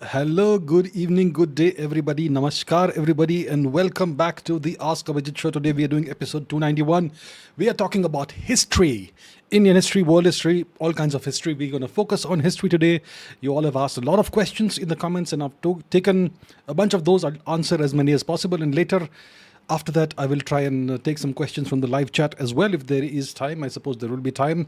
Hello, good evening, good day, everybody. Namaskar, everybody, and welcome back to the Ask Abhijit show. Today we are doing episode 291. We are talking about history, Indian history, world history, all kinds of history. We're going to focus on history today. You all have asked a lot of questions in the comments, and I've taken a bunch of those. I'll answer as many as possible, and later, after that, I will try and take some questions from the live chat as well if there is time. I suppose there will be time.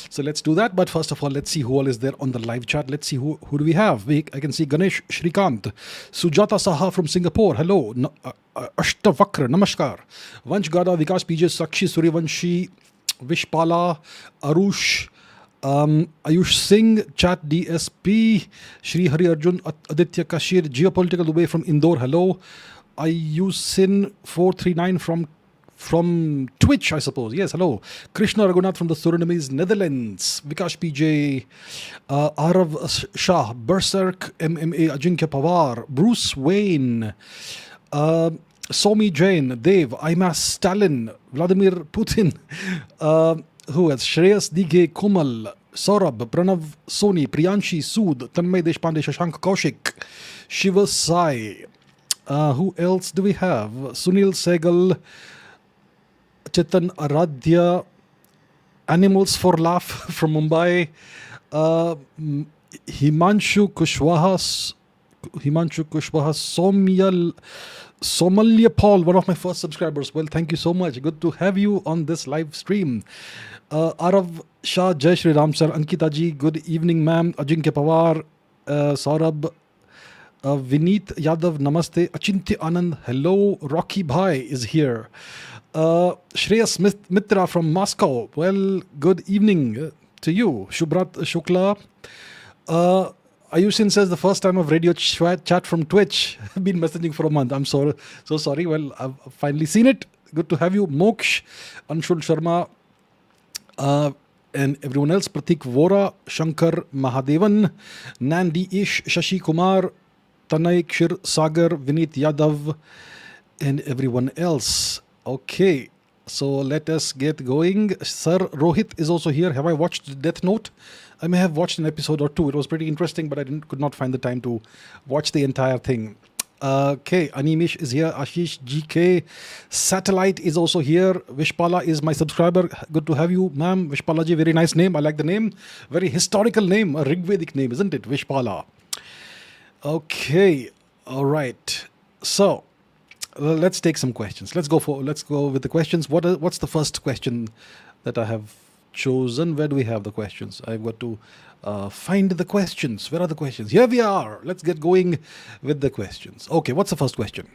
So let's do that. But first of all, let's see who all is there on the live chat. Let's see who do we have. I can see Ganesh Shrikant, Sujata Saha from Singapore. Hello. Ashtavakra, Namaskar. Vansh Gada, Vikas PJ, Sakshi Suryavanshi, Vishpala, Arush, Ayush Singh, Chat DSP, Shri Hari Arjun, Aditya Kashir, Geopolitical Dubai from Indore. Hello. Ayusin 439 from Twitch, I suppose. Yes, hello. Krishna Raghunath from the Surinamese Netherlands. Vikash PJ, Arav Shah, Berserk, MMA, Ajinkya Pawar, Bruce Wayne, Somi Jain, Dev, Imas Stalin, Vladimir Putin, who else? Shreyas Dige, Komal, Saurabh, Pranav Soni, Priyanshi Sood, Tanmay Deshpande, Shashank Kaushik, Shiva Sai. Who else do we have? Sunil Segal, Chetan Aradhya, Animals for Laugh from Mumbai, Himanshu Kushwaha, Somalia Paul, one of my first subscribers. Well, thank you so much. Good to have you on this live stream. Arav Shah, Jai Shri Ram sir, Ankita ji, good evening ma'am. Ajinkya Pawar, Saurabh, Vineet Yadav, Namaste. Achintya Anand, hello. Rocky Bhai is here. Shreya Smith Mitra from Moscow. Well, good evening to you. Shubrat Shukla. Ayushin says the first time of radio chat from Twitch. I've been messaging for a month. I'm so sorry. Well, I've finally seen it. Good to have you. Moksh, Anshul Sharma, and everyone else. Pratik Vora, Shankar Mahadevan, Nandi Ish, Shashi Kumar, Tanay Kshir Sagar, Vineet Yadav, and everyone else. Okay, so let us get going. Sir Rohit is also here. Have I watched Death Note? I may have watched an episode or two. It was pretty interesting, but I could not find the time to watch the entire thing. Okay, Animish is here. Ashish GK. Satellite is also here. Vishpala is my subscriber. Good to have you, ma'am. Vishpala ji, very nice name. I like the name. Very historical name. A Rigvedic name, isn't it? Vishpala. Okay, all right. So let's take some questions. Let's go with the questions. What's the first question that I have chosen? Where do we have the questions? I've got to find the questions. Where are the questions? Here we are. Let's get going with the questions. Okay, what's the first question?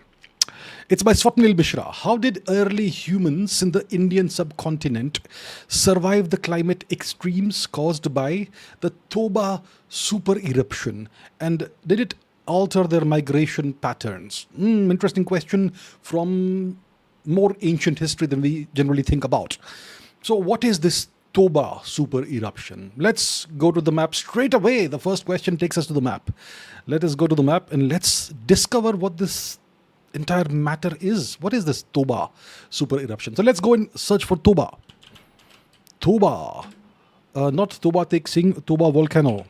It's by Swapnil Mishra. How did early humans in the Indian subcontinent survive the climate extremes caused by the Toba super eruption? And did it alter their migration patterns? Interesting question from more ancient history than we generally think about. So what is this Toba super eruption? Let's go to the map straight away. The first question takes us to the map. Let us go to the map and let's discover what this entire matter is. What is this Toba super eruption? So let's go and search for Toba. Toba, not Toba Tek Singh, Toba volcano.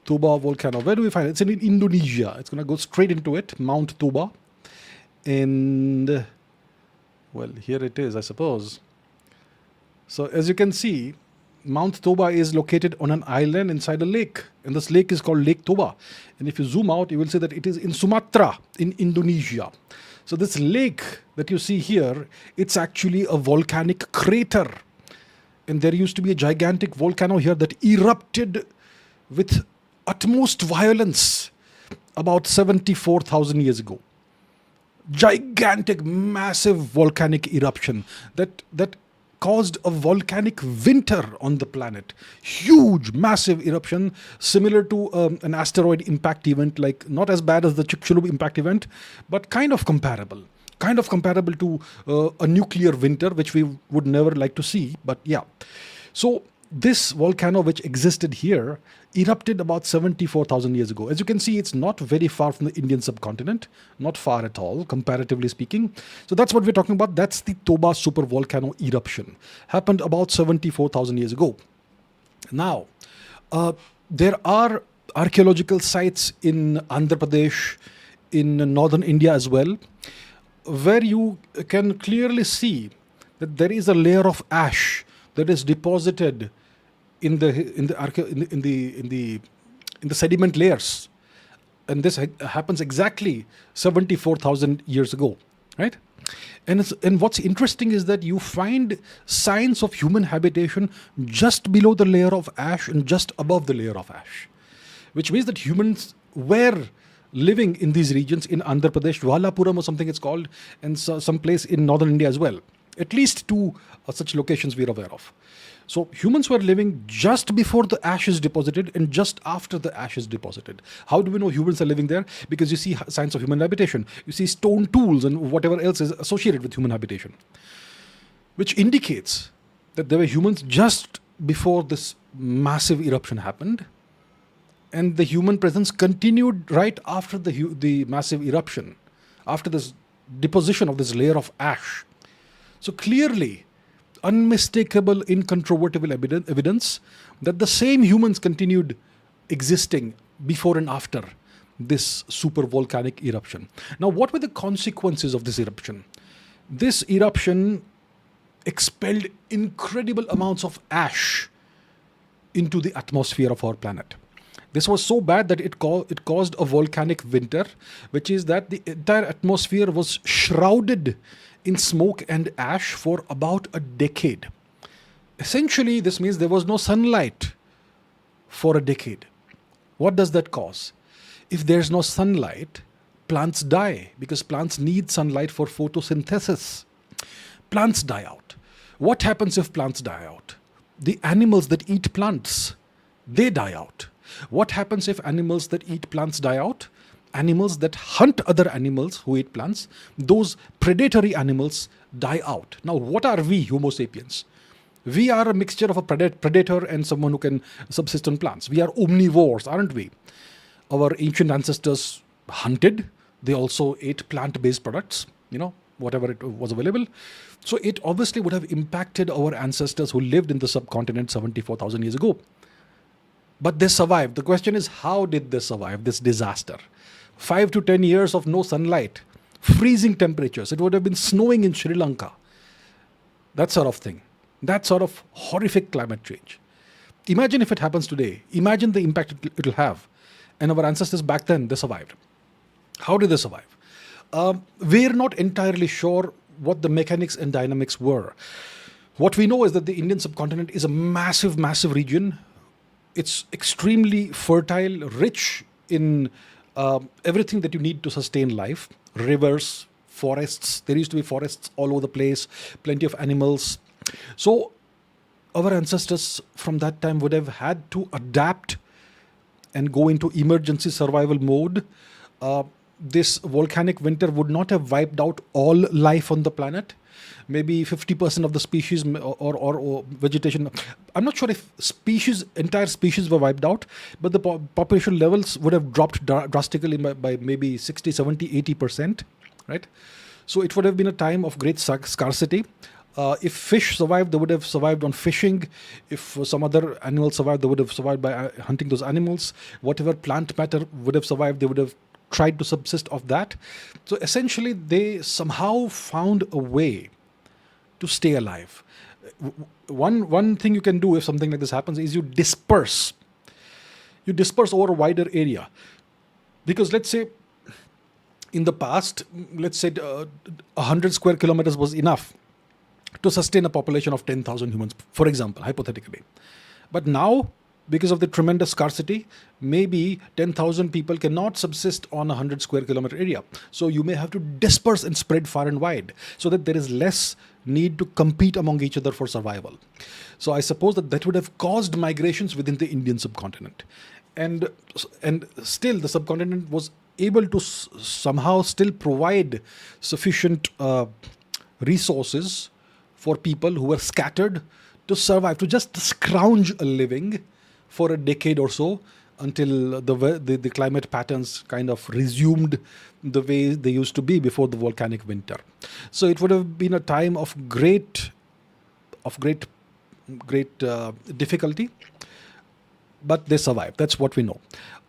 Toba volcano. Where do we find it? It's in Indonesia. It's going to go straight into it. Mount Toba. And well, here it is, I suppose. So as you can see, Mount Toba is located on an island inside a lake, and this lake is called Lake Toba. And if you zoom out, you will see that it is in Sumatra, in Indonesia. So this lake that you see here, it's actually a volcanic crater. And there used to be a gigantic volcano here that erupted with utmost violence about 74,000 years ago. Gigantic, massive volcanic eruption that caused a volcanic winter on the planet. Huge, massive eruption, similar to an asteroid impact event, like not as bad as the Chicxulub impact event, but kind of comparable. Kind of comparable to a nuclear winter, which we would never like to see, but yeah. So this volcano, which existed here, erupted about 74,000 years ago. As you can see, it's not very far from the Indian subcontinent, not far at all, comparatively speaking. So that's what we're talking about. That's the Toba supervolcano eruption. Happened about 74,000 years ago. Now, there are archaeological sites in Andhra Pradesh, in northern India as well, where you can clearly see that there is a layer of ash that is deposited in the sediment layers, and this happens exactly 74,000 years ago, right? And what's interesting is that you find signs of human habitation just below the layer of ash and just above the layer of ash, which means that humans were living in these regions in Andhra Pradesh, Jwalapuram or something it's called, and some place in northern India as well. At least two such locations we're aware of. So humans were living just before the ash is deposited and just after the ash is deposited. How do we know humans are living there? Because you see signs of human habitation. You see stone tools and whatever else is associated with human habitation, which indicates that there were humans just before this massive eruption happened, and the human presence continued right after the massive eruption, after this deposition of this layer of ash. So clearly, unmistakable, incontrovertible evidence that the same humans continued existing before and after this super volcanic eruption. Now, what were the consequences of this eruption? This eruption expelled incredible amounts of ash into the atmosphere of our planet. This was so bad that it caused a volcanic winter, which is that the entire atmosphere was shrouded in smoke and ash for about a decade. Essentially, this means there was no sunlight for a decade. What does that cause? If there's no sunlight, plants die, because plants need sunlight for photosynthesis. Plants die out. What happens if plants die out? The animals that eat plants, they die out. What happens if animals that eat plants die out? Animals that hunt other animals who eat plants, those predatory animals die out. Now, what are we, Homo sapiens? We are a mixture of a predator and someone who can subsist on plants. We are omnivores, aren't we? Our ancient ancestors hunted. They also ate plant-based products, whatever it was available. So it obviously would have impacted our ancestors who lived in the subcontinent 74,000 years ago. But they survived. The question is, how did they survive this disaster? 5 to 10 years of no sunlight, freezing temperatures. It would have been snowing in Sri Lanka. That sort of thing. That sort of horrific climate change. Imagine if it happens today. Imagine the impact it will have. And our ancestors back then, they survived. How did they survive? We're not entirely sure what the mechanics and dynamics were. What we know is that the Indian subcontinent is a massive, massive region. It's extremely fertile, rich in everything that you need to sustain life. Rivers, forests. There used to be forests all over the place, plenty of animals. So our ancestors from that time would have had to adapt and go into emergency survival mode. This volcanic winter would not have wiped out all life on the planet. Maybe 50% of the species or vegetation. I'm not sure if entire species were wiped out, but the population levels would have dropped drastically by maybe 60, 70, 80%, right? So it would have been a time of great scarcity. If fish survived, they would have survived on fishing. If some other animals survived, they would have survived by hunting those animals. Whatever plant matter would have survived, they would have tried to subsist off that. So essentially, they somehow found a way to stay alive. One thing you can do if something like this happens is you disperse. You disperse over a wider area. Because let's say in the past, 100 square kilometers was enough to sustain a population of 10,000 humans, for example, hypothetically. But now, because of the tremendous scarcity, maybe 10,000 people cannot subsist on a 100 square kilometer area. So you may have to disperse and spread far and wide so that there is less need to compete among each other for survival. So I suppose that would have caused migrations within the Indian subcontinent. And still the subcontinent was able to somehow still provide sufficient resources for people who were scattered to survive, to just scrounge a living for a decade or so until the climate patterns kind of resumed the way they used to be before the volcanic winter. So it would have been a time of great difficulty. but they survived. That's what we know.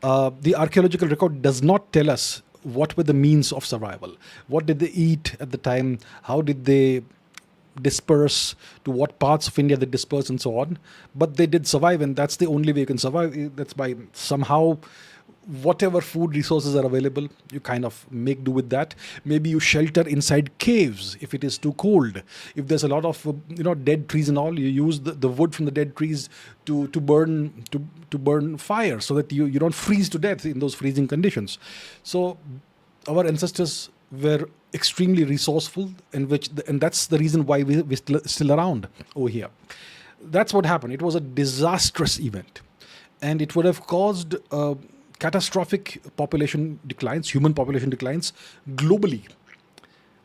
The archaeological record does not tell us what were the means of survival. What did they eat at the time? How did they disperse? To what parts of India they dispersed, and so on. But they did survive, and that's the only way you can survive. That's by somehow whatever food resources are available, you kind of make do with that. Maybe you shelter inside caves if it is too cold. If there's a lot of dead trees and all, you use the wood from the dead trees to burn fire, so that you don't freeze to death in those freezing conditions. So our ancestors were extremely resourceful, and that's the reason why we're still around over here. That's what happened. It was a disastrous event, and it would have caused catastrophic population declines, human population declines globally.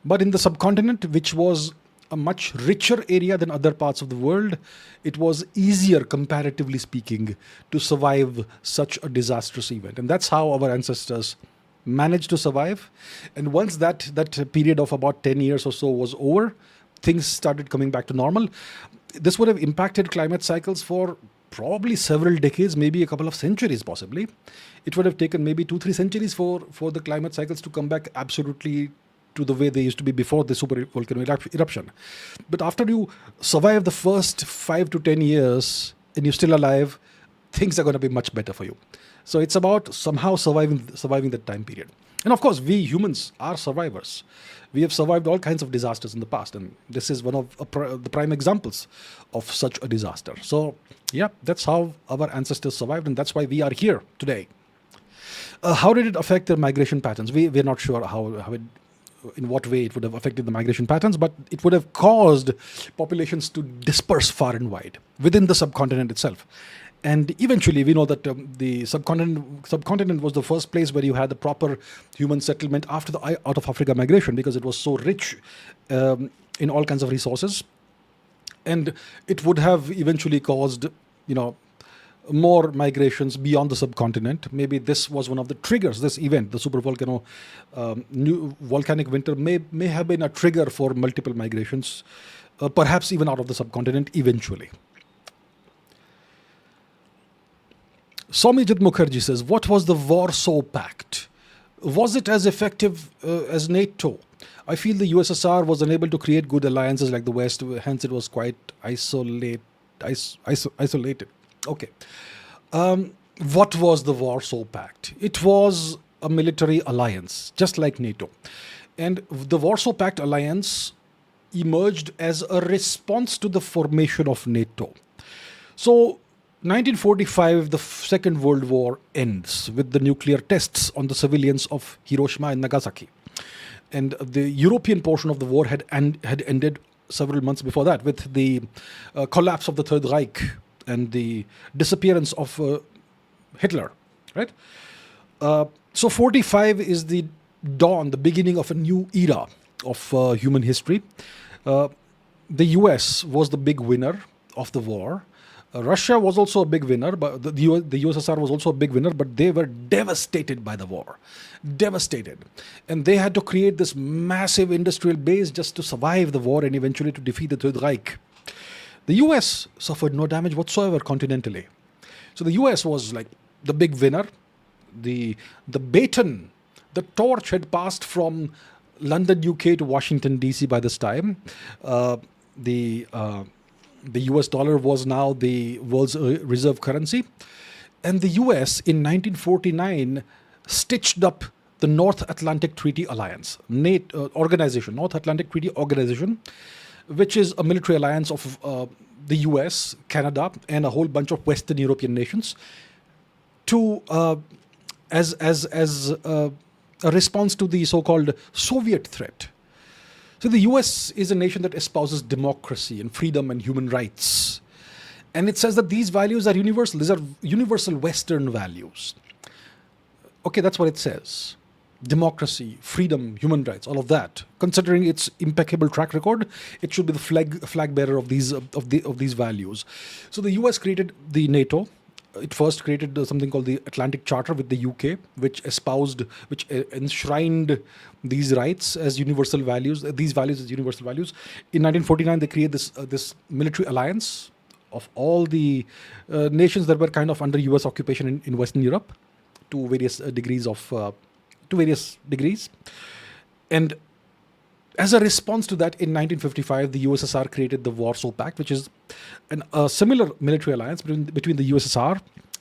But in the subcontinent, which was a much richer area than other parts of the world, it was easier, comparatively speaking, to survive such a disastrous event. And that's how our ancestors managed to survive. And once that period of about 10 years or so was over, things started coming back to normal. This would have impacted climate cycles for probably several decades, maybe a couple of centuries possibly. It would have taken maybe 2-3 centuries for the climate cycles to come back absolutely to the way they used to be before the super volcano eruption. But after you survive the first 5 to 10 years and you're still alive, things are going to be much better for you. So it's about somehow surviving that time period. And of course, we humans are survivors. We have survived all kinds of disasters in the past, and this is one of the prime examples of such a disaster. So yeah, that's how our ancestors survived, and that's why we are here today. How did it affect their migration patterns? We're not sure in what way it would have affected the migration patterns, but it would have caused populations to disperse far and wide within the subcontinent itself. And eventually, we know that the subcontinent was the first place where you had the proper human settlement after the out of Africa migration, because it was so rich in all kinds of resources. And it would have eventually caused, more migrations beyond the subcontinent. Maybe this was one of the triggers. This event, the supervolcano, new volcanic winter, may have been a trigger for multiple migrations, perhaps even out of the subcontinent eventually. Somijit Mukherjee says, what was the Warsaw Pact? Was it as effective as NATO? I feel the USSR was unable to create good alliances like the West, hence it was quite isolated. Okay. What was the Warsaw Pact? It was a military alliance, just like NATO. And the Warsaw Pact alliance emerged as a response to the formation of NATO. So, 1945, the Second World War ends with the nuclear tests on the civilians of Hiroshima and Nagasaki. And the European portion of the war had ended several months before that, with the collapse of the Third Reich and the disappearance of Hitler, right? So 45 is the dawn, the beginning of a new era of human history. The US was the big winner of the war. Russia was also a big winner, but the USSR was also a big winner, but they were devastated by the war. Devastated. And they had to create this massive industrial base just to survive the war and eventually to defeat the Third Reich. The US suffered no damage whatsoever continentally. So the US was like the big winner. The baton, the torch had passed from London, UK to Washington, DC by this time. The US dollar was now the world's reserve currency. And the US in 1949 stitched up the North Atlantic Treaty Alliance, organization, North Atlantic Treaty Organization, which is a military alliance of the US, Canada, and a whole bunch of Western European nations, to as a response to the so-called Soviet threat. So the US is a nation that espouses democracy and freedom and human rights. And it says that these values are universal. These are universal Western values. Okay, that's what it says. Democracy, freedom, human rights, all of that. Considering its impeccable track record, it should be the flag bearer of these values. So the US created the NATO. It first created something called the Atlantic Charter with the UK, which enshrined these rights as universal values, these values as universal values. In 1949, they created this military alliance of all the nations that were kind of under US occupation in Western Europe to various degrees. And as a response to that, in 1955, the USSR created the Warsaw Pact, which is a similar military alliance between the USSR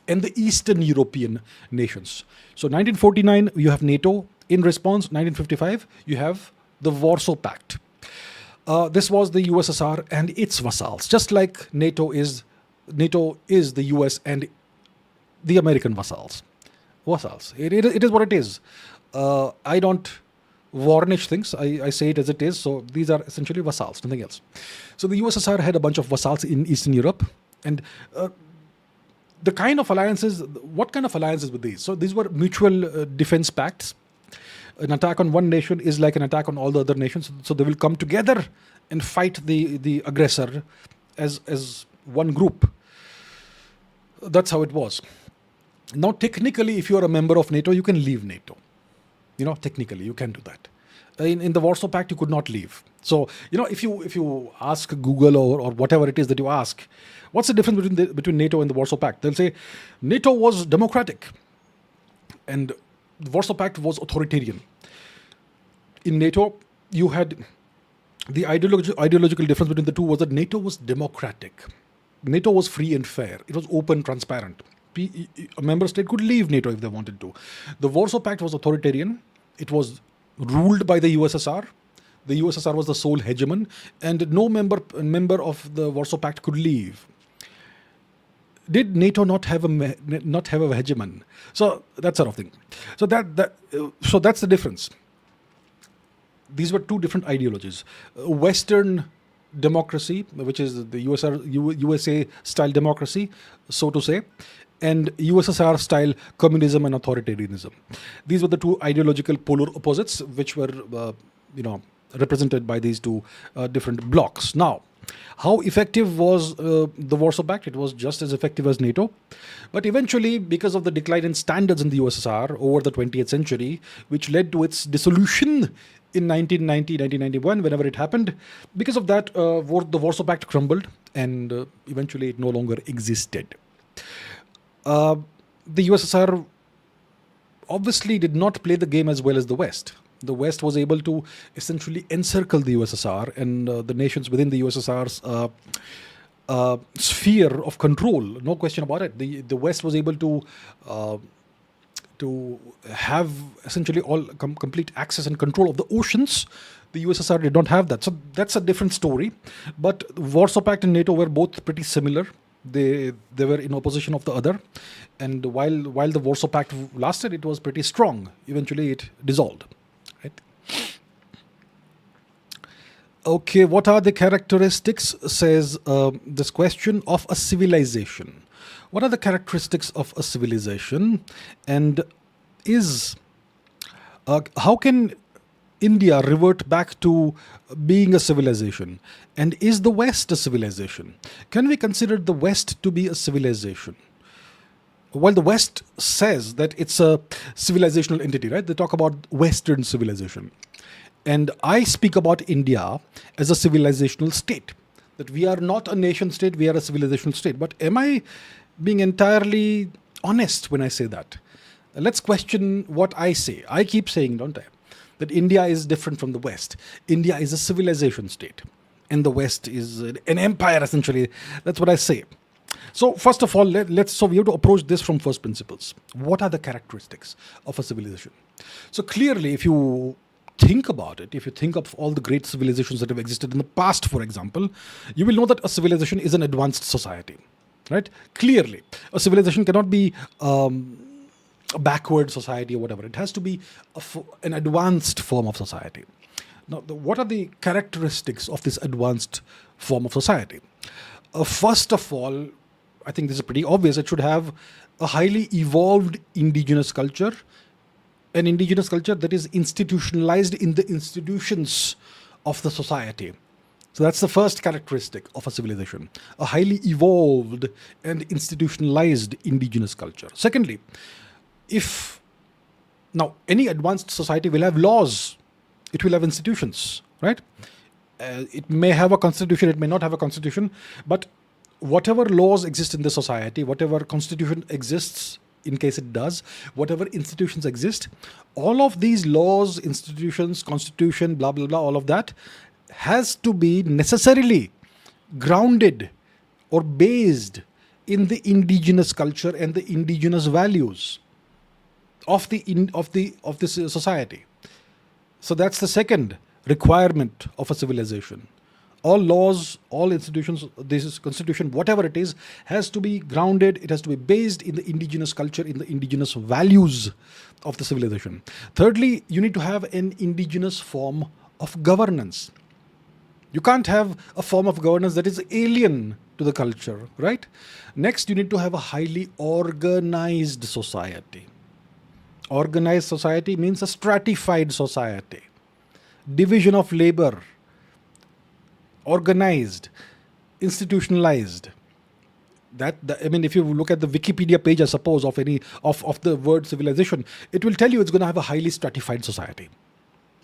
and the Eastern European nations. So 1949, you have NATO. In response, 1955, you have the Warsaw Pact. This was the USSR and its vassals, just like NATO is the US and the American vassals. It is what it is. I don't varnish things. I say it as it is. So these are essentially vassals, nothing else. So the USSR had a bunch of vassals in Eastern Europe, and what kind of alliances were these? So these were mutual defense pacts. An attack on one nation is like an attack on all the other nations. So they will come together and fight the aggressor as one group. That's how it was. Now, technically, if you are a member of NATO, you can leave NATO. Technically, you can do that. In the Warsaw Pact, you could not leave. So, if you ask Google or whatever it is that you ask, what's the difference between NATO and the Warsaw Pact? They'll say NATO was democratic, and the Warsaw Pact was authoritarian. In NATO, you had the ideological difference between the two was that NATO was democratic. NATO was free and fair. It was open, transparent. A member state could leave NATO if they wanted to. The Warsaw Pact was authoritarian. It was ruled by the USSR. The USSR was the sole hegemon, and no member of the Warsaw Pact could leave. Did NATO not have a hegemon? So that sort of thing. So that's the difference. These were two different ideologies. Western democracy, which is the USA style democracy, so to say, and USSR style communism and authoritarianism. These were the two ideological polar opposites, which were represented by these two different blocks. Now, how effective was the Warsaw Pact? It was just as effective as NATO. But eventually, because of the decline in standards in the USSR over the 20th century, which led to its dissolution in 1990, 1991, whenever it happened, because of that, the Warsaw Pact crumbled, and eventually it no longer existed. The USSR obviously did not play the game as well as the West. The West was able to essentially encircle the USSR and the nations within the USSR's sphere of control. No question about it. The West was able to have essentially all complete access and control of the oceans. The USSR did not have that. So that's a different story. But Warsaw Pact and NATO were both pretty similar. They were in opposition of the other. And while the Warsaw Pact lasted, it was pretty strong. Eventually it dissolved. Okay, what are the characteristics, says this question, of a civilization? What are the characteristics of a civilization? And how can India revert back to being a civilization? And is the West a civilization? Can we consider the West to be a civilization? While the West says that it's a civilizational entity, right? They talk about Western civilization. And I speak about India as a civilizational state. That we are not a nation state, we are a civilizational state. But am I being entirely honest when I say that? Let's question what I say. I keep saying, don't I, that India is different from the West. India is a civilization state. And the West is an empire, essentially. That's what I say. So first of all, so we have to approach this from first principles. What are the characteristics of a civilization? So clearly, if you think about it, if you think of all the great civilizations that have existed in the past, for example, you will know that a civilization is an advanced society, right? Clearly, a civilization cannot be a backward society or whatever. It has to be an advanced form of society. Now, what are the characteristics of this advanced form of society? First of all, I think this is pretty obvious. It should have a highly evolved indigenous culture, an indigenous culture that is institutionalized in the institutions of the society. So that's the first characteristic of a civilization, a highly evolved and institutionalized indigenous culture. Secondly, now any advanced society will have laws, it will have institutions, right? It may have a constitution, it may not have a constitution, but whatever laws exist in the society, whatever constitution exists, in case it does, whatever institutions exist, all of these laws, institutions, constitution, blah, blah, blah, all of that has to be necessarily grounded or based in the indigenous culture and the indigenous values of this society. So that's the second requirement of a civilization. All laws, all institutions, this is constitution, whatever it is, has to be grounded, it has to be based in the indigenous culture, in the indigenous values of the civilization. Thirdly, you need to have an indigenous form of governance. You can't have a form of governance that is alien to the culture, right? Next, you need to have a highly organized society. Organized society means a stratified society. Division of labor, organized, institutionalized. I mean, if you look at the Wikipedia page, I suppose, of the word civilization, it will tell you it's going to have a highly stratified society,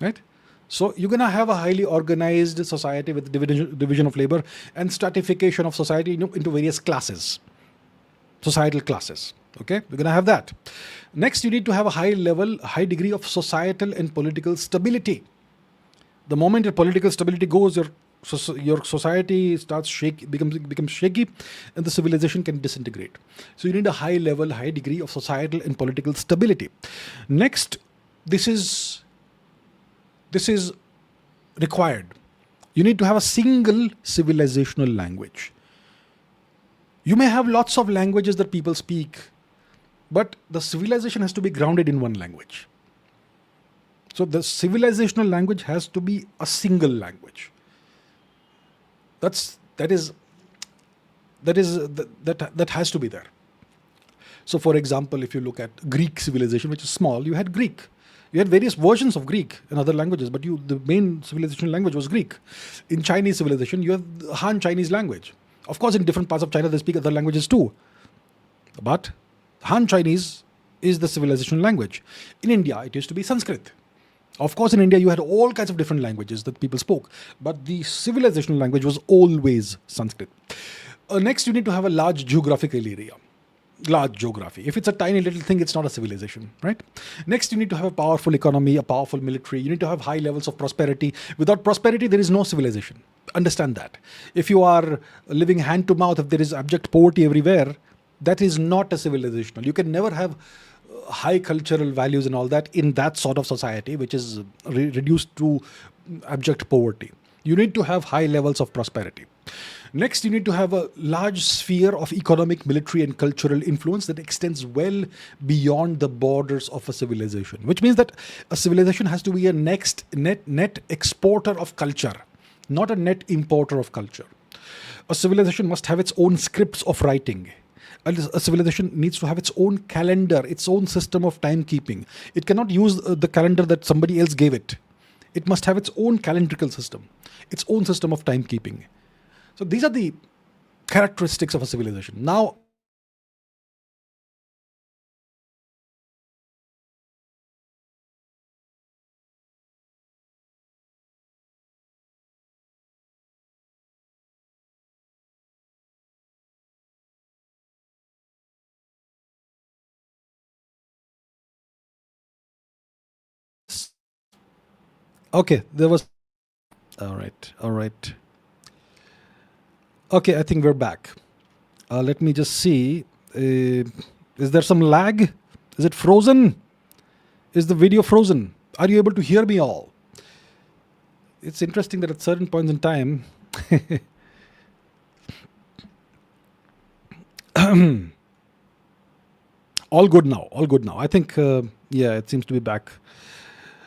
right? So you're going to have a highly organized society with division of labor and stratification of society into various classes, societal classes. Okay, we're going to have that. Next, you need to have a high degree of societal and political stability. The moment your political stability goes, your society starts becomes shaky, and the civilization can disintegrate. So you need a high degree of societal and political stability. Next, this is required. You need to have a single civilizational language. You may have lots of languages that people speak, but the civilization has to be grounded in one language. So the civilizational language has to be a single language. That has to be there. So, for example, if you look at Greek civilization, which is small, you had Greek. You had various versions of Greek in other languages, but the main civilization language was Greek. In Chinese civilization, you have the Han Chinese language. Of course, in different parts of China, they speak other languages too. But Han Chinese is the civilization language. In India, it used to be Sanskrit. Of course, in India, you had all kinds of different languages that people spoke, but the civilizational language was always Sanskrit. Next, you need to have a large geographical area. Large geography. If it's a tiny little thing, it's not a civilization, right? Next, you need to have a powerful economy, a powerful military. You need to have high levels of prosperity. Without prosperity, there is no civilization. Understand that. If you are living hand to mouth, if there is abject poverty everywhere, that is not a civilization. You can never have high cultural values and all that in that sort of society, which is reduced to abject poverty. You need to have high levels of prosperity. Next, you need to have a large sphere of economic, military, and cultural influence that extends well beyond the borders of a civilization, which means that a civilization has to be a net exporter of culture, not a net importer of culture. A civilization must have its own scripts of writing. A civilization needs to have its own calendar, its own system of timekeeping. It cannot use the calendar that somebody else gave it. It must have its own calendrical system, its own system of timekeeping. So these are the characteristics of a civilization. Now, okay, there was, all right. Okay, I think we're back. Let me just see. Is there some lag? Is it frozen? Is the video frozen? Are you able to hear me all? It's interesting that at certain points in time, all good now. I think, it seems to be back.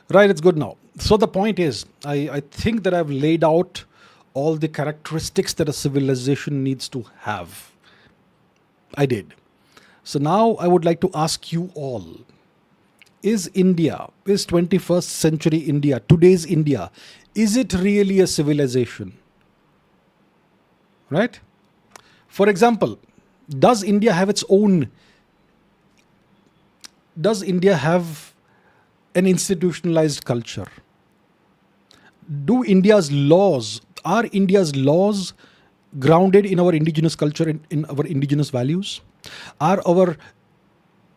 Right, it's good now. So the point is, I think that I've laid out all the characteristics that a civilization needs to have. I did. So now I would like to ask you all, is 21st century India, today's India, is it really a civilization? Right? For example, does India have an institutionalized culture? Are India's laws grounded in our indigenous culture, in our indigenous values? Are our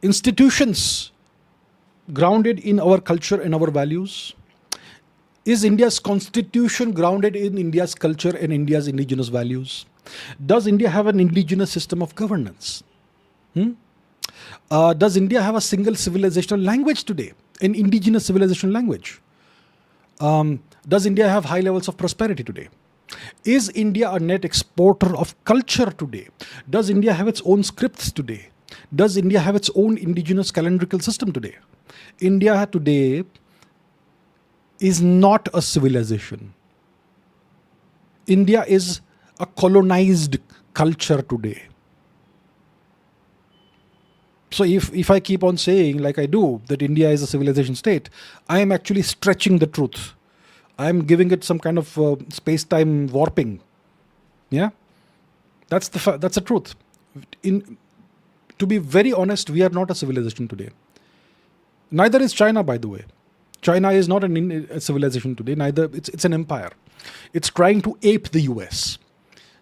institutions grounded in our culture and our values? Is India's constitution grounded in India's culture and India's indigenous values? Does India have an indigenous system of governance? Does India have a single civilizational language today, an indigenous civilizational language? Does India have high levels of prosperity today? Is India a net exporter of culture today? Does India have its own scripts today? Does India have its own indigenous calendrical system today? India today is not a civilization. India is a colonized culture today. So if I keep on saying, like I do, that India is a civilization state, I am actually stretching the truth. I am giving it some kind of space-time warping. Yeah, that's the truth. To be very honest, we are not a civilization today. Neither is China, by the way. China is not a civilization today. Neither it's an empire. It's trying to ape the US.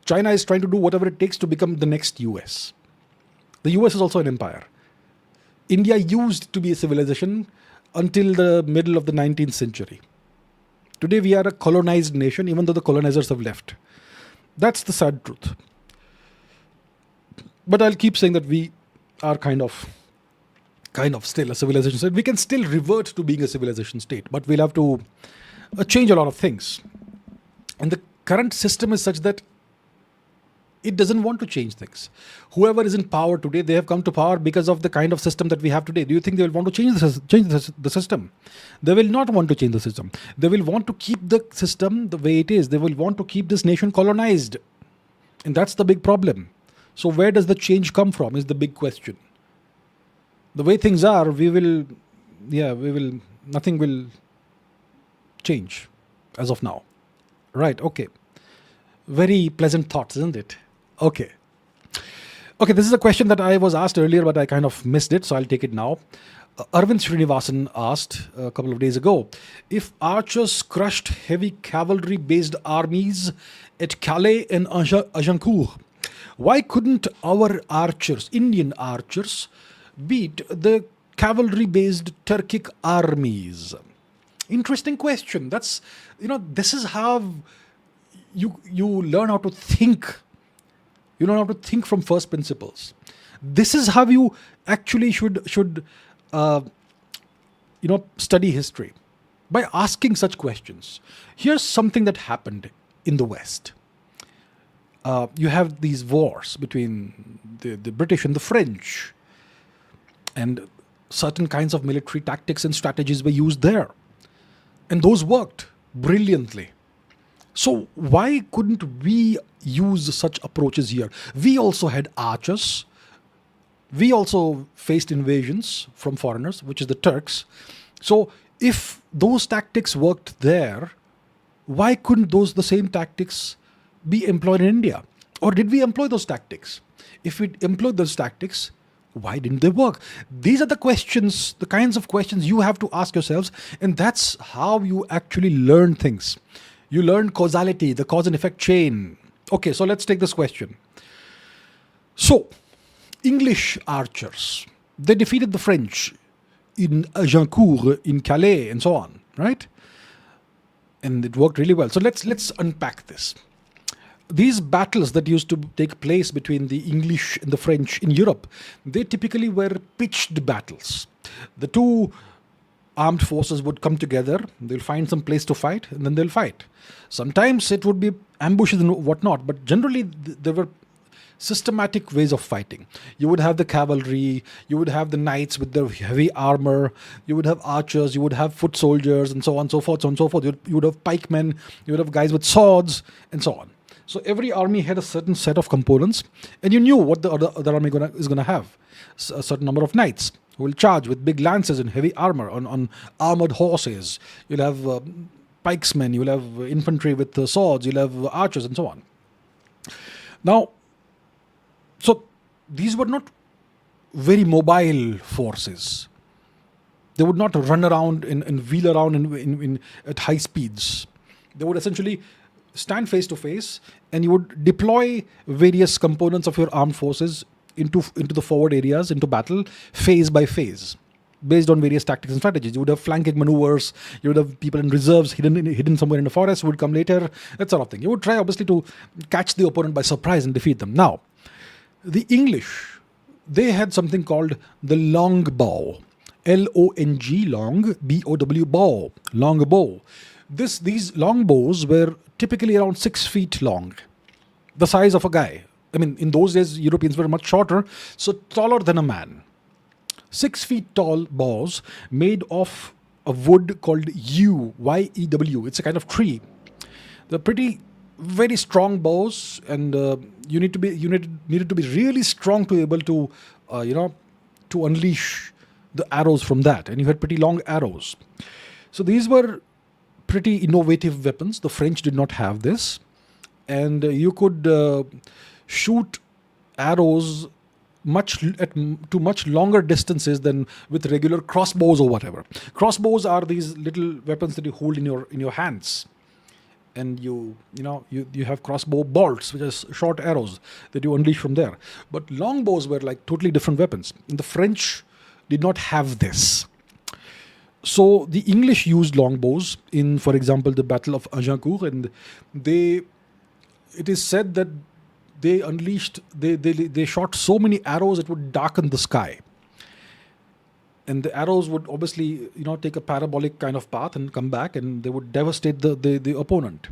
China is trying to do whatever it takes to become the next US. The US is also an empire. India used to be a civilization until the middle of the 19th century. Today we are a colonized nation, even though the colonizers have left. That's the sad truth. But I'll keep saying that we are kind of still a civilization state. We can still revert to being a civilization state, but we'll have to change a lot of things. And the current system is such that it doesn't want to change things. Whoever is in power today, they have come to power because of the kind of system that we have today. Do you think they will want to change the system? They will not want to change the system. They will want to keep the system the way it is. They will want to keep this nation colonized. And that's the big problem. So where does the change come from is the big question. The way things are, nothing will change as of now. Right, okay. Very pleasant thoughts, isn't it? Okay, this is a question that I was asked earlier, but I kind of missed it, so I'll take it now. Arvind Srinivasan asked a couple of days ago, if archers crushed heavy cavalry-based armies at Calais and Agincourt, why couldn't our archers, Indian archers, beat the cavalry-based Turkic armies? Interesting question. That's, this is how you learn how to think. You learn how to think from first principles. This is how you actually should study history, by asking such questions. Here's something that happened in the West. You have these wars between the British and the French, and certain kinds of military tactics and strategies were used there. And those worked brilliantly. So why couldn't we use such approaches here? We also had archers. We also faced invasions from foreigners, which is the Turks. So if those tactics worked there, why couldn't the same tactics be employed in India? Or did we employ those tactics? If we employed those tactics, why didn't they work? These are the questions, the kinds of questions you have to ask yourselves, and that's how you actually learn things. You learn causality, the cause and effect chain. Okay, so let's take this question. So, English archers, they defeated the French in Agincourt, in Calais, and so on, right? And it worked really well. So let's unpack this. These battles that used to take place between the English and the French in Europe, they typically were pitched battles. The two armed forces would come together, they'll find some place to fight, and then they'll fight. Sometimes it would be ambushes and whatnot, but generally there were systematic ways of fighting. You would have the cavalry, you would have the knights with their heavy armor, you would have archers, you would have foot soldiers, and so on and so forth, so on and so forth. You would have pikemen, you would have guys with swords, and so on. So every army had a certain set of components, and you knew what the other army is going to have. A certain number of knights who will charge with big lances and heavy armor on armored horses. You'll have pikesmen, you'll have infantry with swords, you'll have archers, and so on. Now, so these were not very mobile forces. They would not run around and wheel around at high speeds. They would essentially stand face to face, and you would deploy various components of your armed forces into the forward areas, into battle, phase by phase, based on various tactics and strategies. You would have flanking maneuvers, you would have people in reserves hidden somewhere in the forest who would come later, that sort of thing. You would try, obviously, to catch the opponent by surprise and defeat them. Now, the English, they had something called the long bow. L-O-N-G, long, B-O-W, bow, long bow. These long bows were typically around 6 feet long, the size of a guy. I mean, in those days, Europeans were much shorter, so taller than a man. 6 feet tall bows made of a wood called yew, Y-E-W. It's a kind of tree. They're very strong bows, and you needed to be really strong to be able to, to unleash the arrows from that. And you had pretty long arrows. So these were pretty innovative weapons. The French did not have this, and you could shoot arrows to much longer distances than with regular crossbows or whatever. Crossbows are these little weapons that you hold in your hands, and you have crossbow bolts, which are short arrows that you unleash from there. But longbows were like totally different weapons. And the French did not have this. So the English used longbows in, for example, the Battle of Agincourt, and it is said that they shot so many arrows it would darken the sky. And the arrows would obviously, take a parabolic kind of path and come back, and they would devastate the opponent.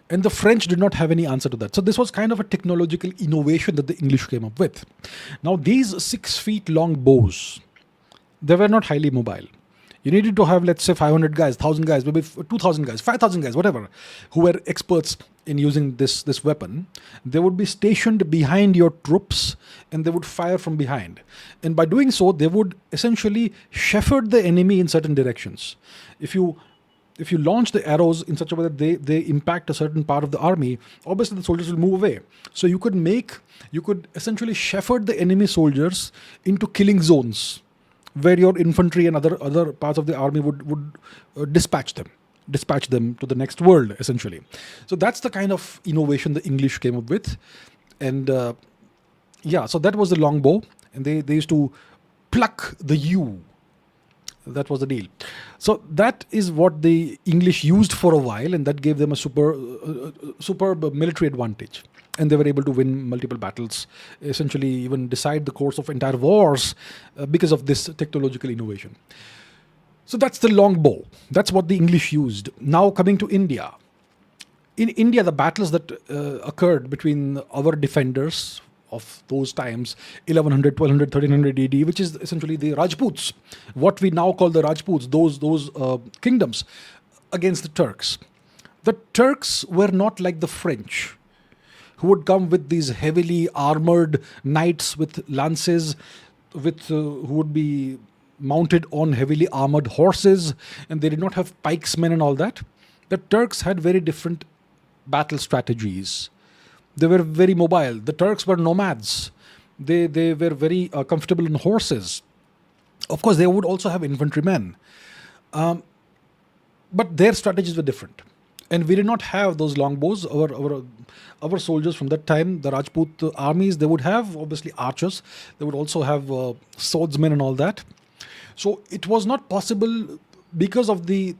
And the French did not have any answer to that. So this was kind of a technological innovation that the English came up with. Now, these 6 feet long bows, they were not highly mobile. You needed to have, let's say, 500 guys, 1,000 guys, maybe 2,000 guys, 5,000 guys, whatever, who were experts in using this weapon. They would be stationed behind your troops, and they would fire from behind. And by doing so, they would essentially shepherd the enemy in certain directions. If you launch the arrows in such a way that they impact a certain part of the army, obviously the soldiers will move away. So you could essentially shepherd the enemy soldiers into killing zones, where your infantry and other parts of the army would dispatch them to the next world, essentially. So that's the kind of innovation the English came up with. And so that was the longbow. And they used to pluck the yew. That was the deal. So that is what the English used for a while, and that gave them a superb military advantage. And they were able to win multiple battles, essentially even decide the course of entire wars because of this technological innovation. So that's the longbow. That's what the English used. Now coming to India. In India, the battles that occurred between our defenders of those times, 1100, 1200, 1300 AD, which is essentially the Rajputs, what we now call the Rajputs, those kingdoms, against the Turks. The Turks were not like the French, who would come with these heavily armored knights with lances, who would be mounted on heavily armored horses, and they did not have pikesmen and all that. The Turks had very different battle strategies. They were very mobile. The Turks were nomads. They were very comfortable on horses. Of course, they would also have infantrymen. But their strategies were different. And we did not have those longbows. Our soldiers from that time, the Rajput armies, they would have obviously archers. They would also have swordsmen and all that. So it was not possible, because of the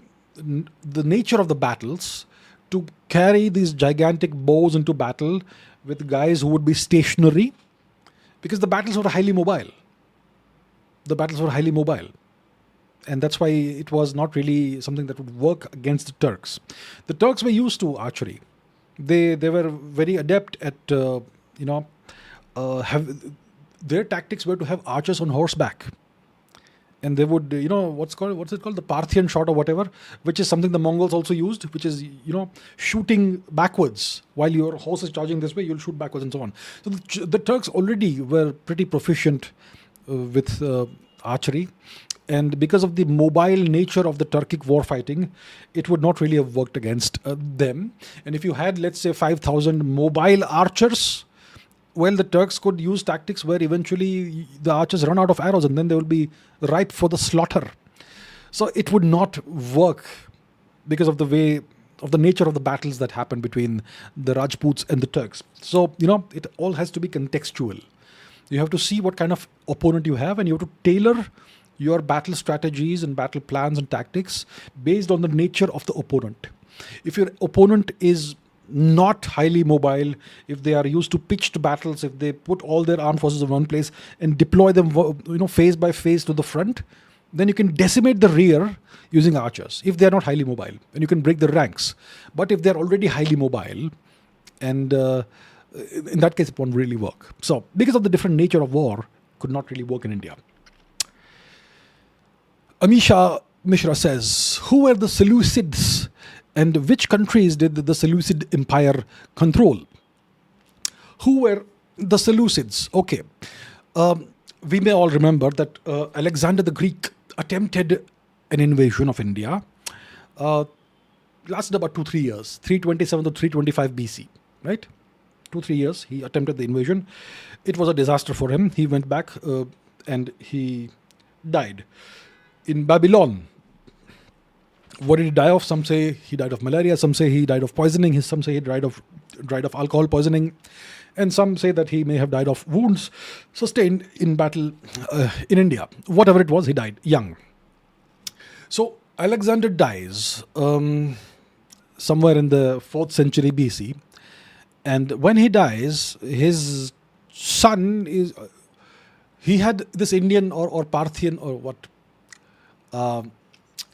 nature of the battles, to carry these gigantic bows into battle with guys who would be stationary, because the battles were highly mobile. And that's why it was not really something that would work against the Turks. The Turks were used to archery. They were very adept at, their tactics were to have archers on horseback. And they would, what's it called? The Parthian shot or whatever, which is something the Mongols also used, which is, shooting backwards. While your horse is charging this way, you'll shoot backwards and so on. So the Turks already were pretty proficient with archery. And because of the mobile nature of the Turkic war fighting, it would not really have worked against them. And if you had, let's say, 5,000 mobile archers, well, the Turks could use tactics where eventually the archers run out of arrows, and then they will be ripe for the slaughter. So it would not work because of the way of the nature of the battles that happened between the Rajputs and the Turks. So, it all has to be contextual. You have to see what kind of opponent you have, and you have to tailor your battle strategies and battle plans and tactics based on the nature of the opponent. If your opponent is not highly mobile, if they are used to pitched battles, if they put all their armed forces in one place and deploy them, phase by phase to the front, then you can decimate the rear using archers if they are not highly mobile, and you can break the ranks. But if they are already highly mobile, and in that case it won't really work. So because of the different nature of war, could not really work in India. Amisha Mishra says, who were the Seleucids and which countries did the Seleucid Empire control? Who were the Seleucids? Okay. We may all remember that Alexander the Greek attempted an invasion of India. Lasted about 2-3 years, 327 to 325 BC, right? 2-3 years he attempted the invasion. It was a disaster for him. He went back and he died in Babylon. What did he die of? Some say he died of malaria. Some say he died of poisoning. Some say he died of alcohol poisoning. And some say that he may have died of wounds sustained in battle in India. Whatever it was, he died young. So Alexander dies somewhere in the 4th century BC. And when he dies, his son he had this Indian or Parthian or what,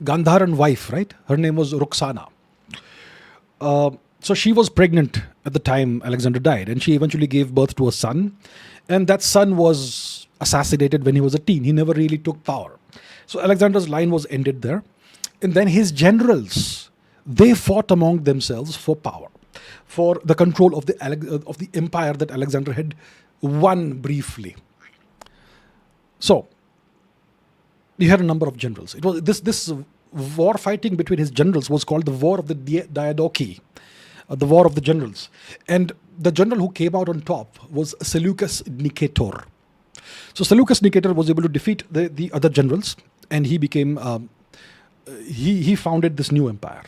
Gandharan wife, right? Her name was Ruxana. So she was pregnant at the time Alexander died, and she eventually gave birth to a son. And that son was assassinated when he was a teen. He never really took power. So Alexander's line was ended there. And then his generals, they fought among themselves for power, for the control of the empire that Alexander had won briefly. So he had a number of generals. It was this war fighting between his generals was called the War of the Diadochi, the War of the Generals. And the general who came out on top was Seleucus Nicator. So Seleucus Nicator was able to defeat the other generals, and he became he founded this new empire.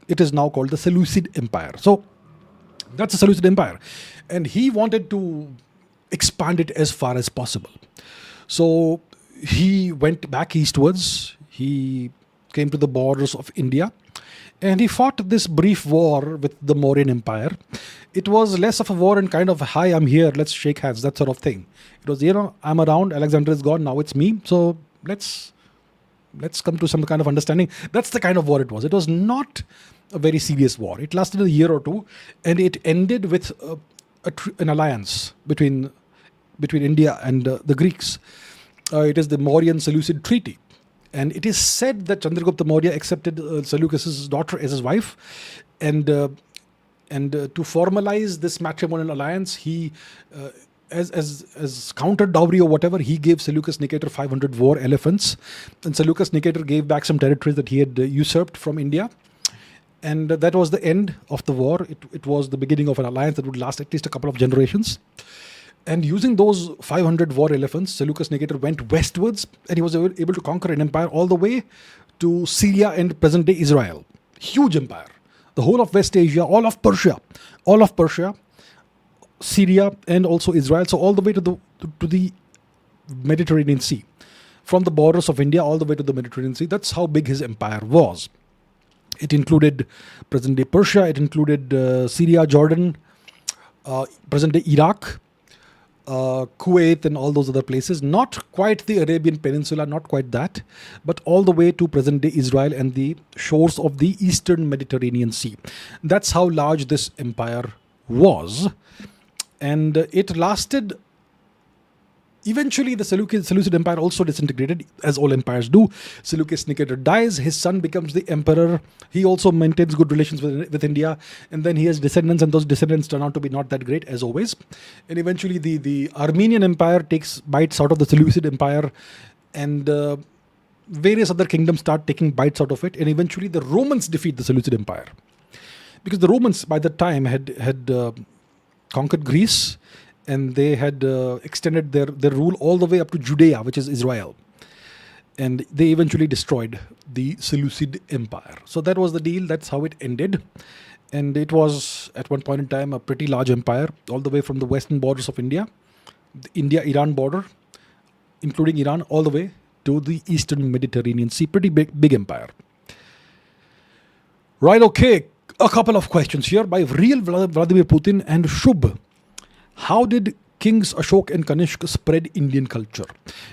It is now called the Seleucid Empire. So that's the Seleucid Empire, and he wanted to expand it as far as possible. So he went back eastwards. He came to the borders of India, and he fought this brief war with the Mauryan Empire. It was less of a war and kind of, hi, I'm here, let's shake hands, that sort of thing. It was, I'm around, Alexander is gone, now it's me, so let's come to some kind of understanding. That's the kind of war it was. It was not a very serious war. It lasted a year or two, and it ended with an alliance between India and the Greeks. It is the Mauryan-Seleucid Treaty. And it is said that Chandragupta Maurya accepted Seleucus' daughter as his wife. And to formalize this matrimonial alliance, he, as counter dowry or whatever, he gave Seleucus Nicator 500 war elephants. And Seleucus Nicator gave back some territories that he had usurped from India. And that was the end of the war. It was the beginning of an alliance that would last at least a couple of generations. And using those 500 war elephants, Seleucus Nicator went westwards, and he was able to conquer an empire all the way to Syria and present-day Israel. Huge empire. The whole of West Asia, all of Persia, Syria, and also Israel. So all the way to the Mediterranean Sea. From the borders of India all the way to the Mediterranean Sea. That's how big his empire was. It included present-day Persia. It included Syria, Jordan, present-day Iraq, Kuwait, and all those other places. Not quite the Arabian Peninsula, not quite that, but all the way to present-day Israel and the shores of the Eastern Mediterranean Sea. That's how large this empire was. And it lasted. Eventually, the Seleucid Empire also disintegrated, as all empires do. Seleucus Nicator dies. His son becomes the emperor. He also maintains good relations with India. And then he has descendants, and those descendants turn out to be not that great, as always. And eventually, the Armenian Empire takes bites out of the Seleucid Empire. And various other kingdoms start taking bites out of it. And eventually, the Romans defeat the Seleucid Empire. Because the Romans, by that time, had conquered Greece. And they had extended their rule all the way up to Judea, which is Israel. and they eventually destroyed the Seleucid Empire. So that was the deal. That's how it ended. And it was, at one point in time, a pretty large empire, all the way from the western borders of India, the India-Iran border, including Iran, all the way to the eastern Mediterranean Sea. Pretty big empire. Right, okay. A couple of questions here by real Vladimir Putin and Shubh. How did kings Ashok and Kanishka spread Indian culture?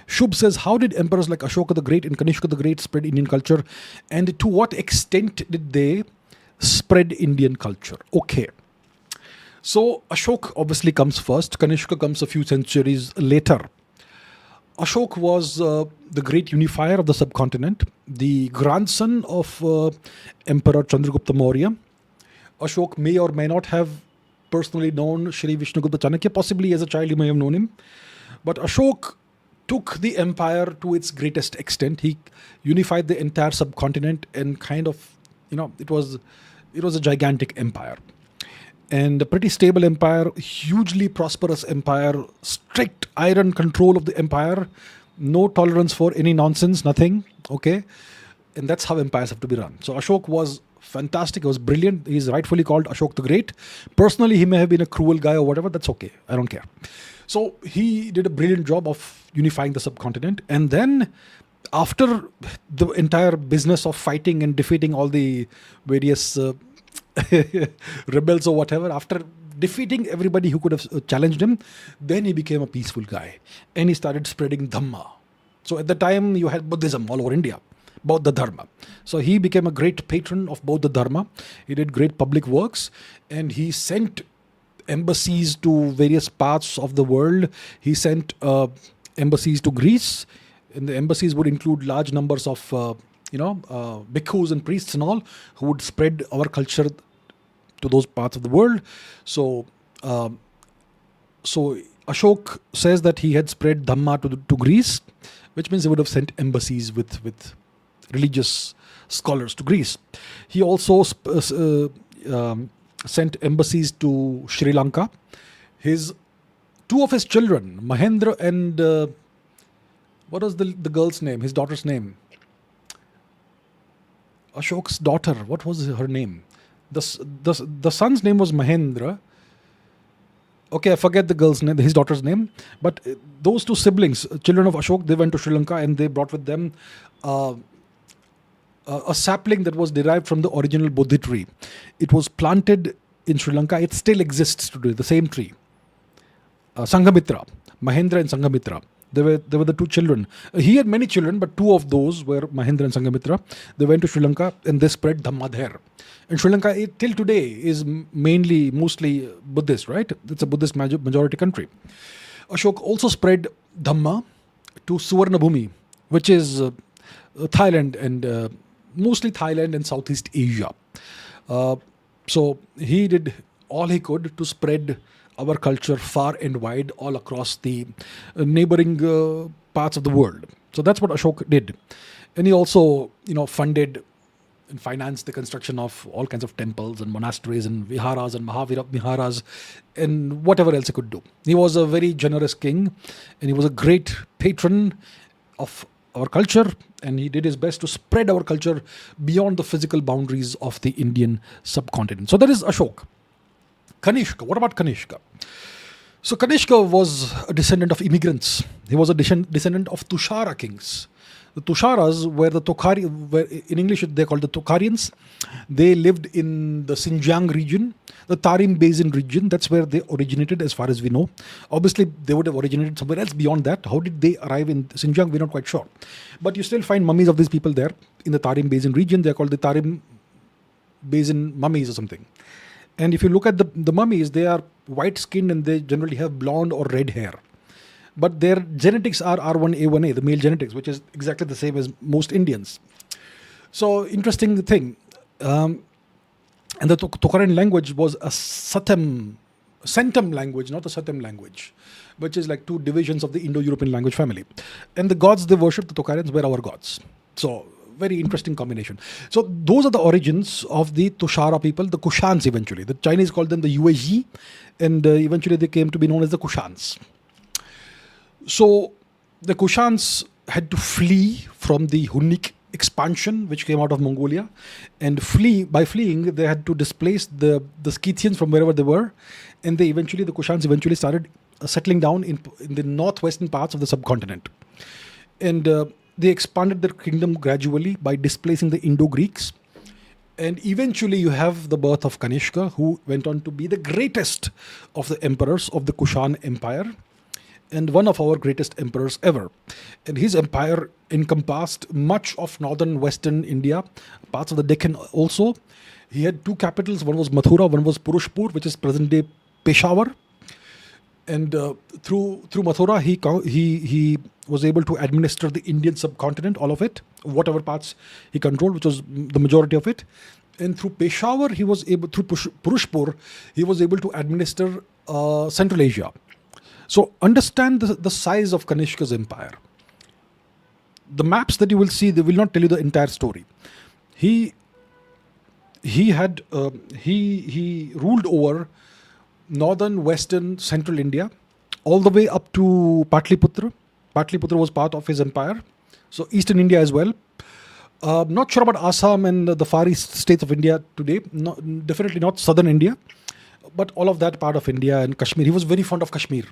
Shubh says, how did emperors like Ashoka the Great and Kanishka the Great spread Indian culture? And to what extent did they spread Indian culture? Okay. So Ashok obviously comes first. Kanishka comes a few centuries later. Ashok was the great unifier of the subcontinent, the grandson of Emperor Chandragupta Maurya. Ashok may or may not have personally known Shri Vishnugupta Chanakya. Possibly as a child you may have known him. But Ashok took the empire to its greatest extent. He unified the entire subcontinent and kind of, it was a gigantic empire. And a pretty stable empire, hugely prosperous empire, strict iron control of the empire, no tolerance for any nonsense, nothing, okay? And that's how empires have to be run. So Ashok was fantastic, he was brilliant, he's rightfully called Ashok the Great. Personally, he may have been a cruel guy or whatever, that's okay, I don't care. So he did a brilliant job of unifying the subcontinent. And then after the entire business of fighting and defeating all the various rebels or whatever, after defeating everybody who could have challenged him, then he became a peaceful guy and he started spreading Dhamma. So at the time you had Buddhism all over India, Bauddha Dharma. So he became a great patron of Bauddha Dharma. He did great public works and he sent embassies to various parts of the world. He sent embassies to Greece, and the embassies would include large numbers of bhikkhus and priests and all who would spread our culture to those parts of the world. So Ashok says that he had spread Dhamma to Greece, which means he would have sent embassies with religious scholars to Greece. He also sent embassies to Sri Lanka. Two of his children, Mahendra and what was the girl's name, his daughter's name? Ashok's daughter, what was her name? The son's name was Mahendra. Okay, I forget the girl's name, his daughter's name. But those two siblings, children of Ashok, they went to Sri Lanka and they brought with them a sapling that was derived from the original Bodhi tree. It was planted in Sri Lanka. It still exists today, the same tree. Sanghamitra, Mahendra and Sanghamitra. They were the two children. He had many children, but two of those were Mahendra and Sanghamitra. They went to Sri Lanka and they spread Dhamma there. And Sri Lanka, till today, is mostly Buddhist, right? It's a Buddhist majority country. Ashok also spread Dhamma to Suvarnabhumi, which is Thailand and mostly Thailand and Southeast Asia. So he did all he could to spread our culture far and wide all across the neighboring parts of the world. So that's what Ashok did. And he also, funded and financed the construction of all kinds of temples and monasteries and viharas and Mahavira viharas and whatever else he could do. He was a very generous king and he was a great patron of our culture, and he did his best to spread our culture beyond the physical boundaries of the Indian subcontinent. So that is Ashok. Kanishka. What about Kanishka? So Kanishka was a descendant of immigrants. He was a descendant of Tushara kings. The Tusharas were in English they're called the Tokharians. They lived in the Xinjiang region, the Tarim Basin region. That's where they originated as far as we know. Obviously, they would have originated somewhere else beyond that. How did they arrive in Xinjiang? We're not quite sure. But you still find mummies of these people there in the Tarim Basin region. They're called the Tarim Basin mummies or something. And if you look at the mummies, they are white-skinned and they generally have blonde or red hair. But their genetics are R1A1A, the male genetics, which is exactly the same as most Indians. So, interesting thing. And the Tokharian language was a Centum language, not a Satem language, which is like two divisions of the Indo-European language family. And the gods they worshipped, the Tokharians, were our gods. So, very interesting combination. So, those are the origins of the Tushara people, the Kushans eventually. The Chinese called them the Yuezhi, and eventually they came to be known as the Kushans. So, the Kushans had to flee from the Hunnic expansion which came out of Mongolia, and by fleeing they had to displace the Scythians from wherever they were, and the Kushans eventually started settling down in the northwestern parts of the subcontinent, and they expanded their kingdom gradually by displacing the Indo-Greeks, and eventually you have the birth of Kanishka, who went on to be the greatest of the emperors of the Kushan Empire, and one of our greatest emperors ever. And his empire encompassed much of northern western India, parts of the Deccan also. He had two capitals, one was Mathura, one was Purushpur, which is present-day Peshawar. And through Mathura, he was able to administer the Indian subcontinent, all of it, whatever parts he controlled, which was the majority of it. And through Peshawar, through Purushpur, he was able to administer Central Asia. So understand the size of Kanishka's empire. The maps that you will see, they will not tell you the entire story. He ruled over northern, western, central India, all the way up to Patliputra. Patliputra was part of his empire. So eastern India as well. Not sure about Assam and the far east states of India today. Definitely not southern India. But all of that part of India and Kashmir. He was very fond of Kashmir.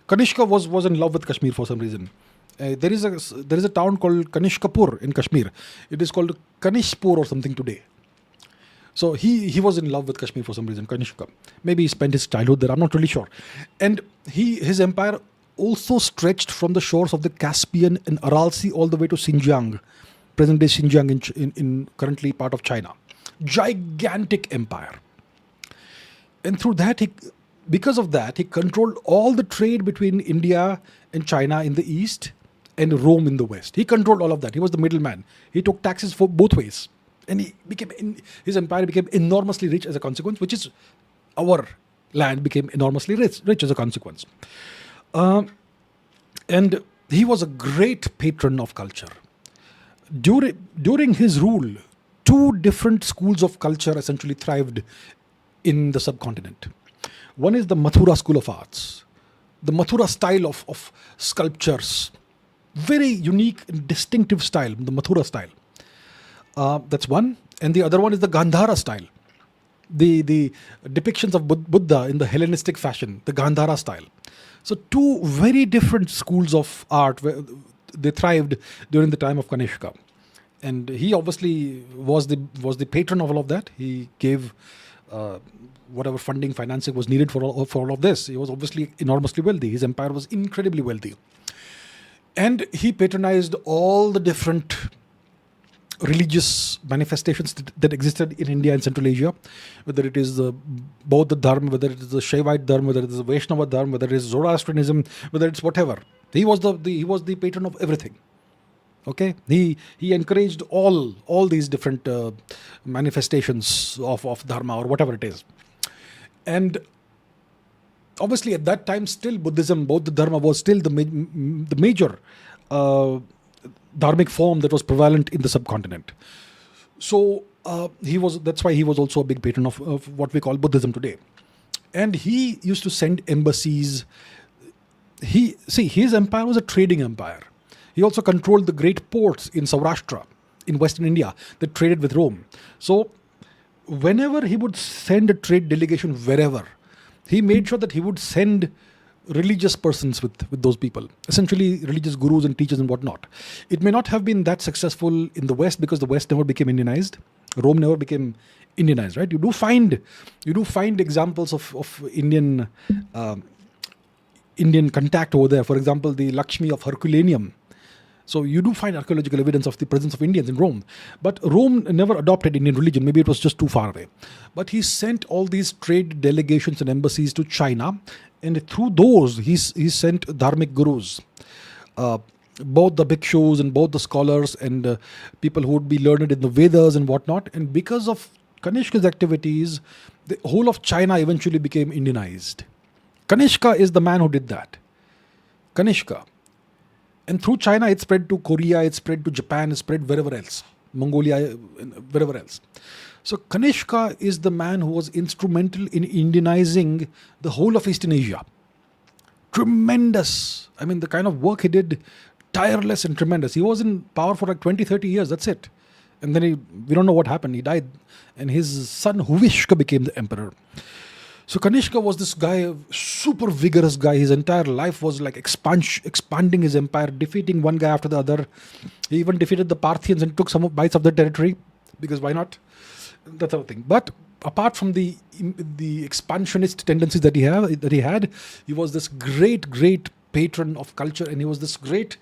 Kanishka was in love with Kashmir for some reason. There is a town called Kanishkapur in Kashmir. It is called Kanishpur or something today. So he was in love with Kashmir for some reason, Kanishka. Maybe he spent his childhood there, I'm not really sure. And his empire also stretched from the shores of the Caspian and Aral Sea all the way to Xinjiang, present-day Xinjiang in currently part of China. Gigantic empire. And through that, because of that, he controlled all the trade between India and China in the east and Rome in the west. He controlled all of that. He was the middleman. He took taxes for both ways. And his empire became enormously rich as a consequence, which is our land became enormously rich as a consequence. And he was a great patron of culture. During his rule, two different schools of culture essentially thrived in the subcontinent. One is the Mathura School of Arts, the Mathura style of sculptures, very unique and distinctive style, the Mathura style. That's one. And the other one is the Gandhara style, the depictions of Buddha in the Hellenistic fashion, the Gandhara style. So two very different schools of art, they thrived during the time of Kanishka. And he obviously was the patron of all of that. He gave whatever financing was needed for all of this. He was obviously enormously wealthy. His empire was incredibly wealthy. And he patronized all the different religious manifestations that existed in India and Central Asia, whether it is the Bauddha Dharma, whether it is the Shaivite Dharma, whether it is the Vaishnava Dharma, whether it is Zoroastrianism, whether it's whatever. He was the patron of everything. Okay, he encouraged all these different manifestations of dharma or whatever it is, and obviously at that time still Buddhism, Bauddha Dharma was still the major dharmic form that was prevalent in the subcontinent. So that's why he was also a big patron of what we call Buddhism today, and he used to send embassies. His empire was a trading empire. He also controlled the great ports in Saurashtra, in Western India, that traded with Rome. So whenever he would send a trade delegation wherever, he made sure that he would send religious persons with those people, essentially religious gurus and teachers and whatnot. It may not have been that successful in the West because the West never became Indianized. Rome never became Indianized, right? You do find examples of Indian contact over there. For example, the Lakshmi of Herculaneum. So you do find archaeological evidence of the presence of Indians in Rome. But Rome never adopted Indian religion. Maybe it was just too far away. But he sent all these trade delegations and embassies to China. And through those, he sent dharmic gurus. Both the bhikshus and both the scholars and people who would be learned in the Vedas and whatnot. And because of Kanishka's activities, the whole of China eventually became Indianized. Kanishka is the man who did that. Kanishka. And through China, it spread to Korea, it spread to Japan, it spread wherever else. Mongolia, wherever else. So Kanishka is the man who was instrumental in Indianizing the whole of Eastern Asia. Tremendous. I mean, the kind of work he did tireless and tremendous. He was in power for like 20, 30 years, that's it. And then we don't know what happened. He died, and his son Huvishka became the emperor. So Kanishka was this guy, super vigorous guy. His entire life was like expanding his empire, defeating one guy after the other. He even defeated the Parthians and took some bites of their territory, because why not? That sort of thing. But apart from the expansionist tendencies that he had, he was this great patron of culture, and he was this great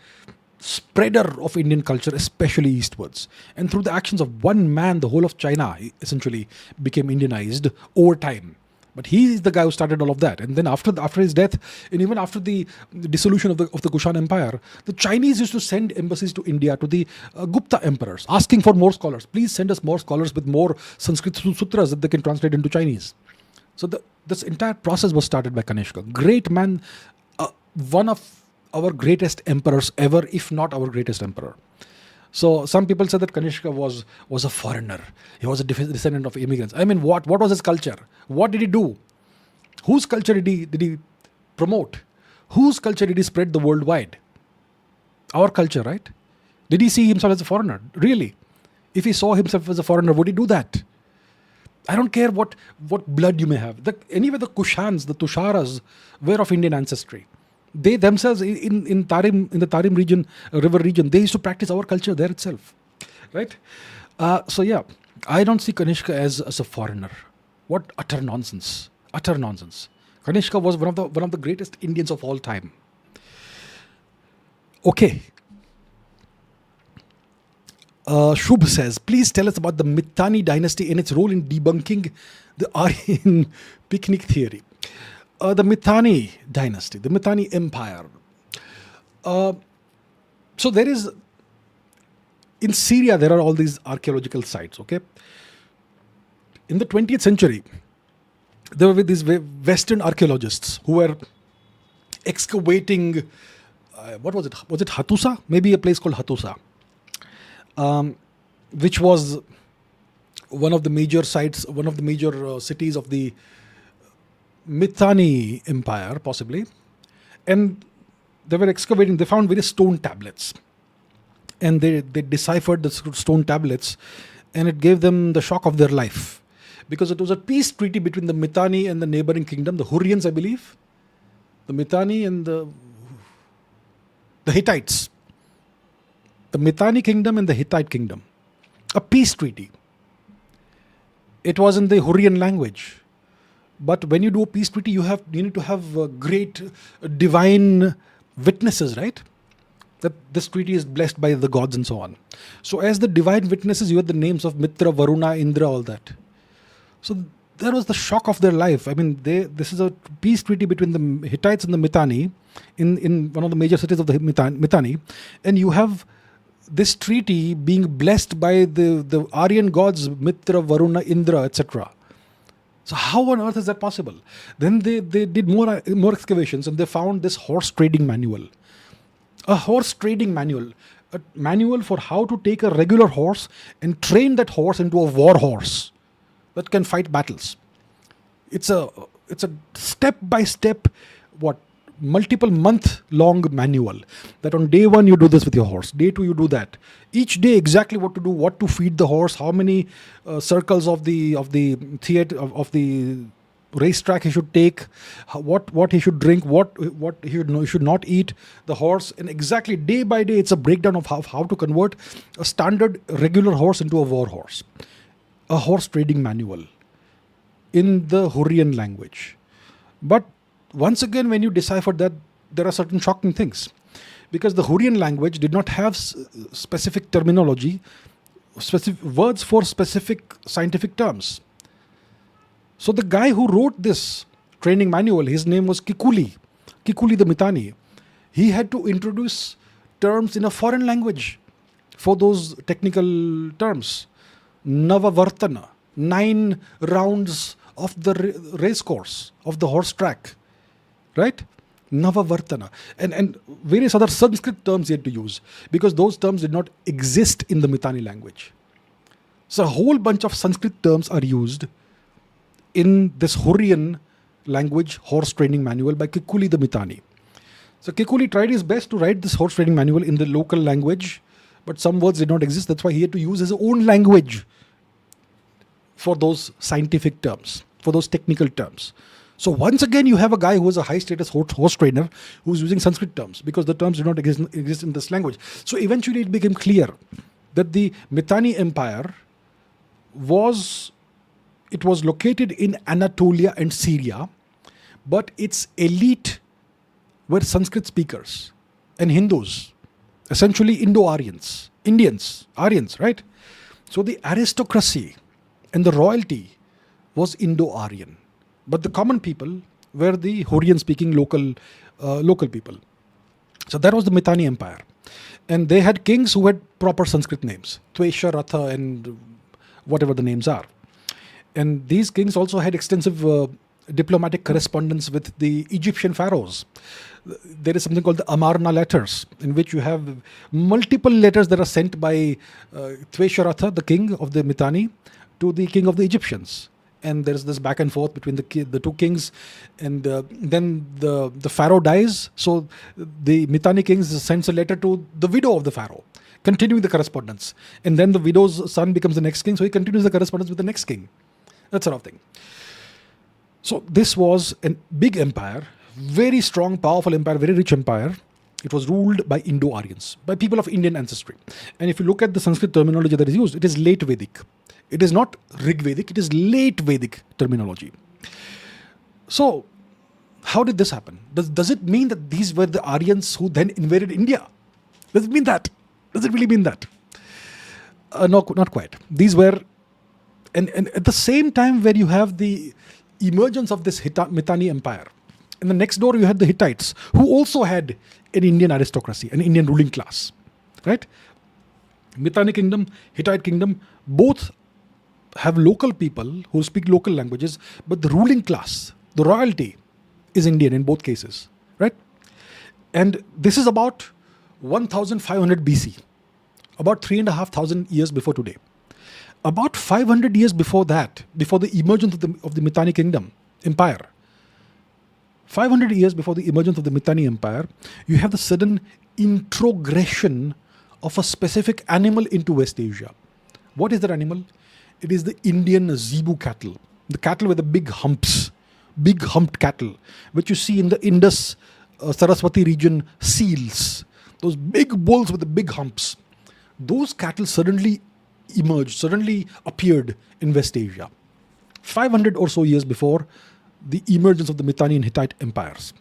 spreader of Indian culture, especially eastwards. And through the actions of one man, the whole of China essentially became Indianized over time. But he is the guy who started all of that. And then after his death, and even after the dissolution of the Kushan Empire, the Chinese used to send embassies to India, to the Gupta emperors, asking for more scholars. Please send us more scholars with more Sanskrit sutras that they can translate into Chinese. So this entire process was started by Kanishka. Great man, one of our greatest emperors ever, if not our greatest emperor. So some people say that Kanishka was a foreigner. He was a descendant of immigrants. I mean, what was his culture? What did he do? Whose culture did he promote? Whose culture did he spread the worldwide? Our culture, right? Did he see himself as a foreigner? Really? If he saw himself as a foreigner, would he do that? I don't care what blood you may have. Anyway, the Kushans, the Tusharas were of Indian ancestry. They themselves in the Tarim region, river region, they used to practice our culture there itself, right? So yeah, I don't see Kanishka as a foreigner. What utter nonsense! Utter nonsense. Kanishka was one of the greatest Indians of all time. Okay. Shubh says, please tell us about the Mitanni dynasty and its role in debunking the Aryan picnic theory. The Mitanni dynasty, the Mitanni empire. So there is, in Syria, there are all these archaeological sites, okay? In the 20th century, there were these Western archaeologists who were excavating, what was it? Was it Hattusa? Maybe a place called Hattusa, which was one of the major sites, one of the major cities of the Mitanni empire, possibly. And they were excavating, they found various stone tablets, and they deciphered the stone tablets, and it gave them the shock of their life, because it was a peace treaty between the Mitanni and the neighboring kingdom, the Hurrians, I believe, the Mitanni and the Hittites, the Mitanni kingdom and the Hittite kingdom, a peace treaty. It was in the Hurrian language. But when you do a peace treaty, you need to have great divine witnesses, right? That this treaty is blessed by the gods and so on. So as the divine witnesses, you had the names of Mitra, Varuna, Indra, all that. So that was the shock of their life. I mean, this is a peace treaty between the Hittites and the Mitanni in one of the major cities of the Mitanni. And you have this treaty being blessed by the Aryan gods, Mitra, Varuna, Indra, etc. So how on earth is that possible? Then they did more excavations, and they found this horse trading manual. A horse trading manual. A manual for how to take a regular horse and train that horse into a war horse that can fight battles. It's a step-by-step, multiple month long manual, that on day 1 you do this with your horse, day 2 you do that, each day exactly what to do, what to feed the horse, how many circles of the theater of the racetrack he should take, what he should drink, what he should not eat, the horse, and exactly day by day it's a breakdown of how to convert a standard regular horse into a war horse. A horse trading manual in the Hurrian language. But once again, when you decipher that, there are certain shocking things, because the Hurrian language did not have specific terminology, specific words for specific scientific terms. So the guy who wrote this training manual, his name was Kikuli the Mitanni. He had to introduce terms in a foreign language for those technical terms. Navavartana, 9 rounds of the race course, of the horse track. Right? Navavartana. And various other Sanskrit terms he had to use, because those terms did not exist in the Mitanni language. So a whole bunch of Sanskrit terms are used in this Hurrian language horse training manual by Kikuli the Mitanni. So Kekuli tried his best to write this horse trading manual in the local language, but some words did not exist. That's why he had to use his own language for those scientific terms, for those technical terms. So once again, you have a guy who is a high-status horse trainer who's using Sanskrit terms because the terms do not exist in this language. So eventually it became clear that the Mitanni Empire was located in Anatolia and Syria, but its elite were Sanskrit speakers and Hindus, essentially Indo-Aryans, Indians, Aryans, right? So the aristocracy and the royalty was Indo-Aryan, but the common people were the Hurrian-speaking local people. So that was the Mitanni Empire, and they had kings who had proper Sanskrit names, Tvesha, Ratha, and whatever the names are. And these kings also had extensive diplomatic correspondence with the Egyptian pharaohs. There is something called the Amarna letters, in which you have multiple letters that are sent by Tvesharatha, the king of the Mitanni, to the king of the Egyptians. And there's this back and forth between the two kings, and then the pharaoh dies. So the Mitanni king sends a letter to the widow of the pharaoh, continuing the correspondence. And then the widow's son becomes the next king, so he continues the correspondence with the next king. That sort of thing. So this was a big empire, very strong, powerful empire, very rich empire. It was ruled by Indo-Aryans, by people of Indian ancestry. And if you look at the Sanskrit terminology that is used, it is late Vedic. It is not Rig Vedic, it is late Vedic terminology. So how did this happen? Does it mean that these were the Aryans who then invaded India? Does it mean that? Does it really mean that? No, not quite. These were, and at the same time where you have the emergence of this Mitanni Empire, and the next door you had the Hittites, who also had an Indian aristocracy, an Indian ruling class, right? Mitanni kingdom, Hittite kingdom, both have local people who speak local languages, but the ruling class, the royalty, is Indian in both cases, right? And this is about 1500 BC, about 3,500 years before today. About 500 years before that, before the emergence of the Mitanni kingdom, empire, 500 years before the emergence of the Mitanni Empire, you have the sudden introgression of a specific animal into West Asia. What is that animal? It is the Indian zebu cattle, the cattle with the big humps, big humped cattle, which you see in the Indus Saraswati region seals, those big bulls with the big humps. Those cattle suddenly emerged, suddenly appeared in West Asia, 500 or so years before the emergence of the Mitanni and Hittite empires.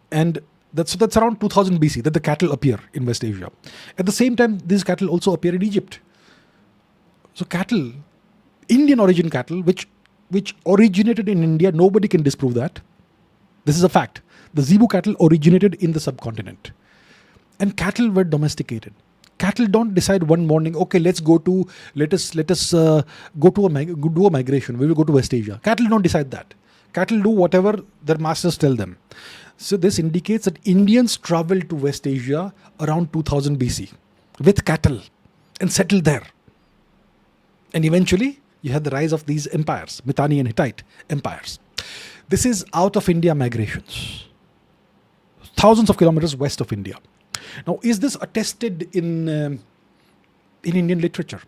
And that's around 2000 BC that the cattle appear in West Asia. At the same time, these cattle also appear in Egypt. So cattle, Indian origin cattle, which originated in India, nobody can disprove that. This is a fact. The zebu cattle originated in the subcontinent. And cattle were domesticated. Cattle don't decide one morning, okay, let us go to a migration. We will go to West Asia. Cattle don't decide that. Cattle do whatever their masters tell them. So this indicates that Indians traveled to West Asia around 2000 BC with cattle and settled there. And eventually, you had the rise of these empires, Mitanni and Hittite empires. This is out of India migrations, thousands of kilometers west of India. Now, is this attested in Indian literature?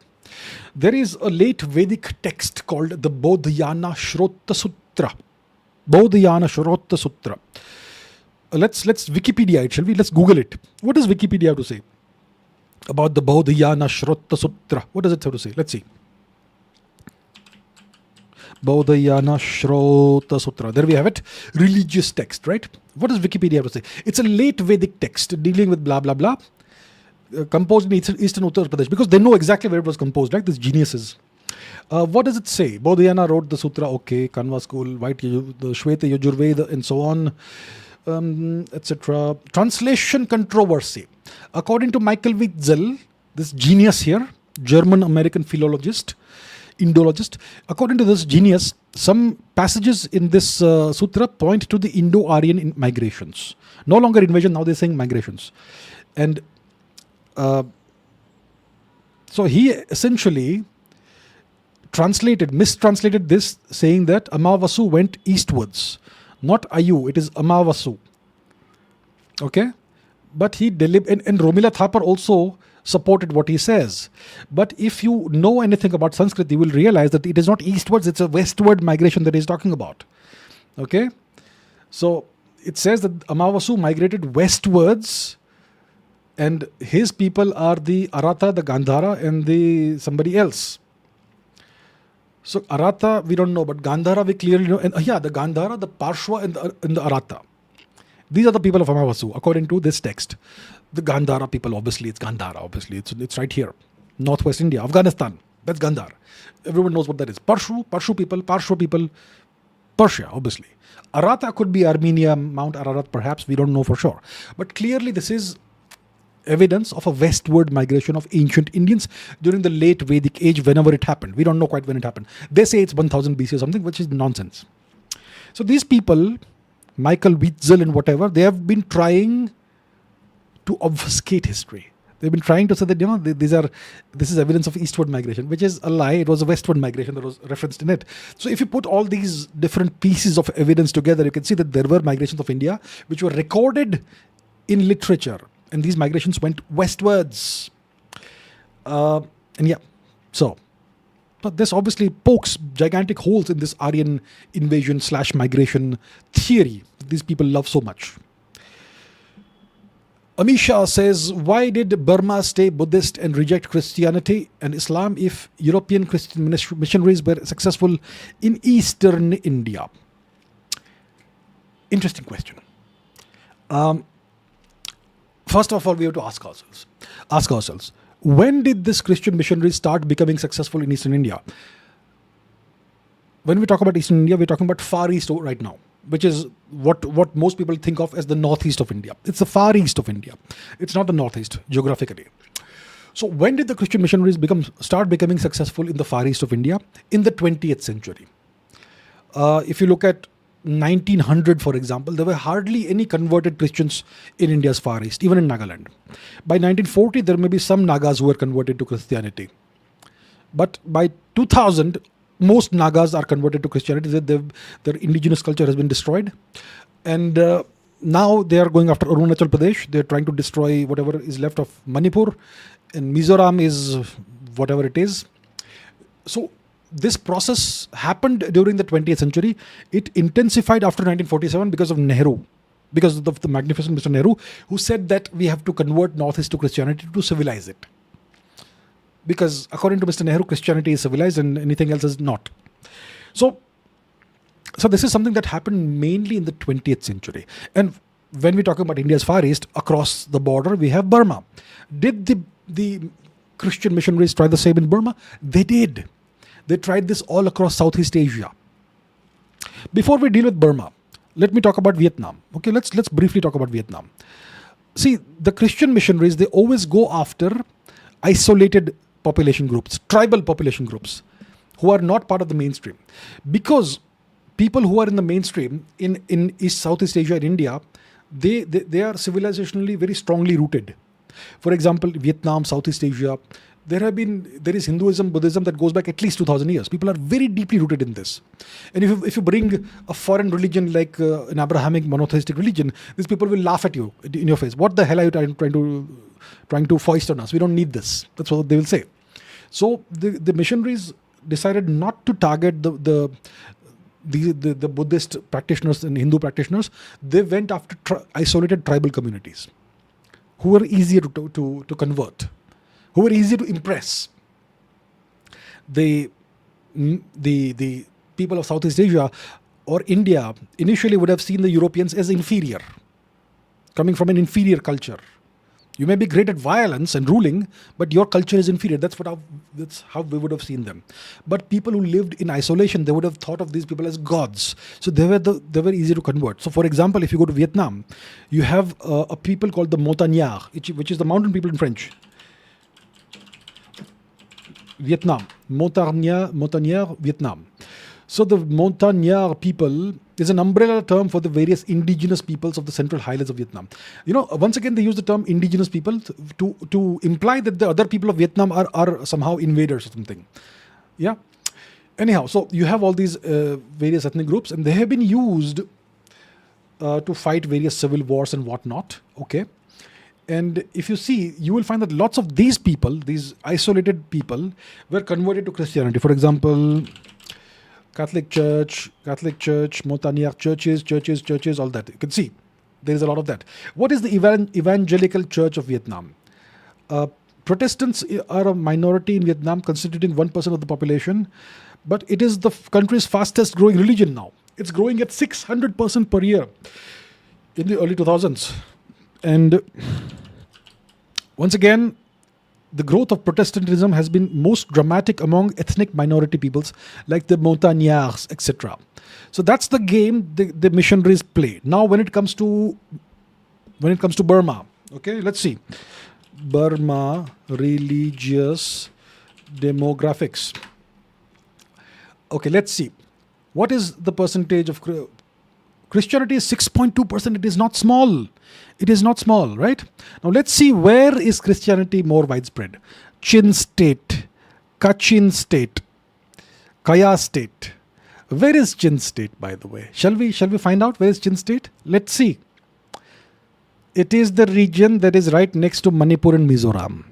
There is a late Vedic text called the Bodhyayana Shrota Sutra. Bodhyayana Shrota Sutra. Let's Wikipedia it, shall we? Let's Google it. What does Wikipedia have to say about the Bodhyayana Shrota Sutra? What does it have to say? Let's see. Bodhyayana Shrota Sutra. There we have it. Religious text, right? What does Wikipedia have to say? It's a late Vedic text dealing with blah, blah, blah. Composed in eastern Uttar Pradesh. Because they know exactly where it was composed, right? These geniuses. What does it say? Bodhyayana wrote the sutra, okay. Kanva school, White, the Shweta Yajurveda, and so on, etc. Translation controversy. According to Michael Witzel, this genius here, German-American philologist, Indologist. According to this genius, some passages in this sutra point to the Indo-Aryan migrations. No longer invasion, now they're saying migrations. And so he essentially mistranslated this, saying that Amavasu went eastwards. Not Ayu, it is Amavasu. Okay, but and Romila Thapar also supported what he says. But if you know anything about Sanskrit, you will realize that it is not eastwards; it's a westward migration that he's talking about. Okay, so it says that Amavasu migrated westwards, and his people are the Aratha, the Gandhara, and the somebody else. So Aratha we don't know, but Gandhara we clearly know. And the Gandhara, the Parshva, and the Aratha. These are the people of Amavasu, according to this text. The Gandhara people, obviously, it's Gandhara, obviously. It's right here. Northwest India, Afghanistan. That's Gandhar. Everyone knows what that is. Parshu people, Parshva people, Persia, obviously. Aratha could be Armenia, Mount Ararat, perhaps. We don't know for sure. But clearly, this is evidence of a westward migration of ancient Indians during the late Vedic age, whenever it happened. We don't know quite when it happened. They say it's 1000 BC or something, which is nonsense. So these people, Michael Witzel and whatever, they have been trying to obfuscate history. They've been trying to say that, this is evidence of eastward migration, which is a lie. It was a westward migration that was referenced in it. So if you put all these different pieces of evidence together, you can see that there were migrations of India which were recorded in literature, and these migrations went westwards. But this obviously pokes gigantic holes in this Aryan invasion / migration theory these people love so much. Amisha says, why did Burma stay Buddhist and reject Christianity and Islam if European Christian missionaries were successful in Eastern India? Interesting question. First of all, we have to ask ourselves, when did this Christian missionaries start becoming successful in Eastern India? When we talk about Eastern India, we're talking about Far East right now, which is what most people think of as the northeast of India. It's the Far East of India. It's not the northeast geographically. So when did the Christian missionaries start becoming successful in the Far East of India? In the 20th century. If you look at 1900, for example, there were hardly any converted Christians in India's Far East, even in Nagaland. By 1940, there may be some Nagas who were converted to Christianity. But by 2000, most Nagas are converted to Christianity. Their indigenous culture has been destroyed. And now they are going after Arunachal Pradesh. They're trying to destroy whatever is left of Manipur. And Mizoram is whatever it is. So this process happened during the 20th century. It intensified after 1947 because of Nehru. Because of the magnificent Mr. Nehru, who said that we have to convert Northeast to Christianity to civilize it. Because according to Mr. Nehru, Christianity is civilized and anything else is not. So this is something that happened mainly in the 20th century. And when we talk about India's Far East, across the border, we have Burma. Did the Christian missionaries try the same in Burma? They did. They tried this all across Southeast Asia. Before we deal with Burma, let me talk about Vietnam. Okay, let's briefly talk about Vietnam. See, the Christian missionaries, they always go after isolated population groups, tribal population groups, who are not part of the mainstream. Because people who are in the mainstream in East Southeast Asia and India, they are civilizationally very strongly rooted. For example, Vietnam, Southeast Asia, there is Hinduism, Buddhism that goes back at least 2000 years. People are very deeply rooted in this. And if you bring a foreign religion like an Abrahamic monotheistic religion, these people will laugh at you in your face. What the hell are you trying to foist on us? We don't need this. That's what they will say. So the missionaries decided not to target the Buddhist practitioners and Hindu practitioners. They went after isolated tribal communities who were easier to convert, who were easier to impress. The people of Southeast Asia or India initially would have seen the Europeans as inferior, coming from an inferior culture. You may be great at violence and ruling, but your culture is inferior. That's how we would have seen them. But people who lived in isolation, they would have thought of these people as gods. So they were easy to convert. So for example, if you go to Vietnam, you have a people called the Montagnards, which is the mountain people in French. Vietnam, Montagnard, Vietnam. So the Montagnard people is an umbrella term for the various indigenous peoples of the central highlands of Vietnam. Once again, they use the term indigenous people to imply that the other people of Vietnam are somehow invaders or something. Yeah. Anyhow, so you have all these various ethnic groups, and they have been used to fight various civil wars and whatnot. Okay. And if you see, you will find that lots of these people, these isolated people, were converted to Christianity. For example, Catholic Church, Montagnard churches, all that. You can see there is a lot of that. What is the evangelical church of Vietnam? Protestants are a minority in Vietnam, constituting 1% of the population, but it is the country's fastest growing religion now. It's growing at 600% per year in the early 2000s. And once again, the growth of Protestantism has been most dramatic among ethnic minority peoples like the Montagnards, etc. So that's the game the missionaries play. Now when it comes to Burma, okay, let's see. Burma religious demographics. Okay, let's see. What is the percentage of Christianity? Is 6.2%. It is not small. It is not small, right? Now let's see, where is Christianity more widespread? Chin State, Kachin State, Kaya State. Where is Chin State, by the way? Shall we find out where is Chin State? Let's see. It is the region that is right next to Manipur and Mizoram.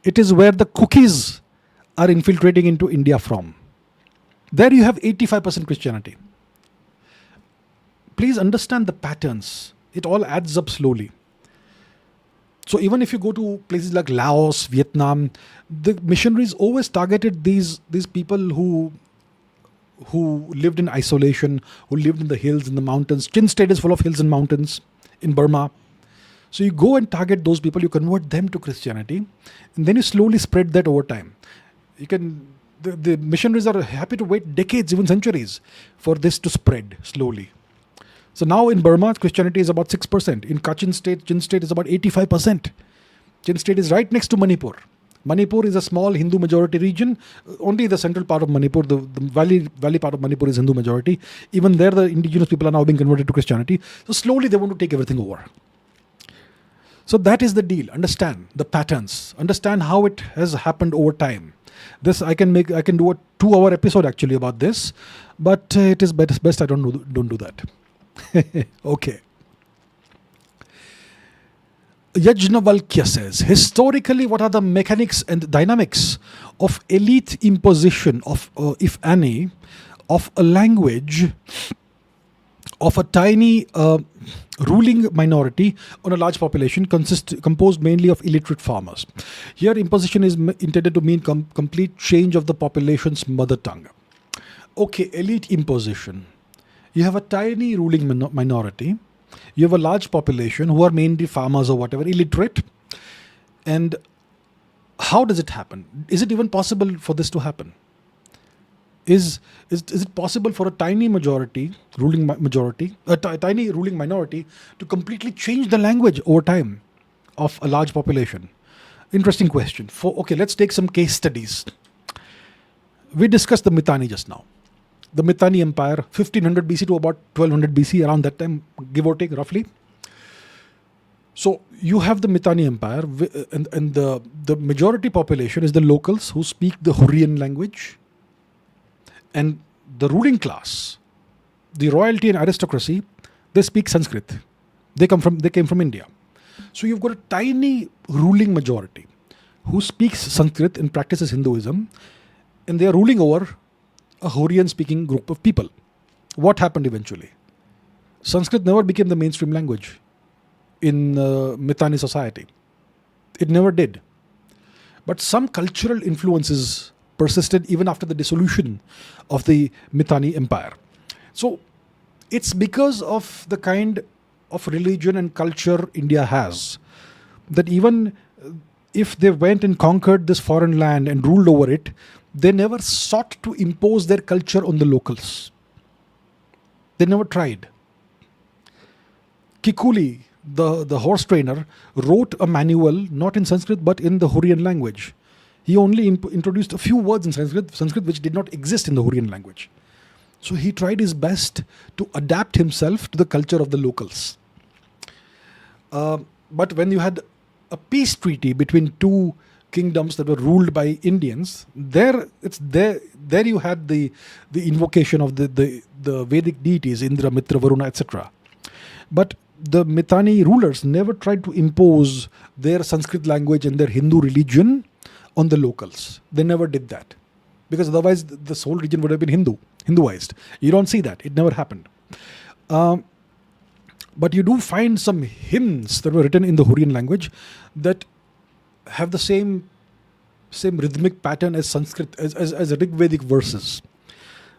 It is where the cookies are infiltrating into India from. There you have 85% Christianity. Please understand the patterns. It all adds up slowly. So even if you go to places like Laos, Vietnam, the missionaries always targeted these people who lived in isolation, who lived in the hills, in the mountains. Chin State is full of hills and mountains in Burma. So you go and target those people, you convert them to Christianity, and then you slowly spread that over time. The missionaries are happy to wait decades, even centuries, for this to spread slowly. So now in Burma, Christianity is about 6%. In Kachin State, Chin State is about 85%. Chin State is right next to Manipur. Manipur is a small Hindu majority region. Only the central part of Manipur, the valley part of Manipur is Hindu majority. Even there, the indigenous people are now being converted to Christianity. So slowly they want to take everything over. So that is the deal. Understand the patterns. Understand how it has happened over time. This I can do a 2-hour episode actually about this, but it is best I don't do that. Okay. Yajnavalkya says, historically, what are the mechanics and dynamics of elite imposition of, if any, of a language of a tiny ruling minority on a large population composed mainly of illiterate farmers? Here, imposition is intended to mean complete change of the population's mother tongue. Okay, elite imposition. You have a tiny ruling minority. You have a large population who are mainly farmers or whatever, illiterate. And how does it happen? Is it even possible for this to happen? Is it possible for a tiny tiny ruling minority to completely change the language over time of a large population? Interesting question. Okay, let's take some case studies. We discussed the Mitanni just now. The Mitanni Empire, 1500 BC to about 1200 BC, around that time, give or take roughly. So you have the Mitanni Empire, and the majority population is the locals who speak the Hurrian language. And the ruling class, the royalty and aristocracy, they speak Sanskrit. They came from India. So you've got a tiny ruling majority who speaks Sanskrit and practices Hinduism, and they are ruling over a Hurrian speaking group of people. What happened eventually? Sanskrit never became the mainstream language in Mitanni society. It never did. But some cultural influences persisted even after the dissolution of the Mitanni Empire. So it's because of the kind of religion and culture India has that even if they went and conquered this foreign land and ruled over it, they never sought to impose their culture on the locals. They never tried. Kikuli, the horse trainer, wrote a manual, not in Sanskrit, but in the Hurrian language. He only introduced a few words in Sanskrit which did not exist in the Hurrian language. So he tried his best to adapt himself to the culture of the locals. But when you had a peace treaty between two kingdoms that were ruled by Indians, there you had the invocation of the the Vedic deities, Indra, Mitra, Varuna, etc. But the Mitanni rulers never tried to impose their Sanskrit language and their Hindu religion on the locals. They never did that. Because otherwise this whole region would have been Hinduized. You don't see that. It never happened. But you do find some hymns that were written in the Hurrian language that have the same rhythmic pattern as Sanskrit, as Rig Vedic verses.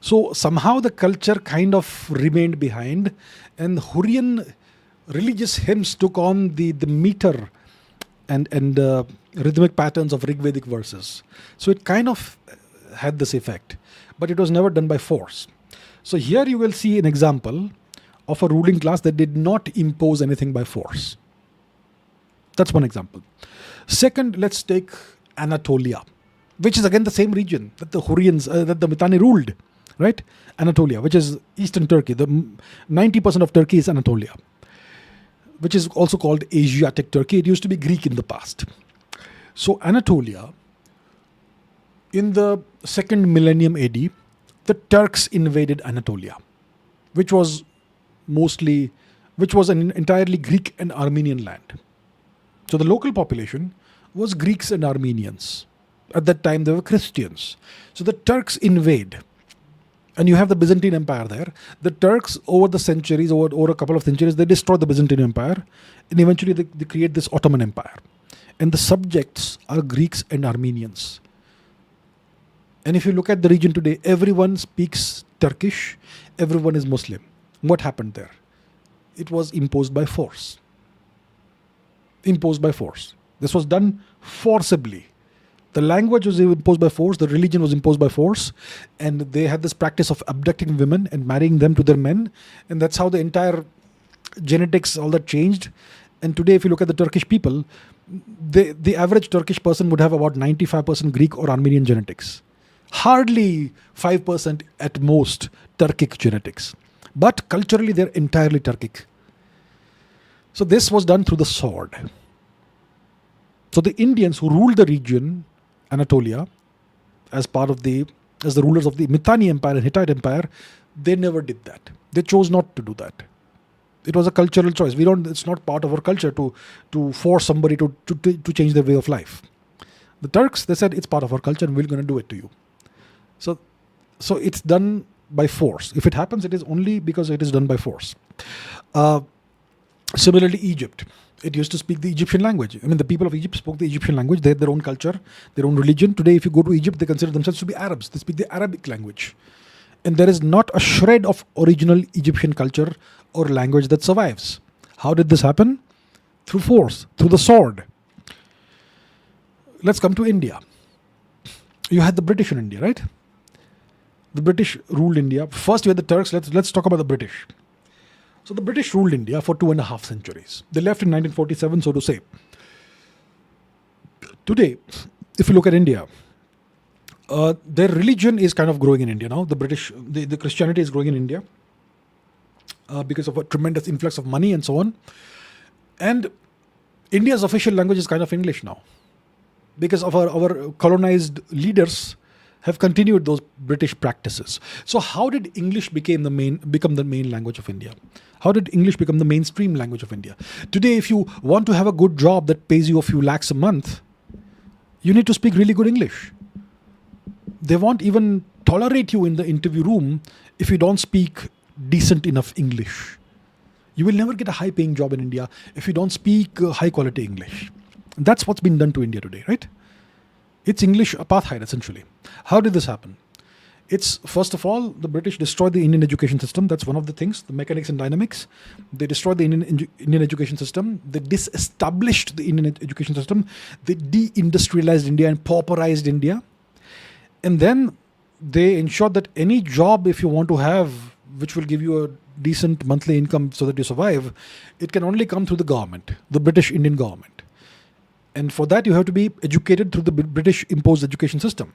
So somehow the culture kind of remained behind, and Hurrian religious hymns took on the meter and rhythmic patterns of Rig Vedic verses. So it kind of had this effect, but it was never done by force. So here you will see an example of a ruling class that did not impose anything by force. That's one example. Second, let's take Anatolia, which is again the same region that the Hurrians, that the Mitanni ruled, right? Anatolia, which is eastern Turkey. The 90% of Turkey is Anatolia, which is also called Asiatic Turkey. It used to be Greek in the past. So Anatolia, in the 2nd millennium AD, the Turks invaded Anatolia, which was an entirely Greek and Armenian land. So the local population was Greeks and Armenians. At that time, they were Christians. So the Turks invade. And you have the Byzantine Empire there. The Turks, over the centuries, over a couple of centuries, they destroyed the Byzantine Empire. And eventually they create this Ottoman Empire. And the subjects are Greeks and Armenians. And if you look at the region today, everyone speaks Turkish. Everyone is Muslim. What happened there? It was imposed by force. Imposed by force. This was done forcibly. The language was imposed by force, the religion was imposed by force, and they had this practice of abducting women and marrying them to their men, and that's how the entire genetics, all that changed. And today, if you look at the Turkish people, the average Turkish person would have about 95% Greek or Armenian genetics. Hardly 5% at most Turkic genetics. But culturally, they're entirely Turkic. So this was done through the sword. So the Indians who ruled the region, Anatolia, as the rulers of the Mitanni Empire and Hittite Empire, they never did that. They chose not to do that. It was a cultural choice. It's not part of our culture to force somebody to change their way of life. The Turks, they said, it's part of our culture and we're going to do it to you. So it's done by force. If it happens, it is only because it is done by force. Similarly, Egypt. It used to speak the Egyptian language. I mean, the people of Egypt spoke the Egyptian language. They had their own culture, their own religion. Today, if you go to Egypt, they consider themselves to be Arabs. They speak the Arabic language. And there is not a shred of original Egyptian culture or language that survives. How did this happen? Through force, through the sword. Let's come to India. You had the British in India, right? The British ruled India. First, you had the Turks. Let's talk about the British. So the British ruled India for 2.5 centuries. They left in 1947, so to say. Today, if you look at India, their religion is kind of growing in India now. The Christianity is growing in India because of a tremendous influx of money and so on. And India's official language is kind of English now, because of our colonized leaders have continued those British practices. So how did English become the main language of India? How did English become the mainstream language of India? Today, if you want to have a good job that pays you a few lakhs a month, you need to speak really good English. They won't even tolerate you in the interview room if you don't speak decent enough English. You will never get a high-paying job in India if you don't speak high-quality English. That's what's been done to India today, right? It's English apartheid, essentially. How did this happen? It's, first of all, the British destroyed the Indian education system. That's one of the things, the mechanics and dynamics. They destroyed the Indian education system. They disestablished the Indian education system. They deindustrialized India and pauperized India. And then they ensured that any job, if you want to have, which will give you a decent monthly income so that you survive, it can only come through the government, the British Indian government. And for that, you have to be educated through the British imposed education system,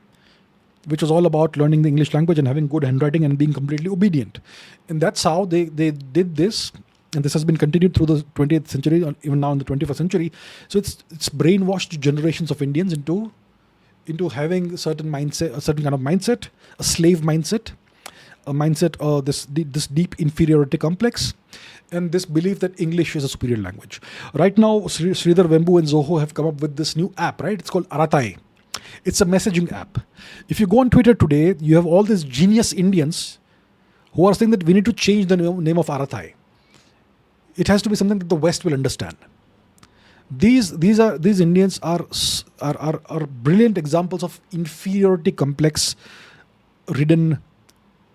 which was all about learning the English language and having good handwriting and being completely obedient. And that's how they did this. And this has been continued through the 20th century, or even now in the 21st century. So it's brainwashed generations of Indians into having a certain mindset, a certain kind of mindset, a slave mindset, a mindset, this deep inferiority complex, and this belief that English is a superior language. Right now, Sridhar Vembu and Zoho have come up with this new app, right? It's called Aratai. It's a messaging app. If you go on Twitter today, you have all these genius Indians who are saying that we need to change the name of Aratai. It has to be something that the West will understand. These Indians are brilliant examples of inferiority complex ridden,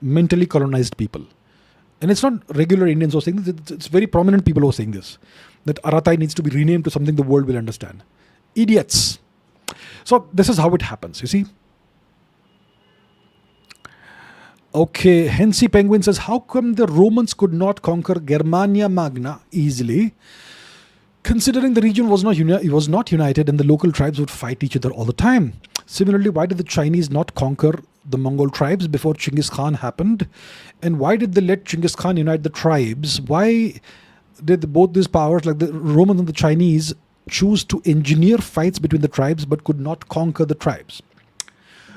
mentally colonized people. And it's not regular Indians who are saying this, it's very prominent people who are saying this, that Aratai needs to be renamed to something the world will understand. Idiots. So this is how it happens, you see. Okay, Hensi Penguin says, how come the Romans could not conquer Germania Magna easily, considering the region was not united and the local tribes would fight each other all the time? Similarly, why did the Chinese not conquer the Mongol tribes before Chinggis Khan happened? And why did they let Chinggis Khan unite the tribes? Why did both these powers, like the Romans and the Chinese, choose to engineer fights between the tribes but could not conquer the tribes?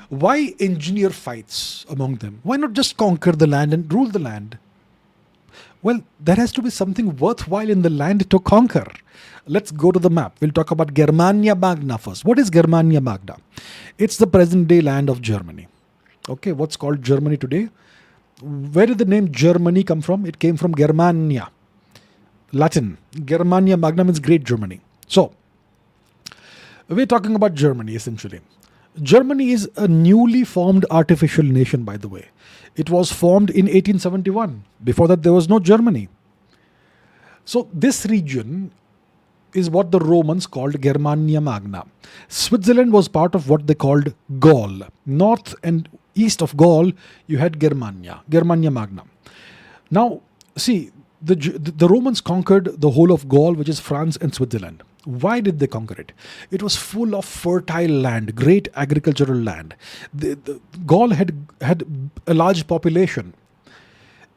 Why engineer fights among them? Why not just conquer the land and rule the land? Well, there has to be something worthwhile in the land to conquer. Let's go to the map. We'll talk about Germania Magna first. What is Germania Magna? It's the present day land of Germany. Okay, what's called Germany today? Where did the name Germany come from? It came from Germania. Latin. Germania Magna means Great Germany. So, we're talking about Germany essentially. Germany is a newly formed artificial nation, by the way. It was formed in 1871. Before that, there was no Germany. So this region is what the Romans called Germania Magna. Switzerland was part of what they called Gaul. North and east of Gaul, you had Germania Magna. Now, see, the Romans conquered the whole of Gaul, which is France and Switzerland. Why did they conquer it? It was full of fertile land, great agricultural land. The Gaul had a large population,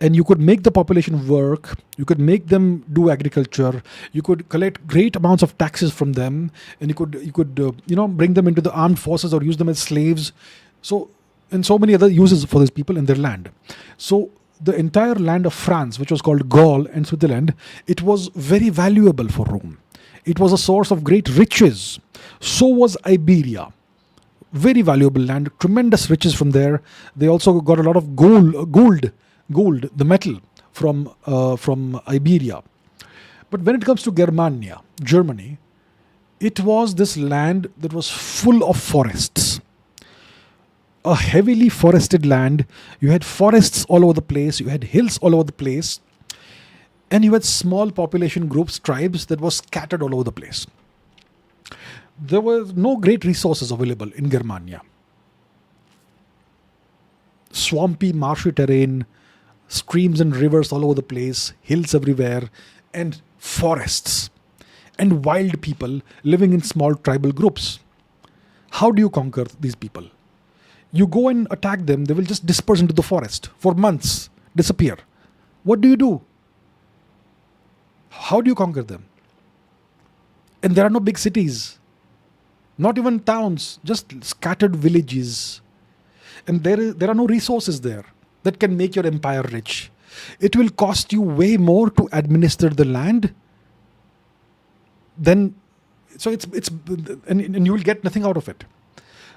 and you could make the population work. You could make them do agriculture. You could collect great amounts of taxes from them, and you could bring them into the armed forces or use them as slaves. So, and so many other uses for these people in their land. So the entire land of France, which was called Gaul and Switzerland, it was very valuable for Rome. It was a source of great riches. So was Iberia. Very valuable land, tremendous riches from there. They also got a lot of gold, the metal from Iberia. But when it comes to Germany, it was this land that was full of forests. A heavily forested land. You had forests all over the place. You had hills all over the place. And you had small population groups, tribes that were scattered all over the place. There were no great resources available in Germania. Swampy, marshy terrain, streams and rivers all over the place, hills everywhere, and forests. And wild people living in small tribal groups. How do you conquer these people? You go and attack them, they will just disperse into the forest for months, disappear. What do you do? How do you conquer them? And there are no big cities, not even towns, just scattered villages. And there are no resources there that can make your empire rich. It will cost you way more to administer the land than, so and you will get nothing out of it.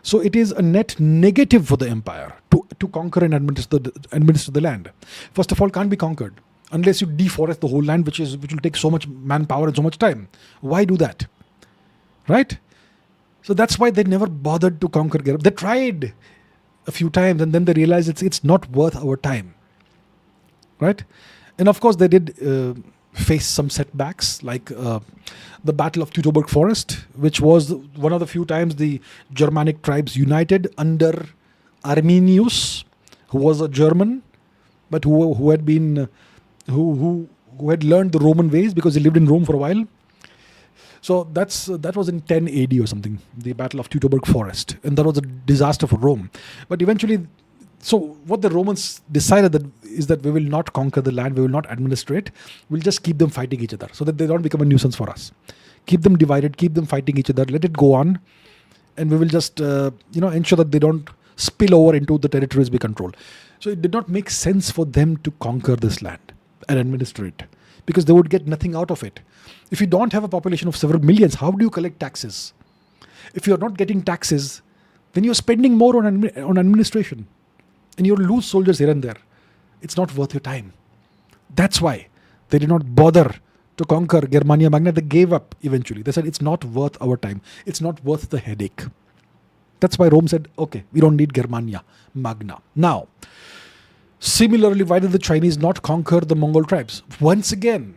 So it is a net negative for the empire to conquer and administer the land. First of all, can't be conquered unless you deforest the whole land, which will take so much manpower and so much time. Why do that? Right? So that's why they never bothered to conquer Germany. They tried a few times and then they realized it's not worth our time. Right? And of course they did face some setbacks, like the Battle of Teutoburg Forest, which was one of the few times the Germanic tribes united under Arminius, who was a German, but who had been who had learned the Roman ways because he lived in Rome for a while. So that was in 10 AD or something, the Battle of Teutoburg Forest, and that was a disaster for Rome. But eventually, so what the Romans decided is that we will not conquer the land, we will not administer it, we'll just keep them fighting each other so that they don't become a nuisance for us. Keep them divided, keep them fighting each other, let it go on, and we will just ensure that they don't spill over into the territories we control. So it did not make sense for them to conquer this land and administer it, because they would get nothing out of it. If you don't have a population of several millions, how do you collect taxes? If you're not getting taxes, then you're spending more on administration, and you'll lose soldiers here and there. It's not worth your time. That's why they did not bother to conquer Germania Magna. They gave up eventually. They said it's not worth our time. It's not worth the headache. That's why Rome said, okay, we don't need Germania Magna. Now, similarly, why did the Chinese not conquer the Mongol tribes? Once again,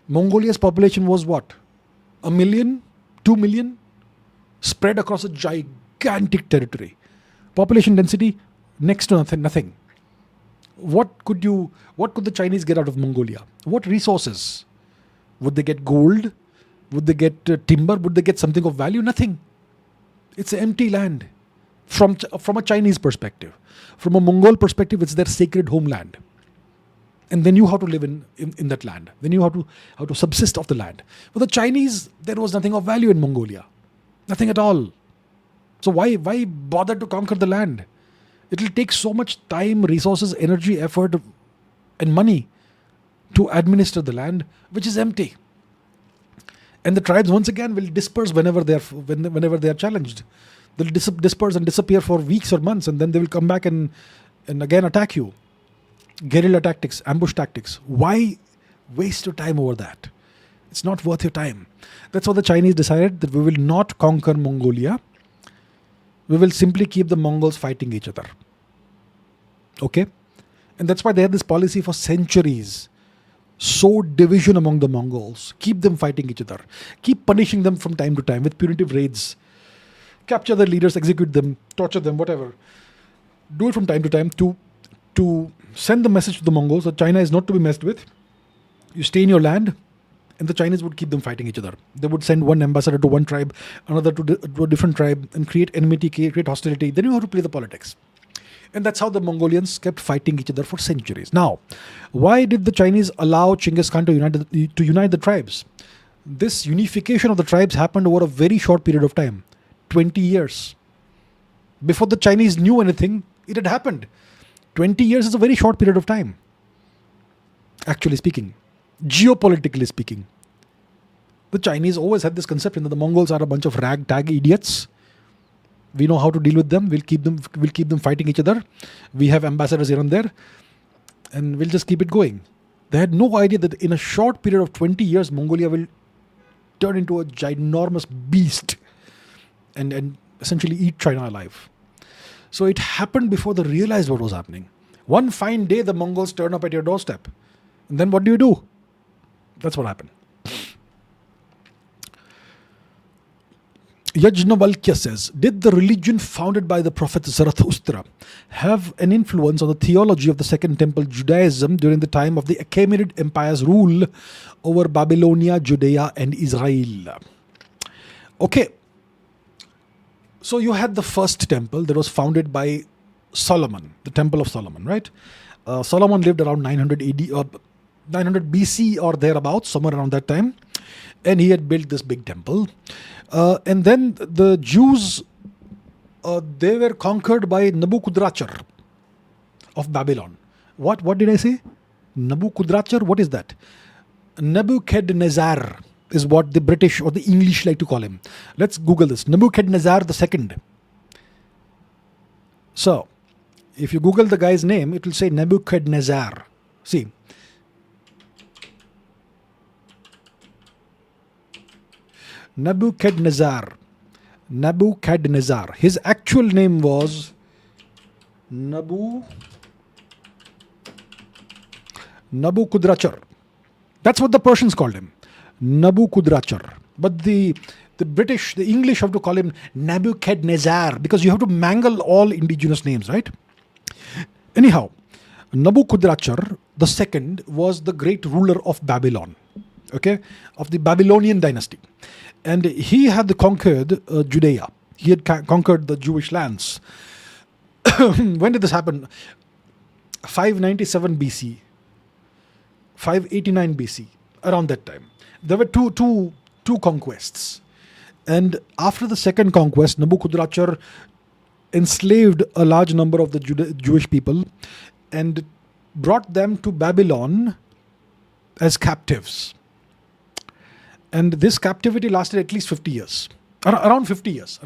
Mongolia's population was what? 1 million? 2 million? Spread across a gigantic territory. Population density, next to nothing. What could the Chinese get out of Mongolia? What resources? Would they get gold? Would they get timber? Would they get something of value? Nothing. It's an empty land from a Chinese perspective. From a Mongol perspective, it's their sacred homeland. And they knew how to live in that land. They knew how to subsist off the land. For the Chinese, there was nothing of value in Mongolia. Nothing at all. So why bother to conquer the land? It will take so much time, resources, energy, effort, and money to administer the land, which is empty. And the tribes once again will disperse whenever they are challenged. They'll disperse and disappear for weeks or months, and then they will come back and again attack you. Guerrilla tactics, ambush tactics. Why waste your time over that? It's not worth your time. That's why the Chinese decided that we will not conquer Mongolia. We will simply keep the Mongols fighting each other. Okay? And that's why they had this policy for centuries. Sow division among the Mongols. Keep them fighting each other. Keep punishing them from time to time with punitive raids. Capture their leaders, execute them, torture them, whatever. Do it from time to time to send the message to the Mongols that China is not to be messed with. You stay in your land, and the Chinese would keep them fighting each other. They would send one ambassador to one tribe, another to a different tribe, and create enmity, create hostility. They knew how to play the politics. And that's how the Mongolians kept fighting each other for centuries. Now, why did the Chinese allow Genghis Khan to unite the tribes? This unification of the tribes happened over a very short period of time, 20 years. Before the Chinese knew anything, it had happened. 20 years is a very short period of time, actually speaking, geopolitically speaking. The Chinese always had this conception that the Mongols are a bunch of ragtag idiots. We know how to deal with them. We'll keep them fighting each other. We have ambassadors here and there, and we'll just keep it going. They had no idea that in a short period of 20 years, Mongolia will turn into a ginormous beast and essentially eat China alive. So it happened before they realized what was happening. One fine day, the Mongols turn up at your doorstep. And then what do? That's what happened. Yajnavalkya says, did the religion founded by the prophet Zarathustra have an influence on the theology of the Second Temple Judaism during the time of the Achaemenid Empire's rule over Babylonia, Judea, and Israel? Okay. So you had the first temple that was founded by Solomon, the Temple of Solomon, right? Solomon lived around 900 AD or 900 BC or thereabouts, somewhere around that time. And he had built this big temple. And then the Jews, they were conquered by Nabuchodonosor of Babylon. What did I say? Nabuchodonosor? What is that? Nebuchadnezzar is what the British or the English like to call him. Let's Google this. Nebuchadnezzar II. So, if you Google the guy's name, it will say Nebuchadnezzar. See. Nebuchadnezzar. His actual name was Nabuchodonosor. That's what the Persians called him. Nabuchodonosor. But the British, the English have to call him Nebuchadnezzar because you have to mangle all indigenous names, right? Anyhow, Nabuchodonosor II was the great ruler of Babylon, okay, of the Babylonian dynasty. And he had conquered Judea. He had conquered the Jewish lands. When did this happen? 597 BC, 589 BC, around that time. There were two conquests. And after the second conquest, Nabuchodonosor enslaved a large number of the Jewish people and brought them to Babylon as captives. And this captivity lasted at least 50 years. Around 50 years.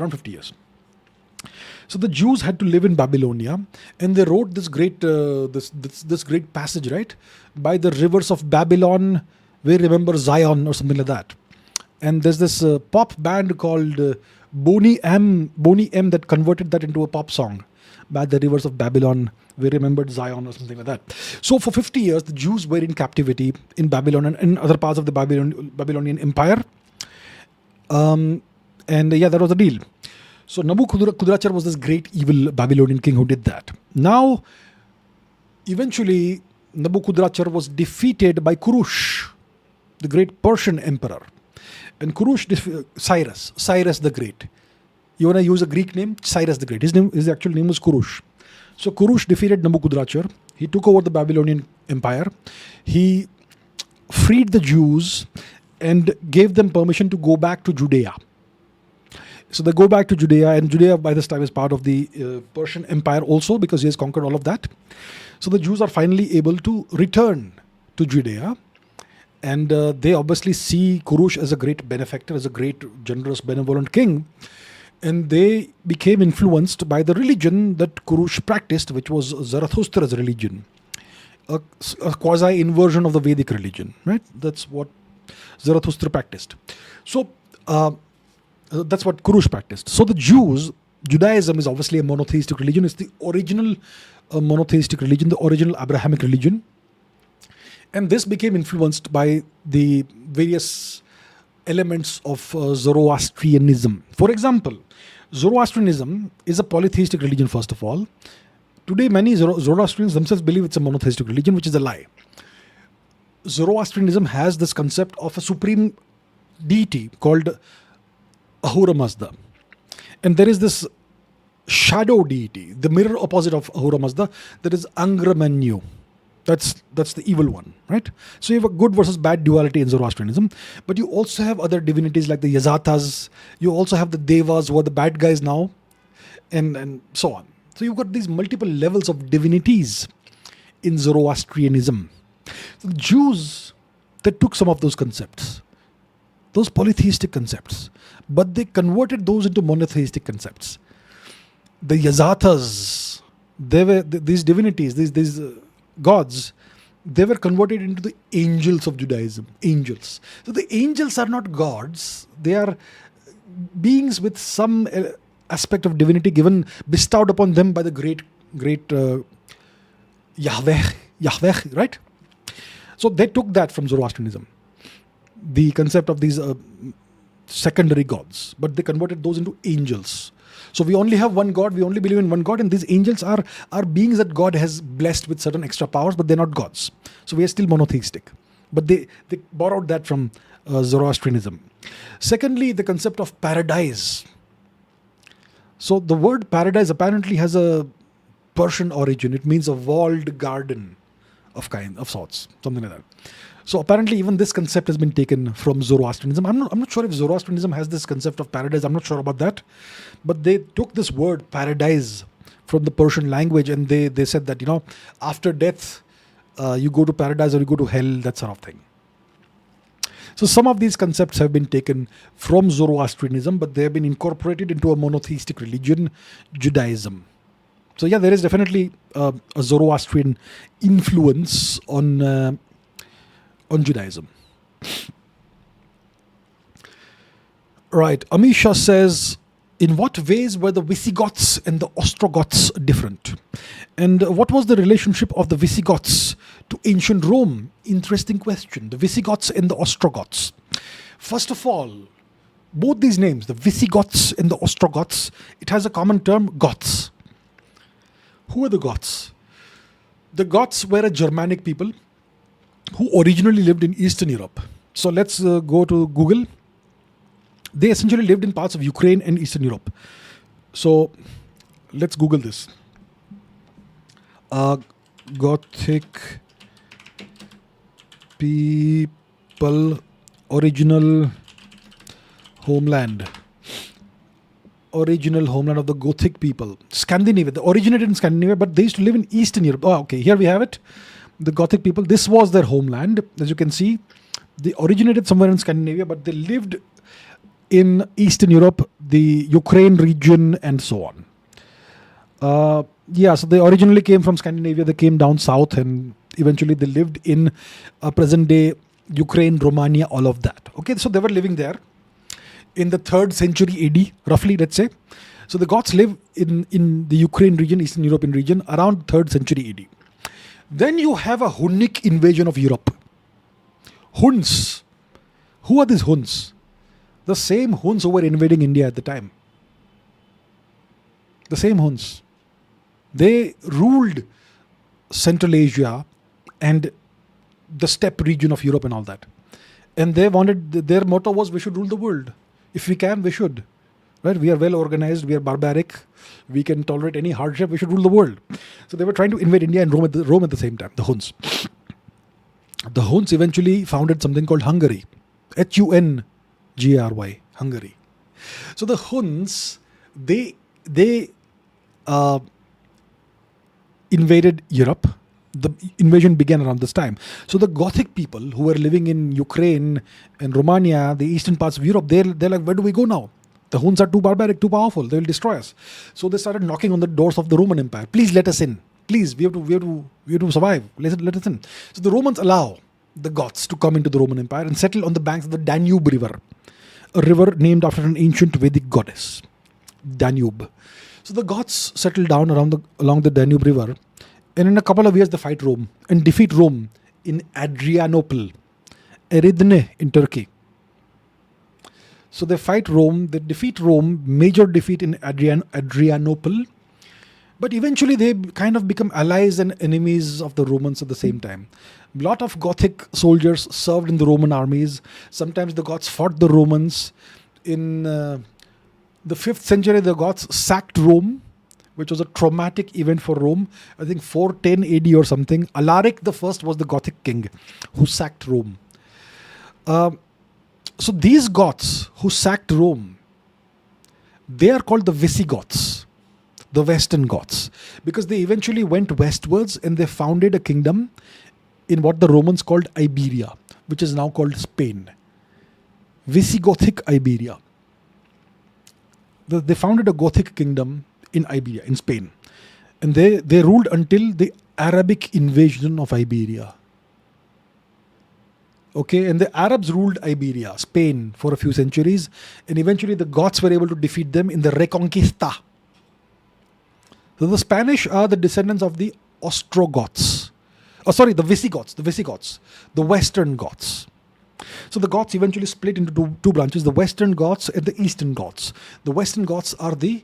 So the Jews had to live in Babylonia, and they wrote this great this great passage, right? By the rivers of Babylon, we remember Zion, or something like that. And there's this pop band called Boney M that converted that into a pop song. By the rivers of Babylon, we remembered Zion, or something like that. So for 50 years, the Jews were in captivity in Babylon and in other parts of the Babylonian Empire. And that was the deal. So Nabuchodonosor was this great evil Babylonian king who did that. Now, eventually, Nabuchodonosor was defeated by Kurush, the great Persian emperor. And Cyrus the Great. You want to use a Greek name? Cyrus the Great. His actual name was Kurush. So Kurush defeated Nabuchodonosor. He took over the Babylonian Empire. He freed the Jews and gave them permission to go back to Judea. So they go back to Judea, and Judea by this time is part of the Persian Empire also, because he has conquered all of that. So the Jews are finally able to return to Judea, and they obviously see Kurush as a great benefactor, as a great, generous, benevolent king. And they became influenced by the religion that Kurush practiced, which was Zarathustra's religion, a quasi-inversion of the Vedic religion, right? That's what Zarathustra practiced. So that's what Kurush practiced. So the Judaism is obviously a monotheistic religion. It's the original monotheistic religion, the original Abrahamic religion. And this became influenced by the various elements of Zoroastrianism. For example, Zoroastrianism is a polytheistic religion, first of all. Today, many Zoroastrians themselves believe it's a monotheistic religion, which is a lie. Zoroastrianism has this concept of a supreme deity called Ahura Mazda. And there is this shadow deity, the mirror opposite of Ahura Mazda, that is Angra Mainyu. That's the evil one, right? So you have a good versus bad duality in Zoroastrianism, but you also have other divinities like the Yazatas. You also have the Devas, who are the bad guys now, and so on. So you've got these multiple levels of divinities in Zoroastrianism. So the Jews, they took some of those concepts, those polytheistic concepts, but they converted those into monotheistic concepts. The Yazatas, they were these divinities, these gods, they were converted into the angels of Judaism. Angels. So the angels are not gods. They are beings with some aspect of divinity bestowed upon them by the great Yahweh, right? So they took that from Zoroastrianism, the concept of these secondary gods, but they converted those into angels. So we only have one God, we only believe in one God, and these angels are beings that God has blessed with certain extra powers, but they're not gods. So we are still monotheistic. But they borrowed that from Zoroastrianism. Secondly, the concept of paradise. So the word paradise apparently has a Persian origin. It means a walled garden of sorts, something like that. So apparently even this concept has been taken from Zoroastrianism. I'm not sure if Zoroastrianism has this concept of paradise. I'm not sure about that. But they took this word paradise from the Persian language, and they said that, after death, you go to paradise or you go to hell, that sort of thing. So some of these concepts have been taken from Zoroastrianism, but they have been incorporated into a monotheistic religion, Judaism. So yeah, there is definitely a Zoroastrian influence on Judaism. Right. Amisha says, in what ways were the Visigoths and the Ostrogoths different? And what was the relationship of the Visigoths to ancient Rome? Interesting question. The Visigoths and the Ostrogoths. First of all, both these names, the Visigoths and the Ostrogoths, it has a common term, Goths. Who are the Goths? The Goths were a Germanic people who originally lived in Eastern Europe. So let's go to Google. They essentially lived in parts of Ukraine and Eastern Europe. So let's Google this. Gothic people, original homeland. original homeland of the Gothic people? Scandinavia. They originated in Scandinavia, but they used to live in Eastern Europe. Oh, okay. Here we have it. The Gothic people. This was their homeland. As you can see, they originated somewhere in Scandinavia, but they lived in Eastern Europe, the Ukraine region, and so on. So they originally came from Scandinavia. They came down south, and eventually they lived in present-day Ukraine, Romania, all of that. Okay, so they were living there in the 3rd century AD, roughly, let's say. So the Goths live in the Ukraine region, Eastern European region, around 3rd century AD. Then you have a Hunnic invasion of Europe. Huns. Who are these Huns? The same Huns who were invading India at the time. The same Huns. They ruled Central Asia and the steppe region of Europe and all that. And they wanted, their motto was, we should rule the world. If we can, we should. Right? We are well organized, we are barbaric, we can tolerate any hardship, we should rule the world. So they were trying to invade India and Rome at the same time, the Huns. The Huns eventually founded something called Hungary. Hungary. Hungary. So the Huns, they invaded Europe. The invasion began around this time. So the Gothic people who were living in Ukraine and Romania, the eastern parts of Europe, they're like, where do we go now? The Huns are too barbaric, too powerful. They will destroy us. So they started knocking on the doors of the Roman Empire. Please let us in. Please, we have to survive. Let us in. So the Romans allow the Goths to come into the Roman Empire and settle on the banks of the Danube River, a river named after an ancient Vedic goddess, Danube. So the Goths settled down along the Danube River, and in a couple of years they fight Rome and defeat Rome in Adrianople, Eridne in Turkey. So they fight Rome, they defeat Rome, major defeat in Adrianople, but eventually they kind of become allies and enemies of the Romans at the same time. A lot of Gothic soldiers served in the Roman armies. Sometimes the Goths fought the Romans. In the 5th century, the Goths sacked Rome, which was a traumatic event for Rome. I think 410 AD or something. Alaric I was the Gothic king who sacked Rome. So these Goths who sacked Rome, they are called the Visigoths, the Western Goths, because they eventually went westwards and they founded a kingdom in what the Romans called Iberia, which is now called Spain. Visigothic Iberia. They founded a Gothic kingdom in Iberia, in Spain. And they ruled until the Arabic invasion of Iberia. Okay, and the Arabs ruled Iberia, Spain, for a few centuries, and eventually the Goths were able to defeat them in the Reconquista. So the Spanish are the descendants of the Ostrogoths. The Visigoths, the Western Goths. So the Goths eventually split into two branches, the Western Goths and the Eastern Goths. The Western Goths are the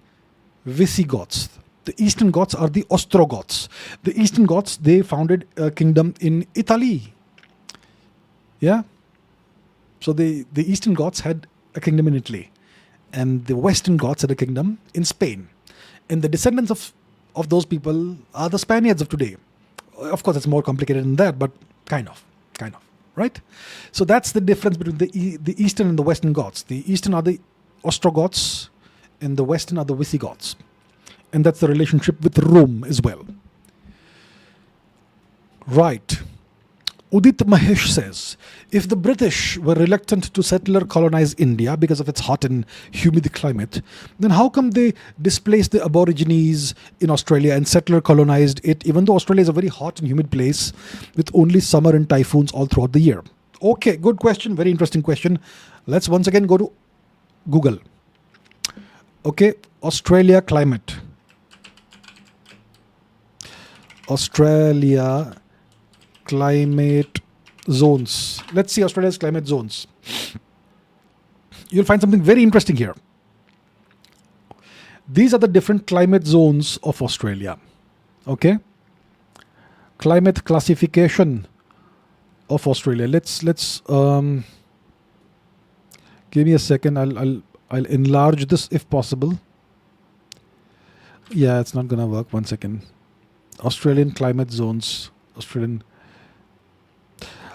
Visigoths. The Eastern Goths are the Ostrogoths. The Eastern Goths, they founded a kingdom in Italy. Yeah. So the Eastern Goths had a kingdom in Italy, and the Western Goths had a kingdom in Spain. And the descendants of those people are the Spaniards of today. Of course, it's more complicated than that, but kind of, right? So that's the difference between the Eastern and the Western Goths. The Eastern are the Ostrogoths, and the Western are the Visigoths. And that's the relationship with Rome as well. Right. Udit Mahesh says, if the British were reluctant to settler-colonize India because of its hot and humid climate, then how come they displaced the Aborigines in Australia and settler-colonized it, even though Australia is a very hot and humid place with only summer and typhoons all throughout the year? Okay, good question. Very interesting question. Let's once again go to Google. Okay, Australia climate. Australia climate zones. Let's see Australia's climate zones. You'll find something very interesting here. These are the different climate zones of Australia. Okay? Climate classification of Australia. Let's give me a second. I'll enlarge this if possible. Yeah, it's not gonna work. One second. Australian climate zones.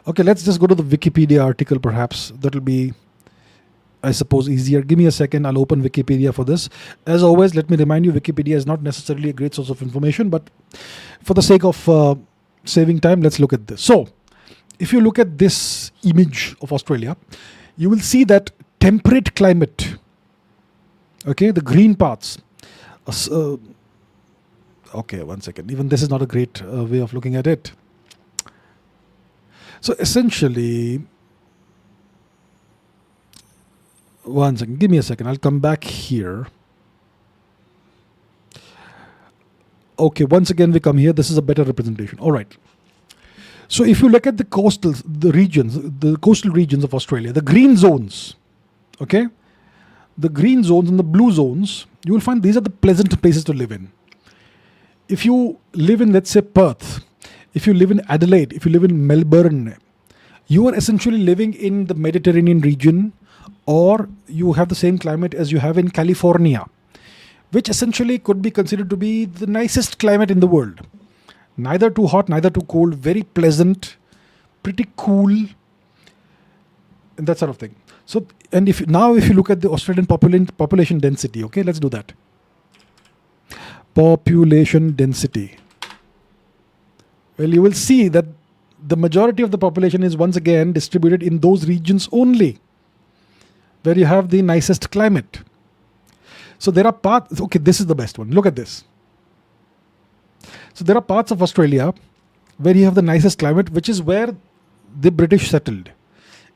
Okay, let's just go to the Wikipedia article perhaps. That'll be I suppose, easier. Give me a second. I'll open Wikipedia for this. As always, let me remind you, Wikipedia is not necessarily a great source of information, but for the sake of saving time, let's look at this. So, if you look at this image of Australia, you will see that temperate climate, okay, the green parts. Okay, one second. Even this is not a great way of looking at it. So, essentially, one second, give me a second. I'll come back here. Okay, once again we come here. This is a better representation. All right. So if you look at the coastal regions of Australia, the green zones, okay, the green zones and the blue zones, you will find these are the pleasant places to live in. If you live in, let's say, Perth, if you live in Adelaide, if you live in Melbourne, you are essentially living in the Mediterranean region, or you have the same climate as you have in California, which essentially could be considered to be the nicest climate in the world. Neither too hot, neither too cold, very pleasant, pretty cool, and that sort of thing. So, and if you look at the Australian population density, okay, let's do that. Population density. Well, you will see that the majority of the population is once again distributed in those regions only, where you have the nicest climate. So there are parts, okay, this is the best one. Look at this. So there are parts of Australia where you have the nicest climate, which is where the British settled.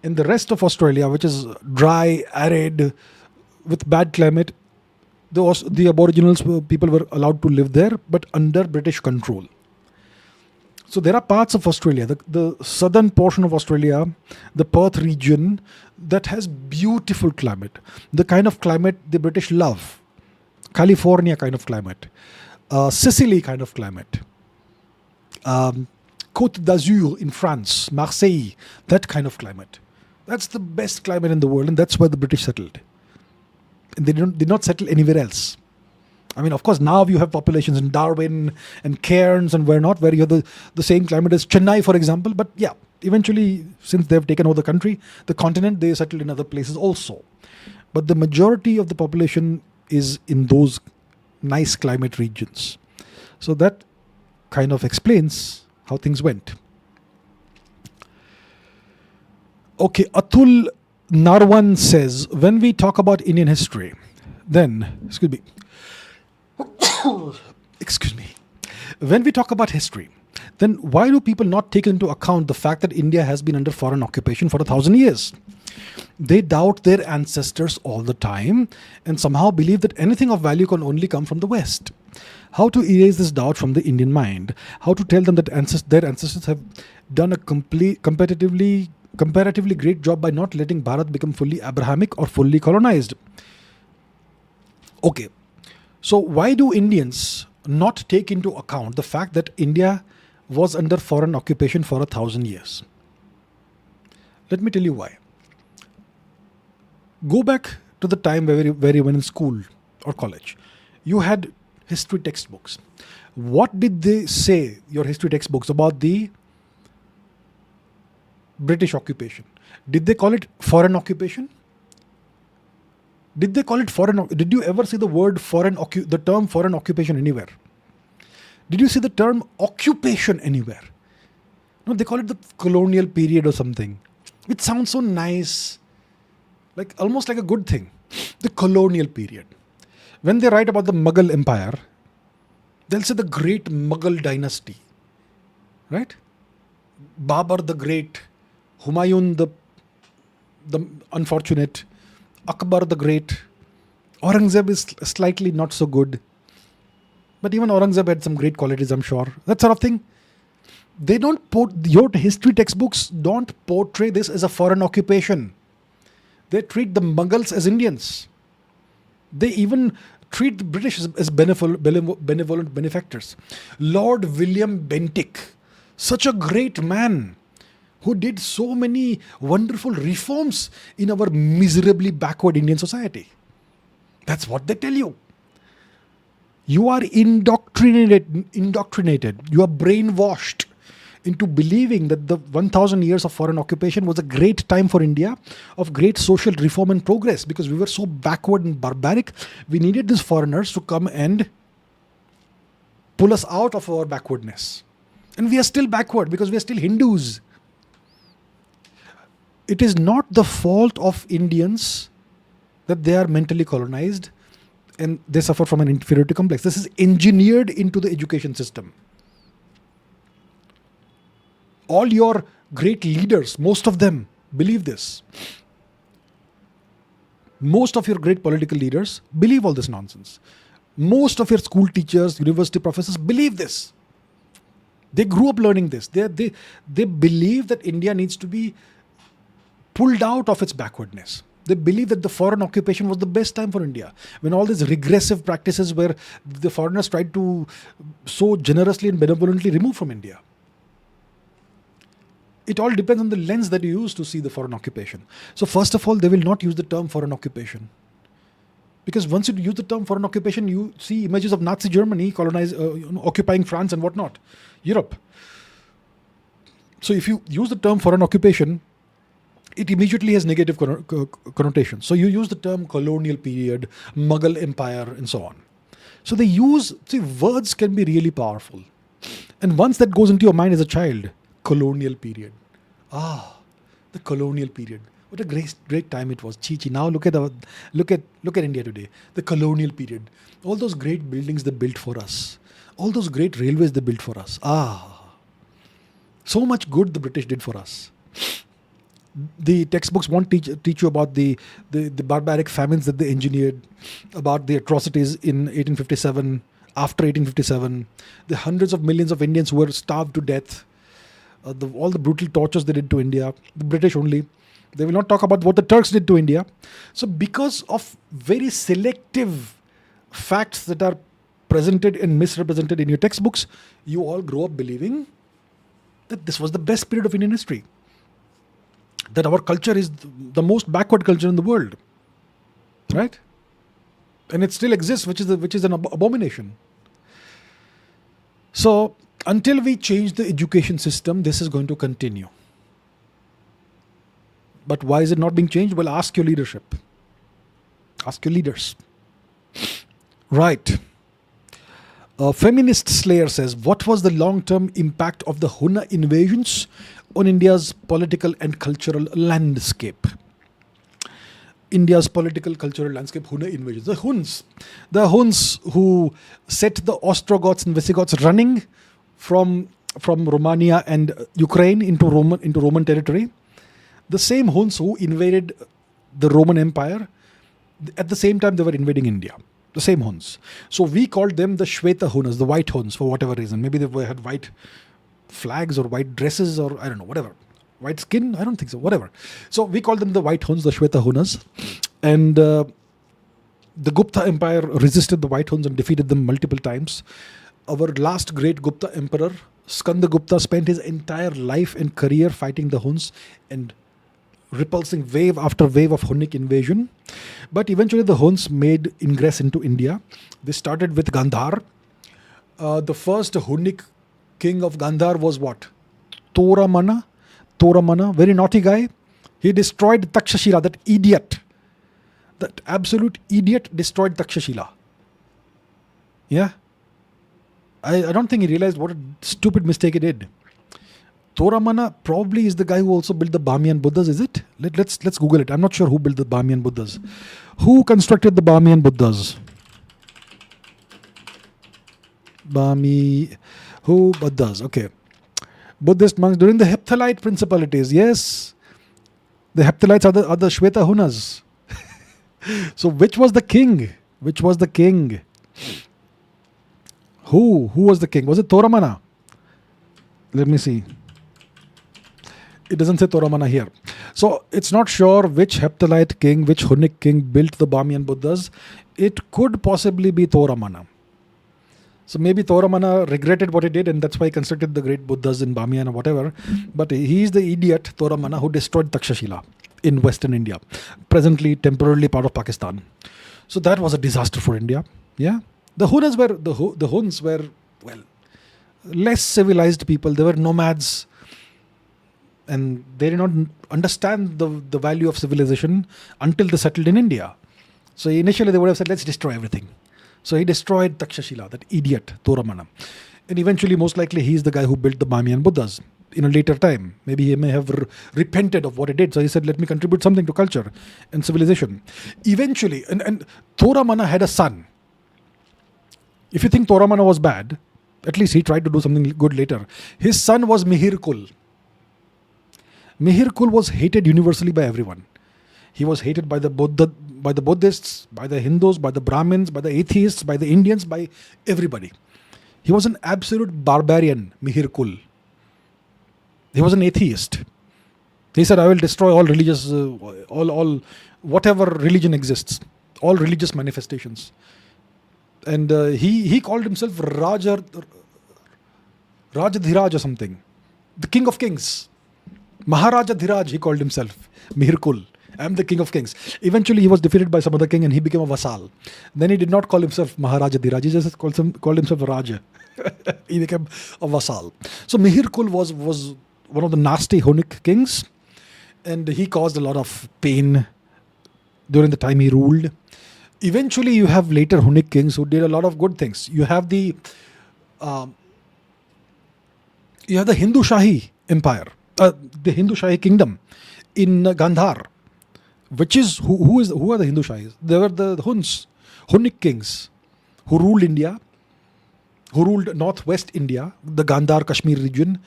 In the rest of Australia, which is dry, arid, with bad climate, the Aboriginals people were allowed to live there, but under British control. So there are parts of Australia, the southern portion of Australia, the Perth region, that has beautiful climate. The kind of climate the British love. California kind of climate. Sicily kind of climate. Côte d'Azur in France, Marseille, that kind of climate. That's the best climate in the world, and that's where the British settled. And they did not settle anywhere else. I mean, of course, now you have populations in Darwin and Cairns and where not, where you have the same climate as Chennai, for example. But yeah, eventually, since they've taken over the country, the continent, they settled in other places also. But the majority of the population is in those nice climate regions. So that kind of explains how things went. Okay, Atul Narwan says, when we talk about Indian history, then, when we talk about history, then why do people not take into account the fact that India has been under foreign occupation for 1,000 years? They doubt their ancestors all the time and somehow believe that anything of value can only come from the West. How to erase this doubt from the Indian mind? How to tell them that their ancestors have done a comparatively great job by not letting Bharat become fully Abrahamic or fully colonized? Okay, so why do Indians not take into account the fact that India was under foreign occupation for 1,000 years? Let me tell you why. Go back to the time where you were in school or college. You had history textbooks. What did they say, your history textbooks, about the British occupation? Did they call it foreign occupation? Did they call it foreign? Did you ever see the word the term foreign occupation anywhere? Did you see the term occupation anywhere? No, they call it the colonial period or something. It sounds so nice, like almost like a good thing. The colonial period. When they write about the Mughal Empire, they'll say the great Mughal dynasty, right? Babur the Great, Humayun the unfortunate, Akbar the Great. Aurangzeb is slightly not so good. But even Aurangzeb had some great qualities, I'm sure. That sort of thing. They don't your history textbooks don't portray this as a foreign occupation. They treat the Mughals as Indians. They even treat the British as benevolent benefactors. Lord William Bentinck, such a great man who did so many wonderful reforms in our miserably backward Indian society. That's what they tell you. You are indoctrinated. You are brainwashed into believing that the 1000 years of foreign occupation was a great time for India, of great social reform and progress, because we were so backward and barbaric. We needed these foreigners to come and pull us out of our backwardness. And we are still backward because we are still Hindus. It is not the fault of Indians that they are mentally colonized and they suffer from an inferiority complex. This is engineered into the education system. All your great leaders, most of them believe this. Most of your great political leaders believe all this nonsense. Most of your school teachers, university professors believe this. They grew up learning this. They believe that India needs to be pulled out of its backwardness. They believe that the foreign occupation was the best time for India, when all these regressive practices where the foreigners tried to so generously and benevolently remove from India. It all depends on the lens that you use to see the foreign occupation. So first of all, they will not use the term foreign occupation. Because once you use the term foreign occupation, you see images of Nazi Germany occupying France and whatnot, Europe. So if you use the term foreign occupation, it immediately has negative connotations. So you use the term colonial period, Mughal Empire, and so on. So they use, words can be really powerful. And once that goes into your mind as a child, colonial period. The colonial period. What a great time it was. Chi. Now look at India today. The colonial period. All those great buildings they built for us. All those great railways they built for us. So much good the British did for us. The textbooks won't teach you about the barbaric famines that they engineered, about the atrocities in 1857, after 1857, the hundreds of millions of Indians who were starved to death, all the brutal tortures they did to India, the British only. They will not talk about what the Turks did to India. So because of very selective facts that are presented and misrepresented in your textbooks, you all grow up believing that this was the best period of Indian history. That our culture is the most backward culture in the world. Right? And it still exists, which is an abomination. So until we change the education system, this is going to continue. But why is it not being changed? Well, ask your leadership. Ask your leaders. Right. A feminist slayer says, what was the long-term impact of the Hunna invasions on India's political and cultural landscape? India's political, cultural landscape, Hunna invasions. The Huns who set the Ostrogoths and Visigoths running from Romania and Ukraine into Roman territory. The same Huns who invaded the Roman Empire, at the same time they were invading India. The same Huns. So we called them the Shweta Hunas, the white Huns, for whatever reason. Maybe they had white flags or white dresses or I don't know, whatever. White skin? I don't think so, whatever. So we called them the white Huns, the Shweta Hunas. And the Gupta Empire resisted the white Huns and defeated them multiple times. Our last great Gupta emperor, Skanda Gupta, spent his entire life and career fighting the Huns and repulsing wave after wave of Hunnic invasion. But eventually the Huns made ingress into India. They started with Gandhar. The first Hunnic king of Gandhar was what? Toramana, very naughty guy. He destroyed Takshashila, that idiot. That absolute idiot destroyed Takshashila. Yeah. I don't think he realized what a stupid mistake he did. Toramana probably is the guy who also built the Bamiyan Buddhas, is it? Let's Google it. I'm not sure who built the Bamiyan Buddhas. Who constructed the Bamiyan Buddhas? Who Buddhas? Okay. Buddhist monks during the Hepthalite principalities. Yes. The Hepthalites are the Shweta Hunas. So which was the king? Who was the king? Was it Toramana? Let me see. It doesn't say Toramana here. So it's not sure which Hepthalite king, which Hunnic king built the Bamiyan Buddhas. It could possibly be Toramana. So maybe Toramana regretted what he did and that's why he constructed the great Buddhas in Bamiyan or whatever. But he is the idiot Toramana who destroyed Takshashila in Western India, presently temporarily part of Pakistan. So that was a disaster for India. Yeah. The Huns were, well, less civilized people. They were nomads, and they did not understand the value of civilization until they settled in India. So initially they would have said, let's destroy everything. So he destroyed Takshashila, that idiot, Toramana. And eventually, most likely, he's the guy who built the Bamiyan Buddhas in a later time. Maybe he may have repented of what he did. So he said, let me contribute something to culture and civilization. Eventually, and Toramana had a son. If you think Toramana was bad, at least he tried to do something good later. His son was Mihirkul. Mihirkul was hated universally by everyone. He was hated by the Buddhists, by the Hindus, by the Brahmins, by the atheists, by the Indians, by everybody. He was an absolute barbarian, Mihirkul. He was an atheist. He said, I will destroy all religious, all whatever religion exists, all religious manifestations. And he called himself Rajadhiraj or something, the king of kings. Maharaja Dhiraj, he called himself, Mihirkul. I am the king of kings. Eventually, he was defeated by some other king and he became a vassal. Then he did not call himself Maharaja Dhiraj, he just called himself Raja. He became a vassal. So Mihirkul was one of the nasty Hunnic kings, and he caused a lot of pain during the time he ruled. Eventually, you have later Hunnic kings who did a lot of good things. You have the Hindu Shahi Empire, the Hindu Shahi kingdom in Gandhar. Which is who are the Hindu Shahis? They were the Huns, Hunnic kings, who ruled India, who ruled northwest India, the Gandhar Kashmir region,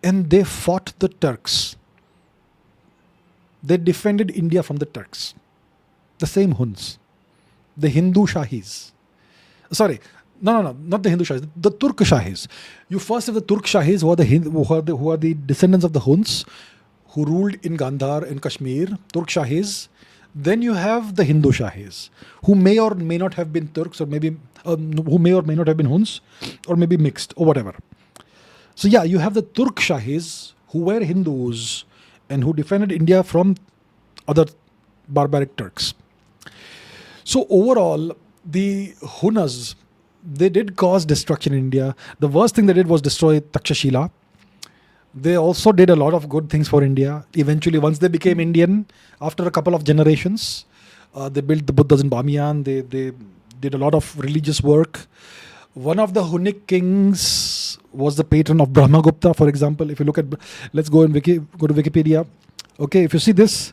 and they fought the Turks. They defended India from the Turks. The same Huns, the Hindu Shahis. Sorry, no, not the Hindu Shahis, the Turk Shahis. You first have the Turk Shahis, who are the descendants of the Huns, who ruled in Gandhar and Kashmir, Turk Shahis. Then you have the Hindu Shahis, who may or may not have been Turks, or maybe who may or may not have been Huns, or maybe mixed, or whatever. So yeah, you have the Turk Shahis, who were Hindus and who defended India from other barbaric Turks. So overall, the Hunas, they did cause destruction in India. The worst thing they did was destroy Takshashila. They also did a lot of good things for India. Eventually, once they became Indian, after a couple of generations, they built the Buddhas in Bamiyan. They did a lot of religious work. One of the Hunnic kings was the patron of Brahmagupta, for example. If you look at, let's go to Wikipedia. Okay, if you see this,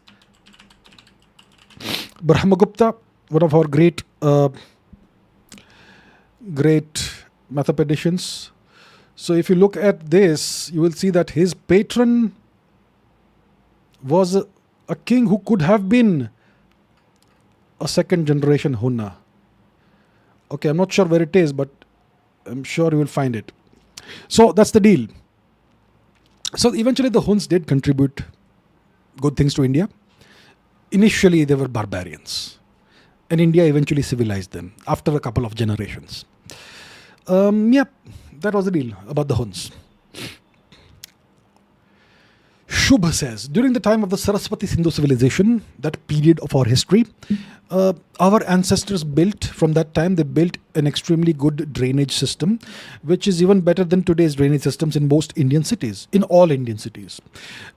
Brahmagupta, one of our great mathematicians. So if you look at this, you will see that his patron was a king who could have been a second generation Hunna. Okay, I'm not sure where it is, but I'm sure you will find it. So that's the deal. So eventually the Huns did contribute good things to India. Initially they were barbarians, and India eventually civilized them after a couple of generations. That was the deal about the Huns. Shubha says, during the time of the Saraswati Sindhu civilization, that period of our history, our ancestors built, from that time, they built an extremely good drainage system, which is even better than today's drainage systems in most Indian cities, in all Indian cities.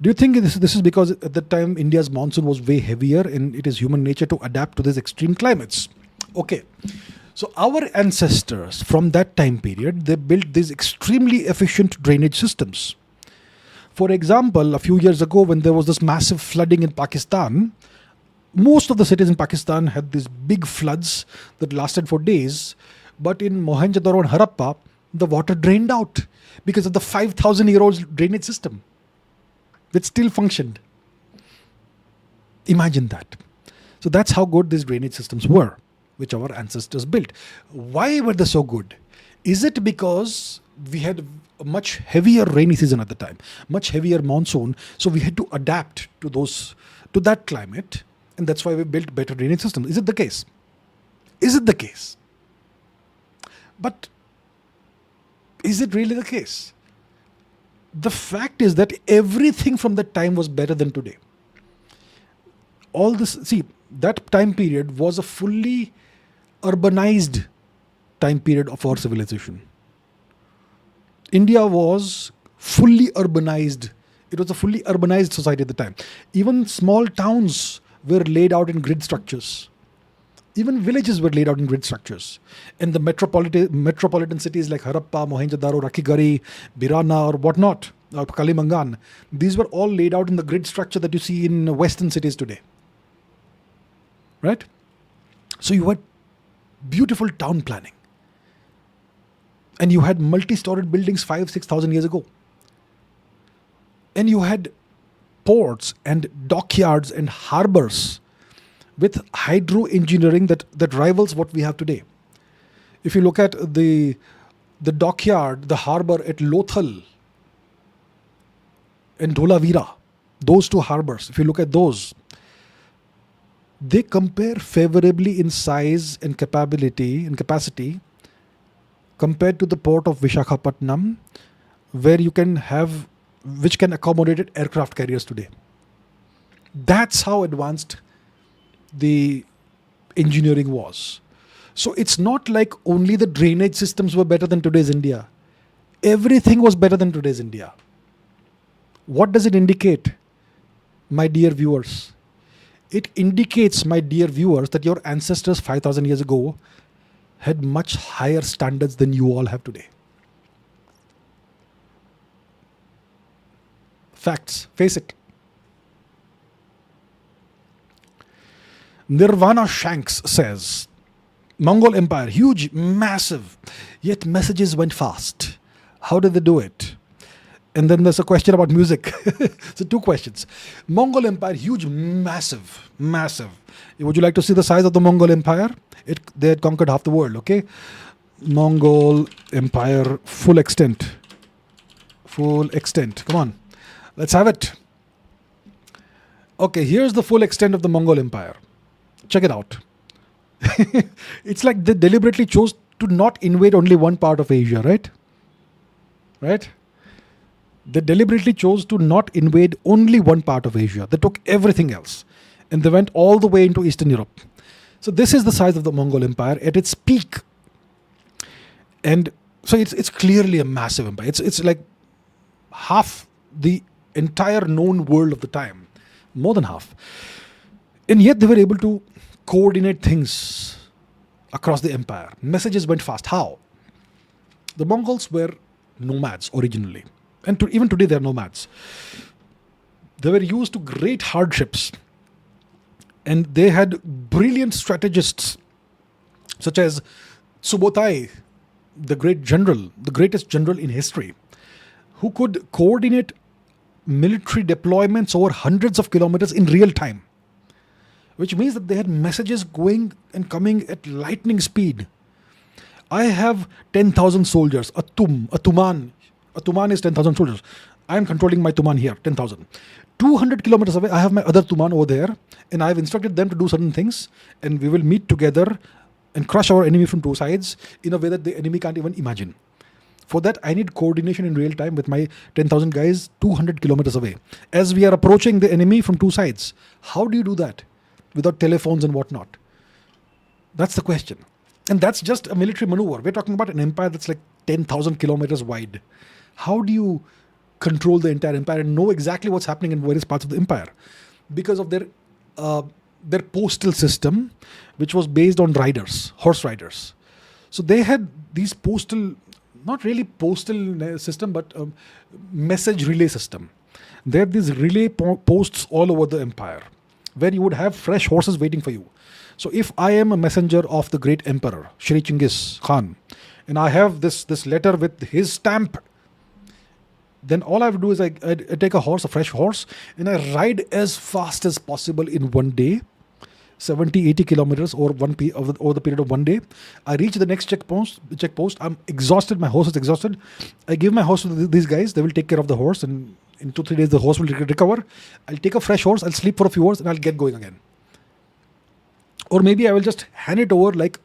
Do you think this is because at that time India's monsoon was way heavier and it is human nature to adapt to these extreme climates? Okay. So our ancestors from that time period, they built these extremely efficient drainage systems. For example, a few years ago when there was this massive flooding in Pakistan, most of the cities in Pakistan had these big floods that lasted for days. But in Mohenjo-daro and Harappa, the water drained out because of the 5,000-year-old drainage system that still functioned. Imagine that. So that's how good these drainage systems were, which our ancestors built. Why were they so good? Is it because we had a much heavier rainy season at the time, much heavier monsoon, so we had to adapt to that climate, and that's why we built better drainage systems? Is it the case? Is it the case? But is it really the case? The fact is that everything from that time was better than today. All this, see, that time period was a fully urbanized time period of our civilization. India was fully urbanized. It was a fully urbanized society at the time. Even small towns were laid out in grid structures. Even villages were laid out in grid structures. And the metropolitan cities like Harappa, Mohenjo-daro, Rakhigarhi, Birana or whatnot, or Kalimangan, these were all laid out in the grid structure that you see in Western cities today. Right? So you had beautiful town planning. And you had multi-storied buildings 5,000-6,000 years ago. And you had ports and dockyards and harbors with hydro engineering that rivals what we have today. If you look at the dockyard, the harbor at Lothal and Dholavira, those two harbors, if you look at those, they compare favorably in size and capacity compared to the port of Vishakhapatnam, which can accommodate aircraft carriers today. That's how advanced the engineering was. So it's not like only the drainage systems were better than today's India. Everything was better than today's India. What does it indicate, my dear viewers? It indicates, my dear viewers, that your ancestors 5,000 years ago had much higher standards than you all have today. Facts. Face it. Nirvana Shanks says, Mongol Empire, huge, massive, yet messages went fast. How did they do it? And then there's a question about music. So 2 questions. Mongol Empire, huge, massive. Would you like to see the size of the Mongol Empire? They had conquered half the world, okay? Mongol Empire, full extent. Come on, let's have it. Okay, here's the full extent of the Mongol Empire. Check it out. It's like they deliberately chose to not invade only one part of Asia, right? Right? They deliberately chose to not invade only one part of Asia. They took everything else. And they went all the way into Eastern Europe. So this is the size of the Mongol Empire at its peak. And so it's clearly a massive empire. It's like half the entire known world of the time. More than half. And yet they were able to coordinate things across the empire. Messages went fast. How? The Mongols were nomads originally. And even today they are nomads. They were used to great hardships. And they had brilliant strategists such as Subotai, the great general, the greatest general in history, who could coordinate military deployments over hundreds of kilometers in real time. Which means that they had messages going and coming at lightning speed. I have 10,000 soldiers, a Tuman. A Tuman is 10,000 soldiers. I am controlling my Tuman here, 10,000. 200 kilometers away, I have my other Tuman over there, and I have instructed them to do certain things, and we will meet together and crush our enemy from 2 sides in a way that the enemy can't even imagine. For that, I need coordination in real time with my 10,000 guys 200 kilometers away. As we are approaching the enemy from 2 sides, how do you do that without telephones and whatnot? That's the question. And that's just a military maneuver. We're talking about an empire that's like 10,000 kilometers wide. How do you control the entire empire and know exactly what's happening in various parts of the empire? Because of their postal system, which was based on riders, horse riders. So they had these postal, not really postal system, but message relay system. They had these relay posts all over the empire, where you would have fresh horses waiting for you. So if I am a messenger of the great emperor, Shri Chinggis Khan, and I have this letter with his stamp, then all I have to do is I take a fresh horse, and I ride as fast as possible in one day, 70, 80 kilometers over the period of one day. I reach the next checkpost. I'm exhausted. My horse is exhausted. I give my horse to these guys. They will take care of the horse, and in 2-3 days the horse will recover. I'll take a fresh horse. I'll sleep for a few hours, and I'll get going again. Or maybe I will just hand it over like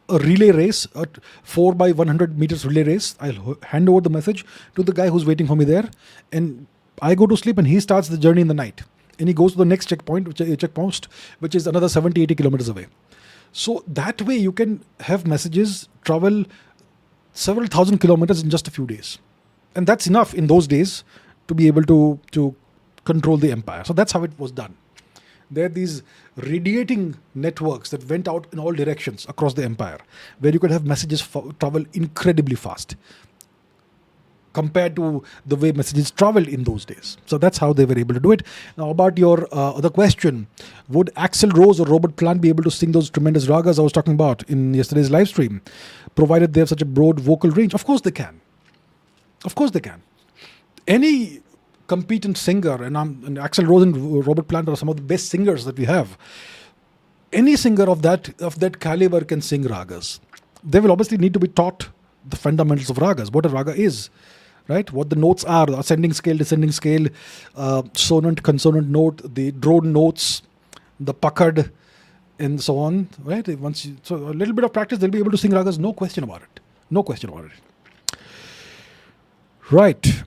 a relay race, a 4 by 100 meters relay race. I'll hand over the message to the guy who's waiting for me there, and I go to sleep, and he starts the journey in the night. And he goes to the next checkpost, which is another 70, 80 kilometers away. So that way you can have messages travel several thousand kilometers in just a few days. And that's enough in those days to be able to control the empire. So that's how it was done. There are these radiating networks that went out in all directions across the empire, where you could have messages travel incredibly fast compared to the way messages traveled in those days. So that's how they were able to do it. Now, about your other question, would Axl Rose or Robert Plant be able to sing those tremendous ragas I was talking about in yesterday's live stream, provided they have such a broad vocal range? Of course they can. Of course they can. Any competent singer, and Axl Rose and Robert Plant are some of the best singers that we have. Any singer of that caliber can sing ragas. They will obviously need to be taught the fundamentals of ragas, what a raga is, right? What the notes are, the ascending scale, descending scale, sonant, consonant note, the drone notes, the pakad, and so on, right? So a little bit of practice, they'll be able to sing ragas, no question about it. No question about it. Right.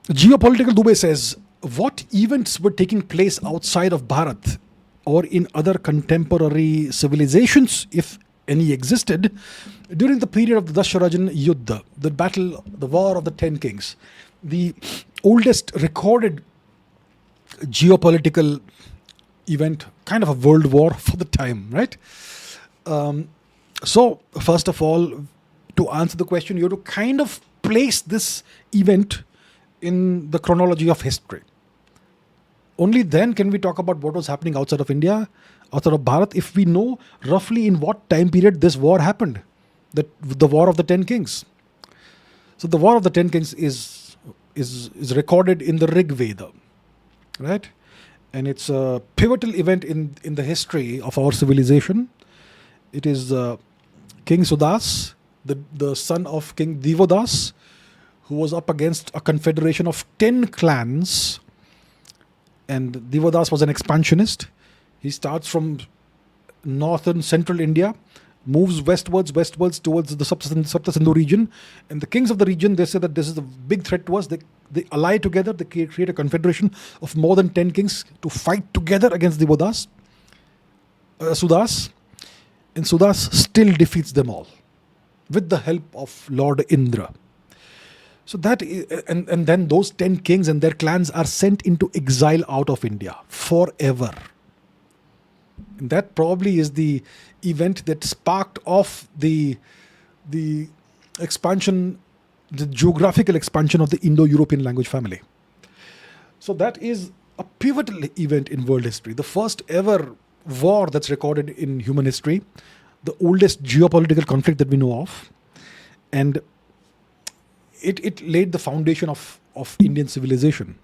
Geopolitical Dubey says, what events were taking place outside of Bharat or in other contemporary civilizations, if any existed, during the period of the Dasharajan Yuddha, the battle, the war of the 10 kings, the oldest recorded geopolitical event, kind of a world war for the time, right? So, first of all, to answer the question, you have to kind of place this event in the chronology of history. Only then can we talk about what was happening outside of India, outside of Bharat, if we know roughly in what time period this war happened, the War of the 10 Kings. So the War of the 10 Kings is recorded in the Rig Veda, right? And it's a pivotal event in the history of our civilization. It is King Sudas, the son of King Divodas, who was up against a confederation of 10 clans. And Divodas was an expansionist. He starts from northern central India, moves westwards towards the Sapta Sindhu region. And the kings of the region, they say that this is a big threat to us. They ally together, they create a confederation of more than 10 kings to fight together against Divodas, Sudas. And Sudas still defeats them all with the help of Lord Indra. So and then those 10 kings and their clans are sent into exile out of India forever. And that probably is the event that sparked off the expansion, the geographical expansion of the Indo-European language family. So that is a pivotal event in world history. The first ever war that's recorded in human history, the oldest geopolitical conflict that we know of. And it laid the foundation of Indian civilization.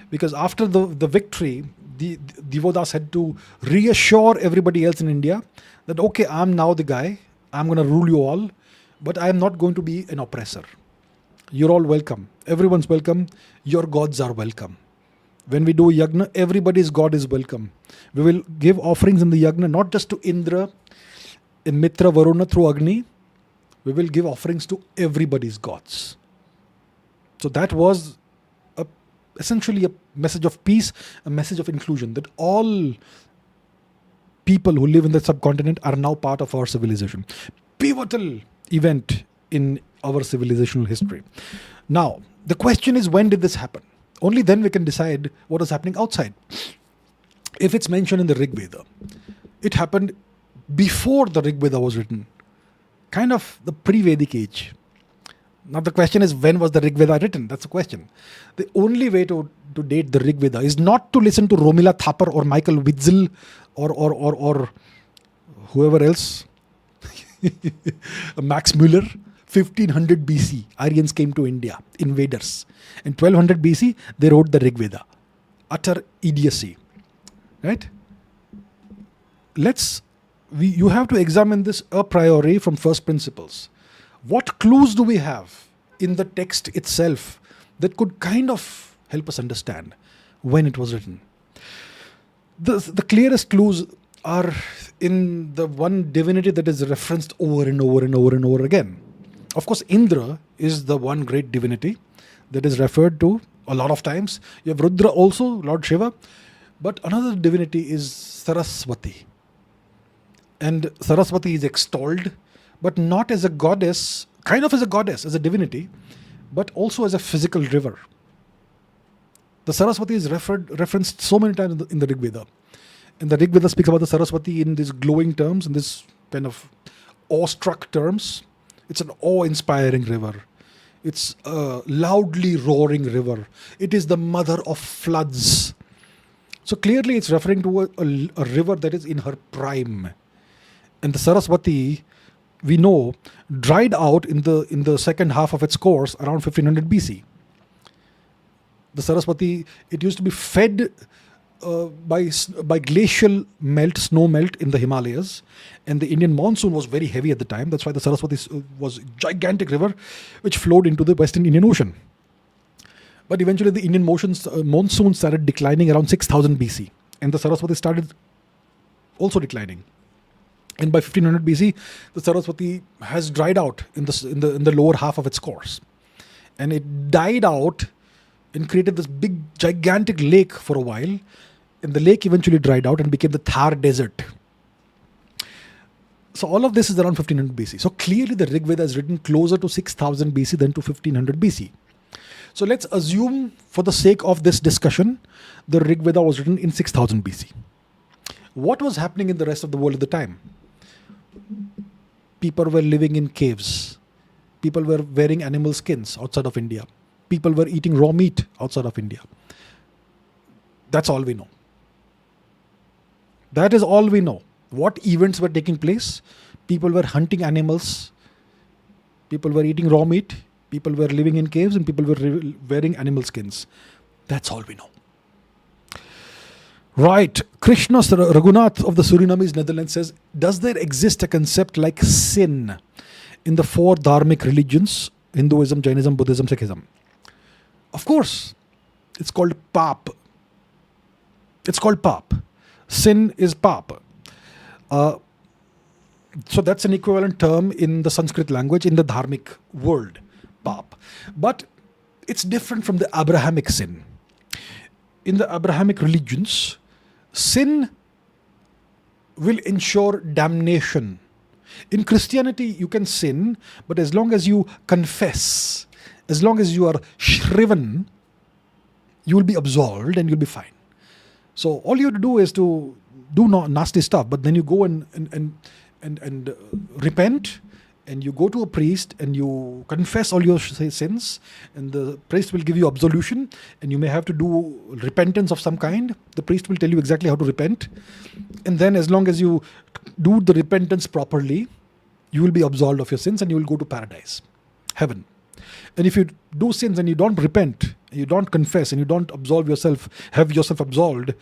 Because after the victory, Divodas had to reassure everybody else in India that, okay, I'm now the guy, I'm going to rule you all, but I am not going to be an oppressor. You're all welcome. Everyone's welcome. Your gods are welcome. When we do yagna, everybody's god is welcome. We will give offerings in the yagna, not just to Indra, and Mitra, Varuna through Agni. We will give offerings to everybody's gods. So that was essentially a message of peace, a message of inclusion, that all people who live in the subcontinent are now part of our civilization. Pivotal event in our civilizational history. Now, the question is, when did this happen? Only then we can decide what is happening outside. If it's mentioned in the Rig Veda, it happened before the Rig Veda was written, kind of the pre-Vedic age. Now the question is, when was the Rig Veda written? That's the question. The only way to date the Rig Veda is not to listen to Romila Thapar or Michael Witzel or whoever else, Max Muller. 1500 BC, Aryans came to India, invaders. In 1200 BC, they wrote the Rig Veda. Utter idiocy, right? You have to examine this a priori from first principles. What clues do we have in the text itself that could kind of help us understand when it was written? The clearest clues are in the one divinity that is referenced over and over and over and over again. Of course, Indra is the one great divinity that is referred to a lot of times. You have Rudra also, Lord Shiva. But another divinity is Saraswati. And Saraswati is extolled, but not as a goddess, kind of as a goddess, as a divinity, but also as a physical river. The Saraswati is referenced so many times in the Rig Veda. And the Rig Veda speaks about the Saraswati in these glowing terms, in this kind of awestruck terms. It's an awe-inspiring river. It's a loudly roaring river. It is the mother of floods. So clearly it's referring to a river that is in her prime. And the Saraswati, we know, dried out in the second half of its course around 1500 BC. The Saraswati, it used to be fed by glacial melt, snow melt in the Himalayas, and the Indian monsoon was very heavy at the time. That's why the Saraswati was a gigantic river which flowed into the Western Indian Ocean. But eventually the Indian monsoon started declining around 6000 BC, and the Saraswati started also declining. And by 1500 BC, the Saraswati has dried out in the lower half of its course, and it died out and created this big gigantic lake for a while, and the lake eventually dried out and became the Thar Desert. So all of this is around 1500 BC. So clearly the Rig Veda is written closer to 6000 BC than to 1500 BC. So let's assume, for the sake of this discussion, the Rig Veda was written in 6000 BC. What was happening in the rest of the world at the time? People were living in caves. People were wearing animal skins outside of India. People were eating raw meat outside of India. That's all we know. That is all we know. What events were taking place? People were hunting animals. People were eating raw meat. People were living in caves, and people were wearing animal skins. That's all we know. Right. Krishna Raghunath of the Surinamese Netherlands says, does there exist a concept like sin in the four dharmic religions, Hinduism, Jainism, Buddhism, Sikhism? Of course. It's called pap. It's called pap. Sin is pap. So that's an equivalent term in the Sanskrit language, in the dharmic world, pap. But it's different from the Abrahamic sin. In the Abrahamic religions, sin will ensure damnation. In Christianity, you can sin, but as long as you confess, as long as you are shriven, you will be absolved and you'll be fine. So all you have to do is to do nasty stuff, but then you go and repent, and you go to a priest and you confess all your sins, and the priest will give you absolution, and you may have to do repentance of some kind. The priest will tell you exactly how to repent, and then as long as you do the repentance properly, you will be absolved of your sins and you will go to paradise, heaven. And if you do sins and you don't repent, you don't confess, and you don't absolve yourself, have yourself absolved,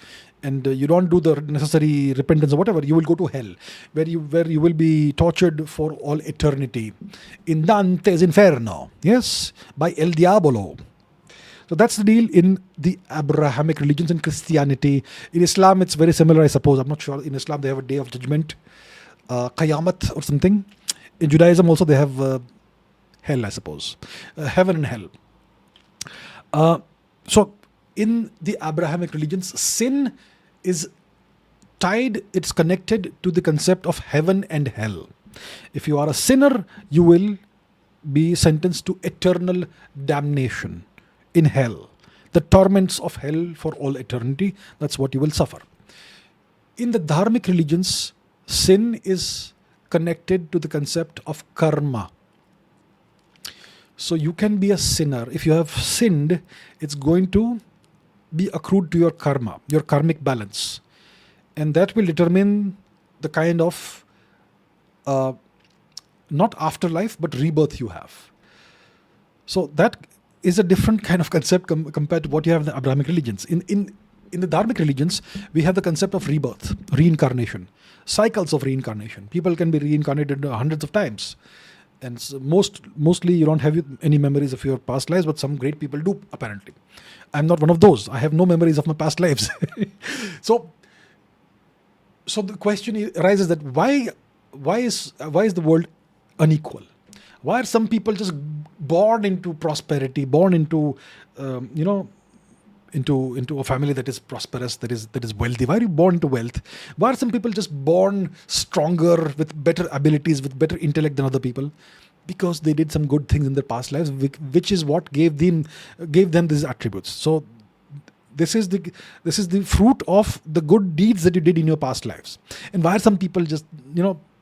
and you don't do the necessary repentance or whatever, you will go to hell, where you will be tortured for all eternity in Dante's Inferno, yes, by El Diabolo. So that's the deal in the Abrahamic religions and Christianity. In Islam, it's very similar, I suppose. I'm not sure. In Islam, they have a day of judgment, Qayamat or something. In Judaism also, they have hell, I suppose. Heaven and hell. So in the Abrahamic religions, sin is tied, it's connected to the concept of heaven and hell. If you are a sinner, you will be sentenced to eternal damnation in hell. The torments of hell for all eternity, that's what you will suffer. In the dharmic religions, sin is connected to the concept of karma. So you can be a sinner. If you have sinned, it's going to be accrued to your karma, your karmic balance. And that will determine the kind of, not afterlife, but rebirth you have. So that is a different kind of concept compared to what you have in the Abrahamic religions. In the dharmic religions, we have the concept of rebirth, reincarnation, cycles of reincarnation. People can be reincarnated hundreds of times. And so mostly you don't have any memories of your past lives, but some great people do, apparently. I'm not one of those. I have no memories of my past lives. So the question arises that why is the world unequal? Why are some people just born into prosperity, born into into a family that is prosperous, that is wealthy? Why are you born into wealth? Why are some people just born stronger, with better abilities, with better intellect than other people? because they did some good things in their past lives, which is what gave them these attributes. So this is the fruit of the good deeds that you did in your past lives. And why are some people just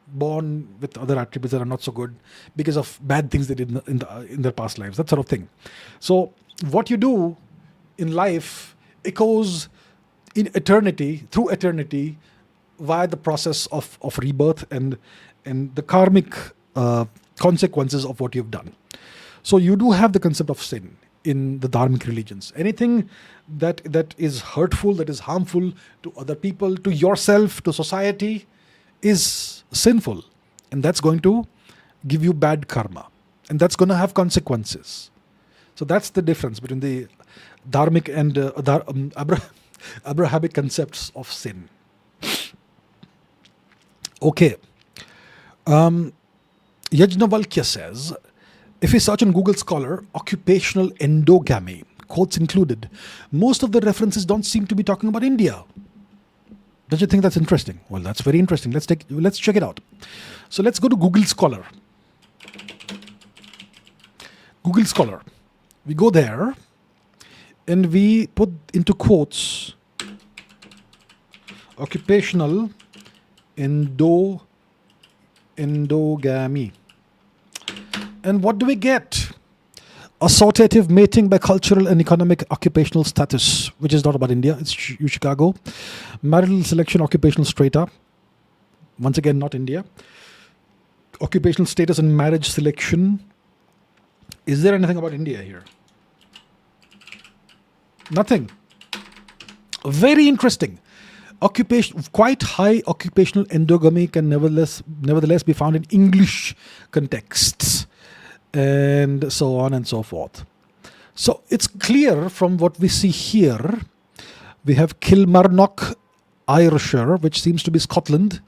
born with other attributes that are not so good because of bad things they did in their past lives, that sort of thing. So what you do in life echoes in eternity, through eternity, via the process of rebirth and the karmic consequences of what you've done. So you do have the concept of sin in the dharmic religions. Anything that is hurtful, that is harmful to other people, to yourself, to society, is sinful, and that's going to give you bad karma, and that's going to have consequences. So that's the difference between the dharmic and Abrahamic concepts of sin. Okay. Yajnavalkya says, if you search on Google Scholar, occupational endogamy, quotes included, most of the references don't seem to be talking about India. Don't you think that's interesting? Well, that's very interesting. Let's check it out. So let's go to Google Scholar. Google Scholar. We go there and we put into quotes occupational endogamy. And what do we get? Assortative mating by cultural and economic occupational status, which is not about India, it's Chicago. Marital selection, occupational strata, once again not India. Occupational status and marriage selection. Is there anything about India here? Nothing. Very interesting. Quite high occupational endogamy can nevertheless be found in English contexts, and so on and so forth. So it's clear from what we see here. We have Kilmarnock, Ayrshire, which seems to be Scotland,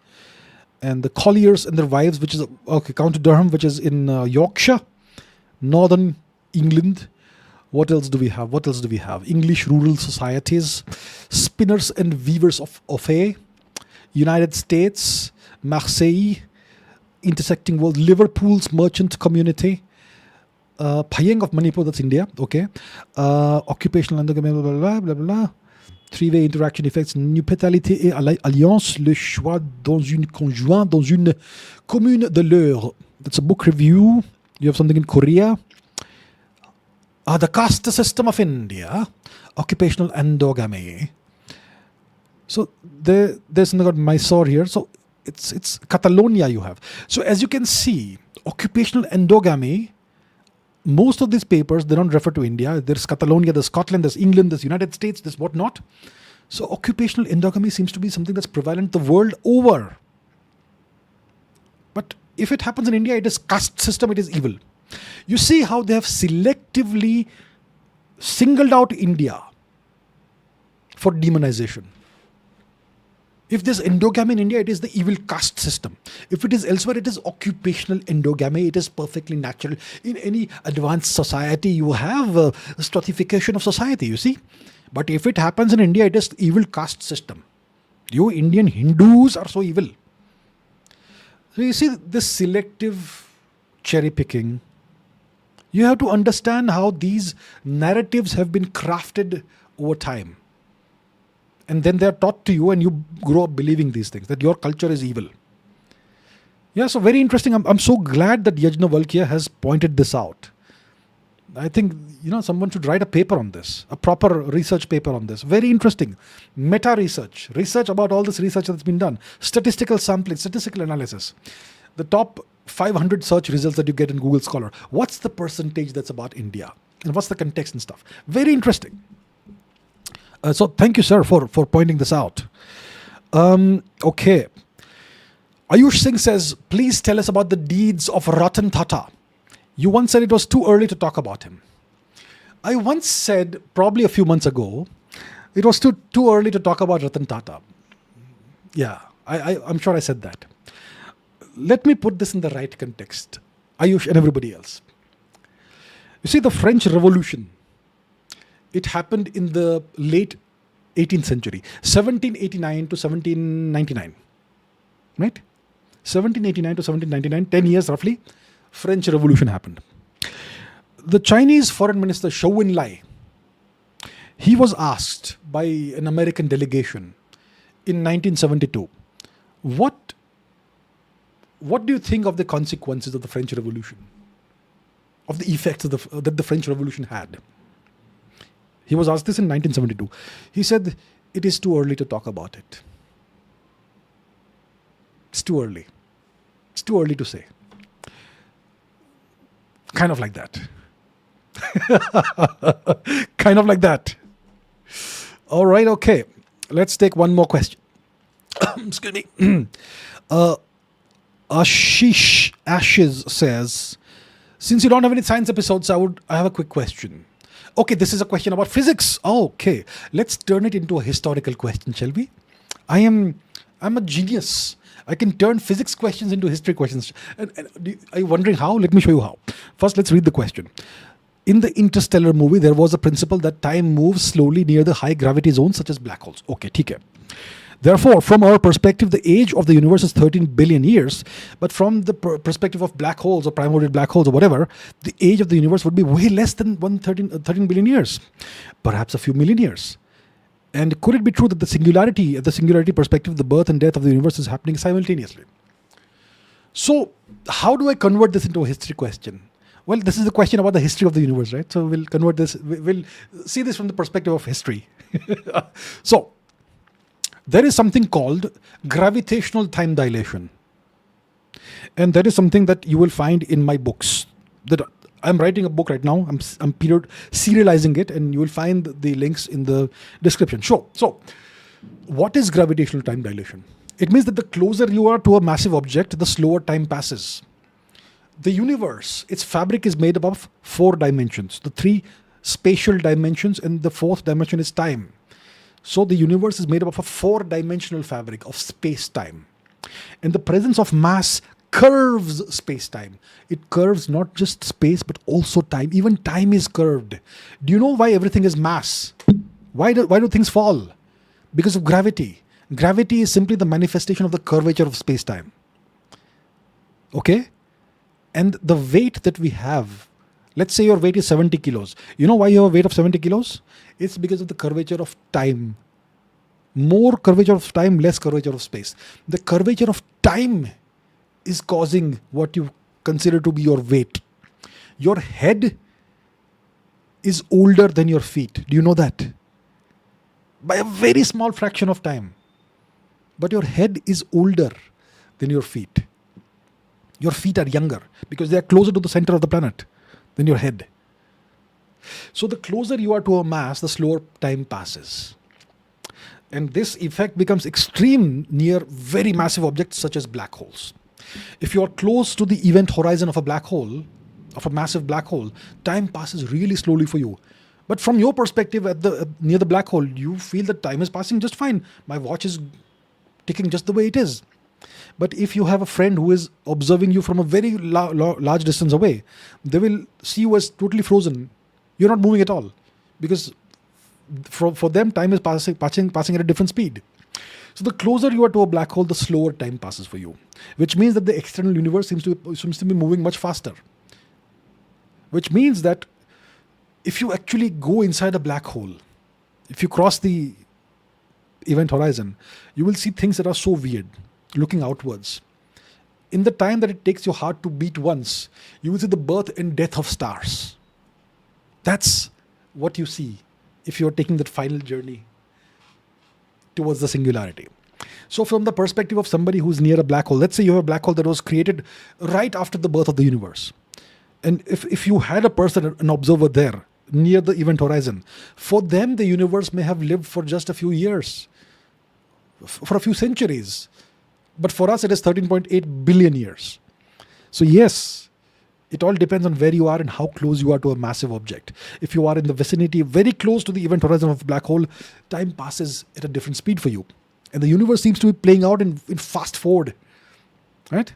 and the Colliers and their wives, which is County Durham, which is in Yorkshire, northern England. What else do we have? English rural societies, spinners and weavers of Ophé, United States, Marseille, intersecting world, Liverpool's merchant community, Payeng of Manipur, that's India, okay. Occupational endogamy, blah, blah, blah, blah, blah. Three-way interaction effects, nuptialité et alliance, le choix dans une commune de l'heure. That's a book review. You have something in Korea. The caste system of India, occupational endogamy. So there's something called Mysore here. So it's Catalonia you have. So as you can see, occupational endogamy, most of these papers, they don't refer to India. There's Catalonia, there's Scotland, there's England, there's United States, there's whatnot. So occupational endogamy seems to be something that's prevalent the world over. But if it happens in India, it is caste system, it is evil. You see how they have selectively singled out India for demonization. If there's endogamy in India, it is the evil caste system. If it is elsewhere, it is occupational endogamy. It is perfectly natural. In any advanced society, you have a stratification of society, you see. But if it happens in India, it is evil caste system. You Indian Hindus are so evil. So you see this selective cherry picking. You have to understand how these narratives have been crafted over time. And then they're taught to you and you grow up believing these things, that your culture is evil. Yeah, so very interesting. I'm so glad that Yajnavalkya has pointed this out. I think, someone should write a paper on this, a proper research paper on this. Very interesting. Meta-research, research about all this research that's been done. Statistical sampling, statistical analysis. The top 500 search results that you get in Google Scholar. What's the percentage that's about India? And what's the context and stuff? Very interesting. So thank you, sir, for pointing this out. Okay. Ayush Singh says, please tell us about the deeds of Ratan Tata. You once said it was too early to talk about him. I once said, probably a few months ago, it was too early to talk about Ratan Tata. Yeah, I'm sure I said that. Let me put this in the right context, Ayush and everybody else. You see, the French Revolution, it happened in the late 18th century, 1789 to 1799, right? 1789 to 1799, 10 years roughly. French Revolution happened. The Chinese Foreign Minister Zhou Enlai, he was asked by an American delegation in 1972, what do you think of the consequences of the French Revolution, of the effects of that the French Revolution had? He was asked this in 1972. He said, it is too early to talk about it. It's too early. It's too early to say. Kind of like that. Kind of like that. All right, okay. Let's take one more question. Excuse me. Ashes says, since you don't have any science episodes, I have a quick question. Okay, this is a question about physics. Okay, let's turn it into a historical question, shall we? I'm a genius. I can turn physics questions into history questions. Are you wondering how? Let me show you how. First, let's read the question. In the Interstellar movie, there was a principle that time moves slowly near the high gravity zones, such as black holes. Okay, ठीक है. Therefore, from our perspective, the age of the universe is 13 billion years. But from the perspective of black holes or primordial black holes or whatever, the age of the universe would be way less than 13 billion years. Perhaps a few million years. And could it be true that the singularity perspective, the birth and death of the universe is happening simultaneously? So, how do I convert this into a history question? Well, this is a question about the history of the universe, right? So we'll convert this, we'll see this from the perspective of history. So, there is something called gravitational time dilation. And that is something that you will find in my books. That I'm writing a book right now. I'm serializing it, and you will find the links in the description. Sure. So, what is gravitational time dilation? It means that the closer you are to a massive object, the slower time passes. The universe, its fabric is made up of 4 dimensions. The 3 spatial dimensions, and the 4th dimension is time. So the universe is made up of a 4-dimensional fabric of space-time. And the presence of mass curves space-time. It curves not just space, but also time. Even time is curved. Do you know why everything is mass? Why do things fall? Because of gravity. Gravity is simply the manifestation of the curvature of space-time. Okay? And the weight that we have, let's say your weight is 70 kilos. You know why you have a weight of 70 kilos? It's because of the curvature of time. More curvature of time, less curvature of space. The curvature of time is causing what you consider to be your weight. Your head is older than your feet. Do you know that? By a very small fraction of time. But your head is older than your feet. Your feet are younger because they are closer to the center of the planet than your head. So the closer you are to a mass, the slower time passes. And this effect becomes extreme near very massive objects such as black holes. If you are close to the event horizon of a black hole, of a massive black hole, time passes really slowly for you. But from your perspective near the black hole, you feel that time is passing just fine. My watch is ticking just the way it is. But if you have a friend who is observing you from a very large distance away, they will see you as totally frozen. You're not moving at all. Because for them, time is passing at a different speed. So the closer you are to a black hole, the slower time passes for you. Which means that the external universe seems to be moving much faster. Which means that if you actually go inside a black hole, if you cross the event horizon, you will see things that are so weird, looking outwards. In the time that it takes your heart to beat once, you will see the birth and death of stars. That's what you see if you're taking that final journey towards the singularity. So from the perspective of somebody who's near a black hole, let's say you have a black hole that was created right after the birth of the universe. And if you had a person, an observer there, near the event horizon, for them the universe may have lived for just a few years, for a few centuries. But for us it is 13.8 billion years. So yes, it all depends on where you are and how close you are to a massive object. If you are in the vicinity, very close to the event horizon of a black hole, time passes at a different speed for you. And the universe seems to be playing out in fast forward. Right?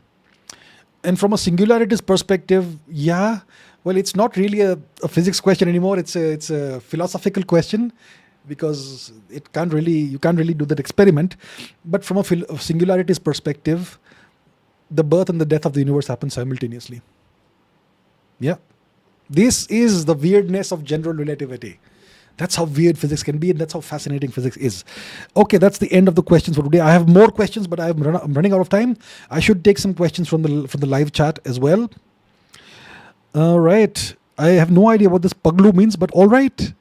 And from a singularity's perspective, yeah, well, it's not really a physics question anymore. It's a philosophical question, because you can't really do that experiment. But from a singularity's perspective, the birth and the death of the universe happen simultaneously. Yeah. This is the weirdness of general relativity. That's how weird physics can be, and that's how fascinating physics is. Okay, that's the end of the questions for today. I have more questions, but I'm running out of time. I should take some questions from the live chat as well. All right. I have no idea what this paglu means, but all right.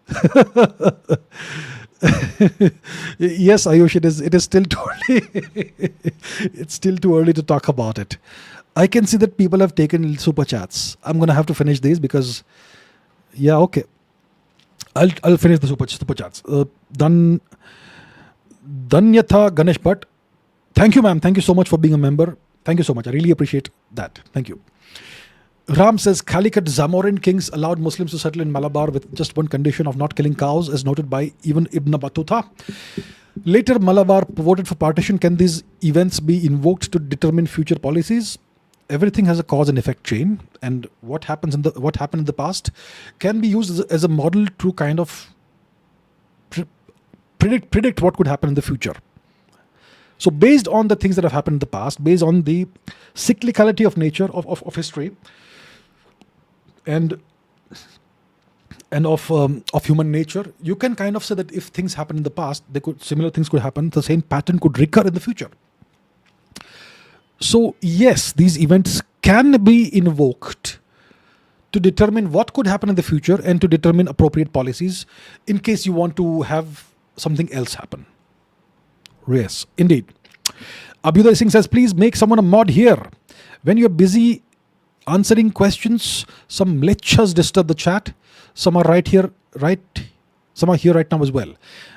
Yes, Ayush, it is still too early. It's still too early to talk about it. I can see that people have taken super chats. I'm going to have to finish these because, yeah, okay. I'll finish the super chats. Danyatha Ganesh Bhatt. Thank you, ma'am. Thank you so much for being a member. Thank you so much. I really appreciate that. Thank you. Ram says Calicut Zamorin kings allowed Muslims to settle in Malabar with just one condition of not killing cows, as noted by even Ibn Battuta. Later, Malabar voted for partition. Can these events be invoked to determine future policies? Everything has a cause and effect chain, and what happened in the past can be used as a model to kind of predict what could happen in the future. So based on the things that have happened in the past, based on the cyclicality of nature of history and of human nature, you can kind of say that if things happen in the past, similar things could happen. The same pattern could recur in the future. So yes, these events can be invoked to determine what could happen in the future and to determine appropriate policies in case you want to have something else happen. Yes, indeed. Abhyuday Singh says, please make someone a mod here. When you're busy answering questions, some lectures disturb the chat. Some are here right now as well.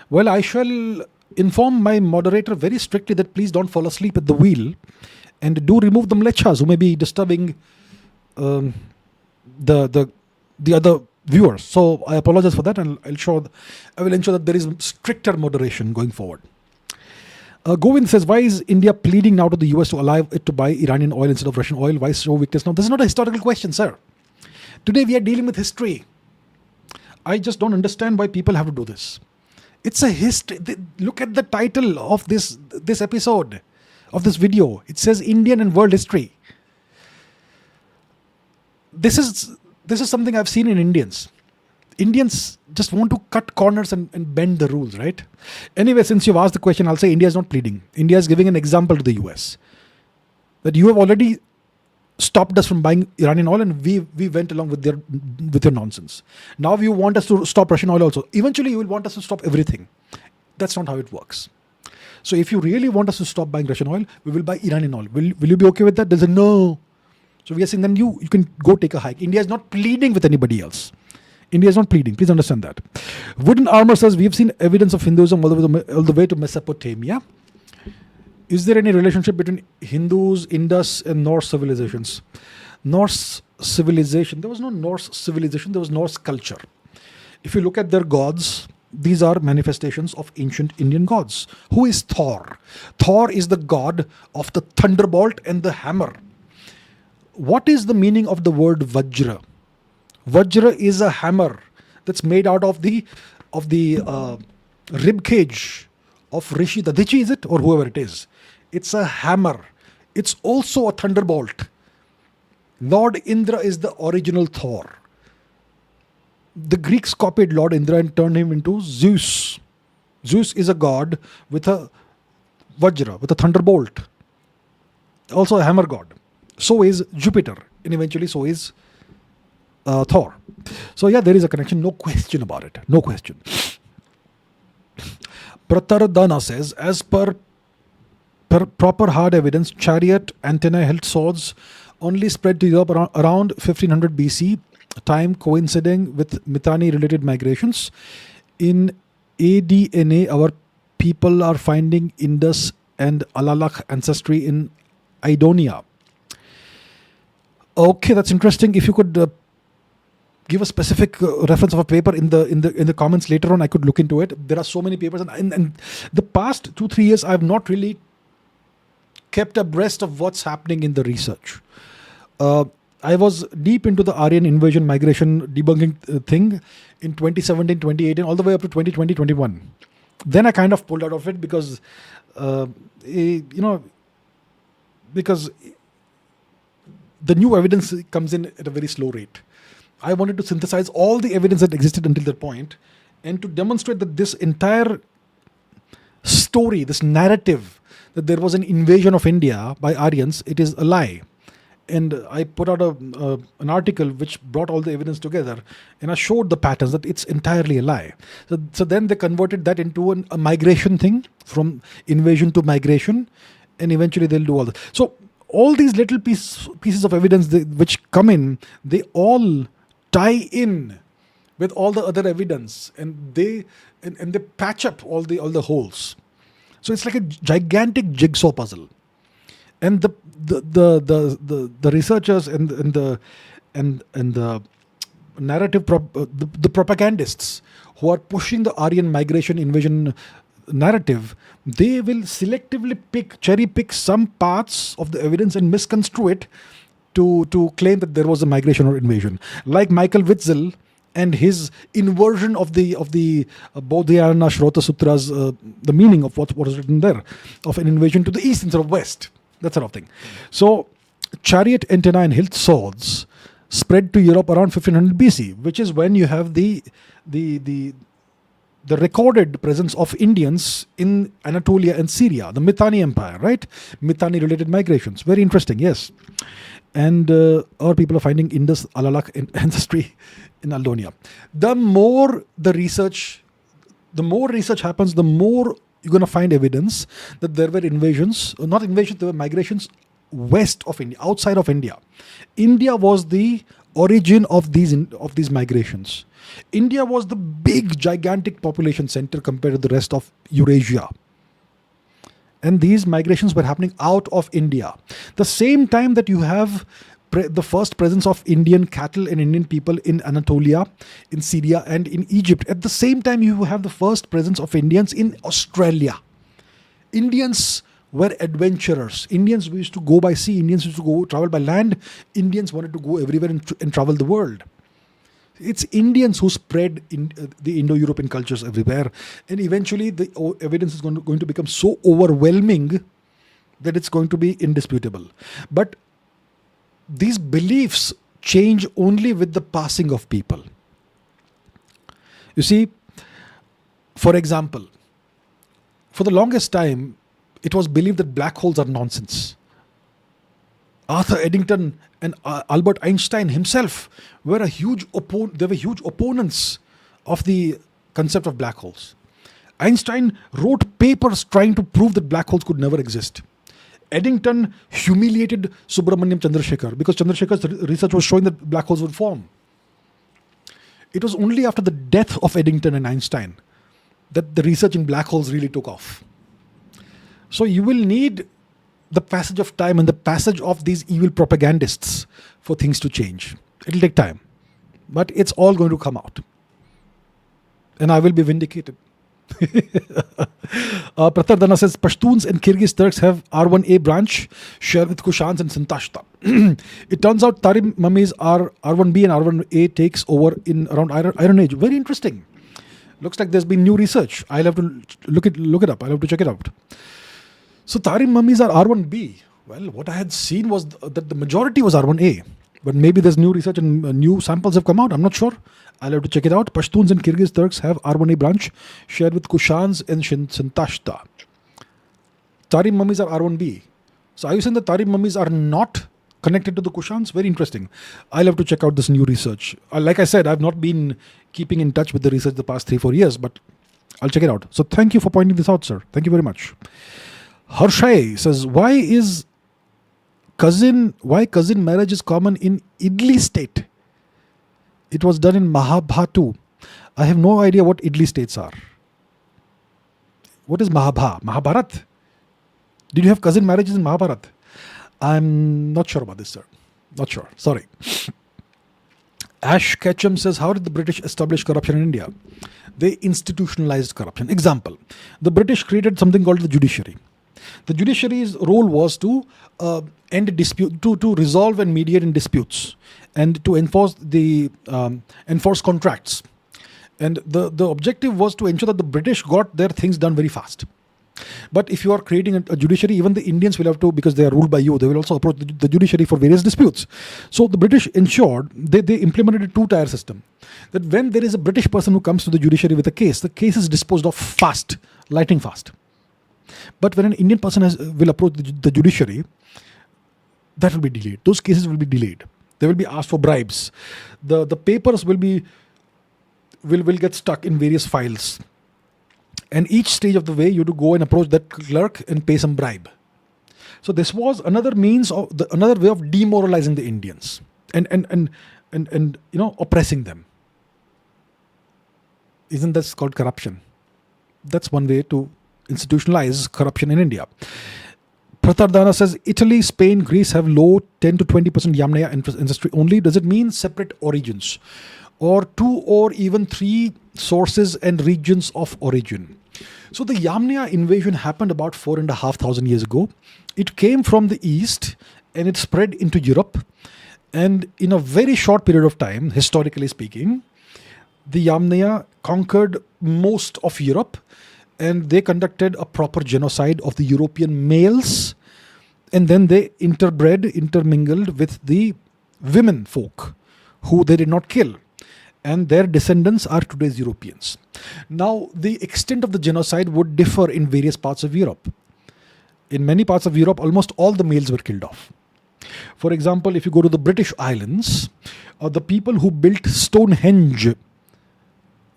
Well, I shall inform my moderator very strictly that please don't fall asleep at the wheel, and do remove the lectures who may be disturbing the other viewers. So I apologize for that, and I will ensure that there is stricter moderation going forward. Govind says, why is India pleading now to the US to allow it to buy Iranian oil instead of Russian oil? Why show weakness now? This is not a historical question, sir. Today we are dealing with history. I just don't understand why people have to do this. It's a history. Look at the title of this episode, of this video. It says Indian and world history. This is something I've seen in Indians. Indians just want to cut corners and bend the rules, right? Anyway, since you've asked the question, I'll say India is not pleading. India is giving an example to the US. That you have already stopped us from buying Iranian oil, and we went along with your nonsense. Now you want us to stop Russian oil also. Eventually you will want us to stop everything. That's not how it works. So if you really want us to stop buying Russian oil, we will buy Iranian oil. Will you be okay with that? There's a no. So we are saying then you can go take a hike. India is not pleading with anybody else. India is not pleading. Please understand that. Wooden Armor says, we have seen evidence of Hinduism all the way to Mesopotamia. Is there any relationship between Hindus, Indus, and Norse civilizations? Norse civilization. There was no Norse civilization. There was Norse culture. If you look at their gods, these are manifestations of ancient Indian gods. Who is Thor? Thor is the god of the thunderbolt and the hammer. What is the meaning of the word Vajra? Vajra is a hammer that's made out of the rib cage of Rishi Dadichi, is it? Or whoever it is. It's a hammer. It's also a thunderbolt. Lord Indra is the original Thor. The Greeks copied Lord Indra and turned him into Zeus. Zeus is a god with a Vajra, with a thunderbolt. Also a hammer god. So is Jupiter. And eventually so is Thor. So yeah, there is a connection. No question about it. No question. Pratardana says, as per proper hard evidence, chariot antennae held swords only spread to Europe around 1500 BC, time coinciding with Mitanni related migrations. In ADNA, our people are finding Indus and Alalakh ancestry in Idonia. Okay, that's interesting. If you could give a specific reference of a paper in the comments later on, I could look into it. There are so many papers, and the past 2-3 years I have not really kept abreast of what's happening in the research. I was deep into the Aryan invasion migration debunking thing in 2017, 2018, all the way up to 2020, 21. Then I kind of pulled out of it because the new evidence comes in at a very slow rate. I wanted to synthesize all the evidence that existed until that point and to demonstrate that this entire story, this narrative that there was an invasion of India by Aryans, it is a lie. And I put out an article which brought all the evidence together, and I showed the patterns that it's entirely a lie. So then they converted that into a migration thing, from invasion to migration, and eventually they'll do all that. So all these little pieces of evidence which come in, they all tie in with all the other evidence, and they patch up all the holes. So it's like a gigantic jigsaw puzzle. And the researchers and the narrative the propagandists who are pushing the Aryan migration invasion narrative, they will selectively cherry pick some parts of the evidence and misconstrue it to claim that there was a migration or invasion. Like Michael Witzel and his inversion of the Bodhyayana Shrota Sutras, the meaning of what was written there, of an invasion to the east instead of west. That sort of thing. So, chariot antennae and hilt swords spread to Europe around 1500 BC, which is when you have the recorded presence of Indians in Anatolia and Syria, the Mitanni Empire, right? Mitanni-related migrations. Very interesting, yes. And our people are finding Indus Alalak ancestry in Aldonia. The more research happens, the more you're going to find evidence that there were invasions, not invasions, there were migrations west of India, outside of India. India was the origin of these migrations. India was the big, gigantic population center compared to the rest of Eurasia. And these migrations were happening out of India. The same time that you have the first presence of Indian cattle and Indian people in Anatolia, in Syria, and in Egypt. At the same time, you have the first presence of Indians in Australia. Indians were adventurers. Indians used to go by sea. Indians used to travel by land. Indians wanted to go everywhere and travel the world. It's Indians who spread the Indo-European cultures everywhere. And eventually, the evidence is going to become so overwhelming that it's going to be indisputable. But these beliefs change only with the passing of people. You see, for example, for the longest time, it was believed that black holes are nonsense. Arthur Eddington and Albert Einstein himself were huge opponents of the concept of black holes. Einstein wrote papers trying to prove that black holes could never exist. Eddington humiliated Subramaniam Chandrasekhar because Chandrasekhar's research was showing that black holes would form. It was only after the death of Eddington and Einstein that the research in black holes really took off. So you will need the passage of time and the passage of these evil propagandists for things to change. It'll take time, but it's all going to come out. And I will be vindicated. Pratar Dana says Pashtuns and Kyrgyz Turks have R1A branch share with Kushans and Santashta. It turns out Tarim mummies are R1B and R1A takes over in around Iron Age. Very interesting. Looks like there's been new research. I'll have to look it up. I'll have to check it out. So Tarim mummies are R1B. Well, what I had seen was that the majority was R1A. But maybe there's new research and new samples have come out. I'm not sure. I'll have to check it out. Pashtuns and Kyrgyz Turks have R1A branch shared with Kushans and Santashta. Tarim mummies are R1B. So are you saying that Tarim mummies are not connected to the Kushans? Very interesting. I'll have to check out this new research. Like I said, I've not been keeping in touch with the research the past 3-4 years, but I'll check it out. So thank you for pointing this out, sir. Thank you very much. Harshai says, why cousin marriage is common in Idli state? It was done in Mahabhatu. I have no idea what Idli states are. What is Mahabharat? Did you have cousin marriages in Mahabharat? I'm not sure about this, sir. Not sure. Sorry. Ash Ketchum says, how did the British establish corruption in India? They institutionalized corruption. Example, the British created something called the judiciary. The judiciary's role was to end dispute, to resolve and mediate in disputes, and to enforce contracts. And the objective was to ensure that the British got their things done very fast. But if you are creating a judiciary, even the Indians will have to, because they are ruled by you, they will also approach the judiciary for various disputes. So the British ensured, they implemented a two-tier system. That when there is a British person who comes to the judiciary with a case, the case is disposed of fast, lightning fast. But when an Indian person will approach the judiciary, that will be delayed. Those cases will be delayed. They will be asked for bribes. The papers will get stuck in various files. And each stage of the way, you have to go and approach that clerk and pay some bribe. So this was another another way of demoralizing the Indians and oppressing them. Isn't that called corruption? That's one way to institutionalize corruption in India. Pratardana says Italy, Spain, Greece have low 10 to 20% Yamnaya ancestry only. Does it mean separate origins, or 2 or even 3 sources and regions of origin? So the Yamnaya invasion happened about 4,500 years ago. It came from the east and it spread into Europe. And in a very short period of time, historically speaking, the Yamnaya conquered most of Europe, and they conducted a proper genocide of the European males, and then they intermingled with the women folk who they did not kill, and their descendants are today's Europeans. Now, the extent of the genocide would differ in various parts of Europe. In many parts of Europe, almost all the males were killed off. For example, if you go to the British Islands, the people who built Stonehenge,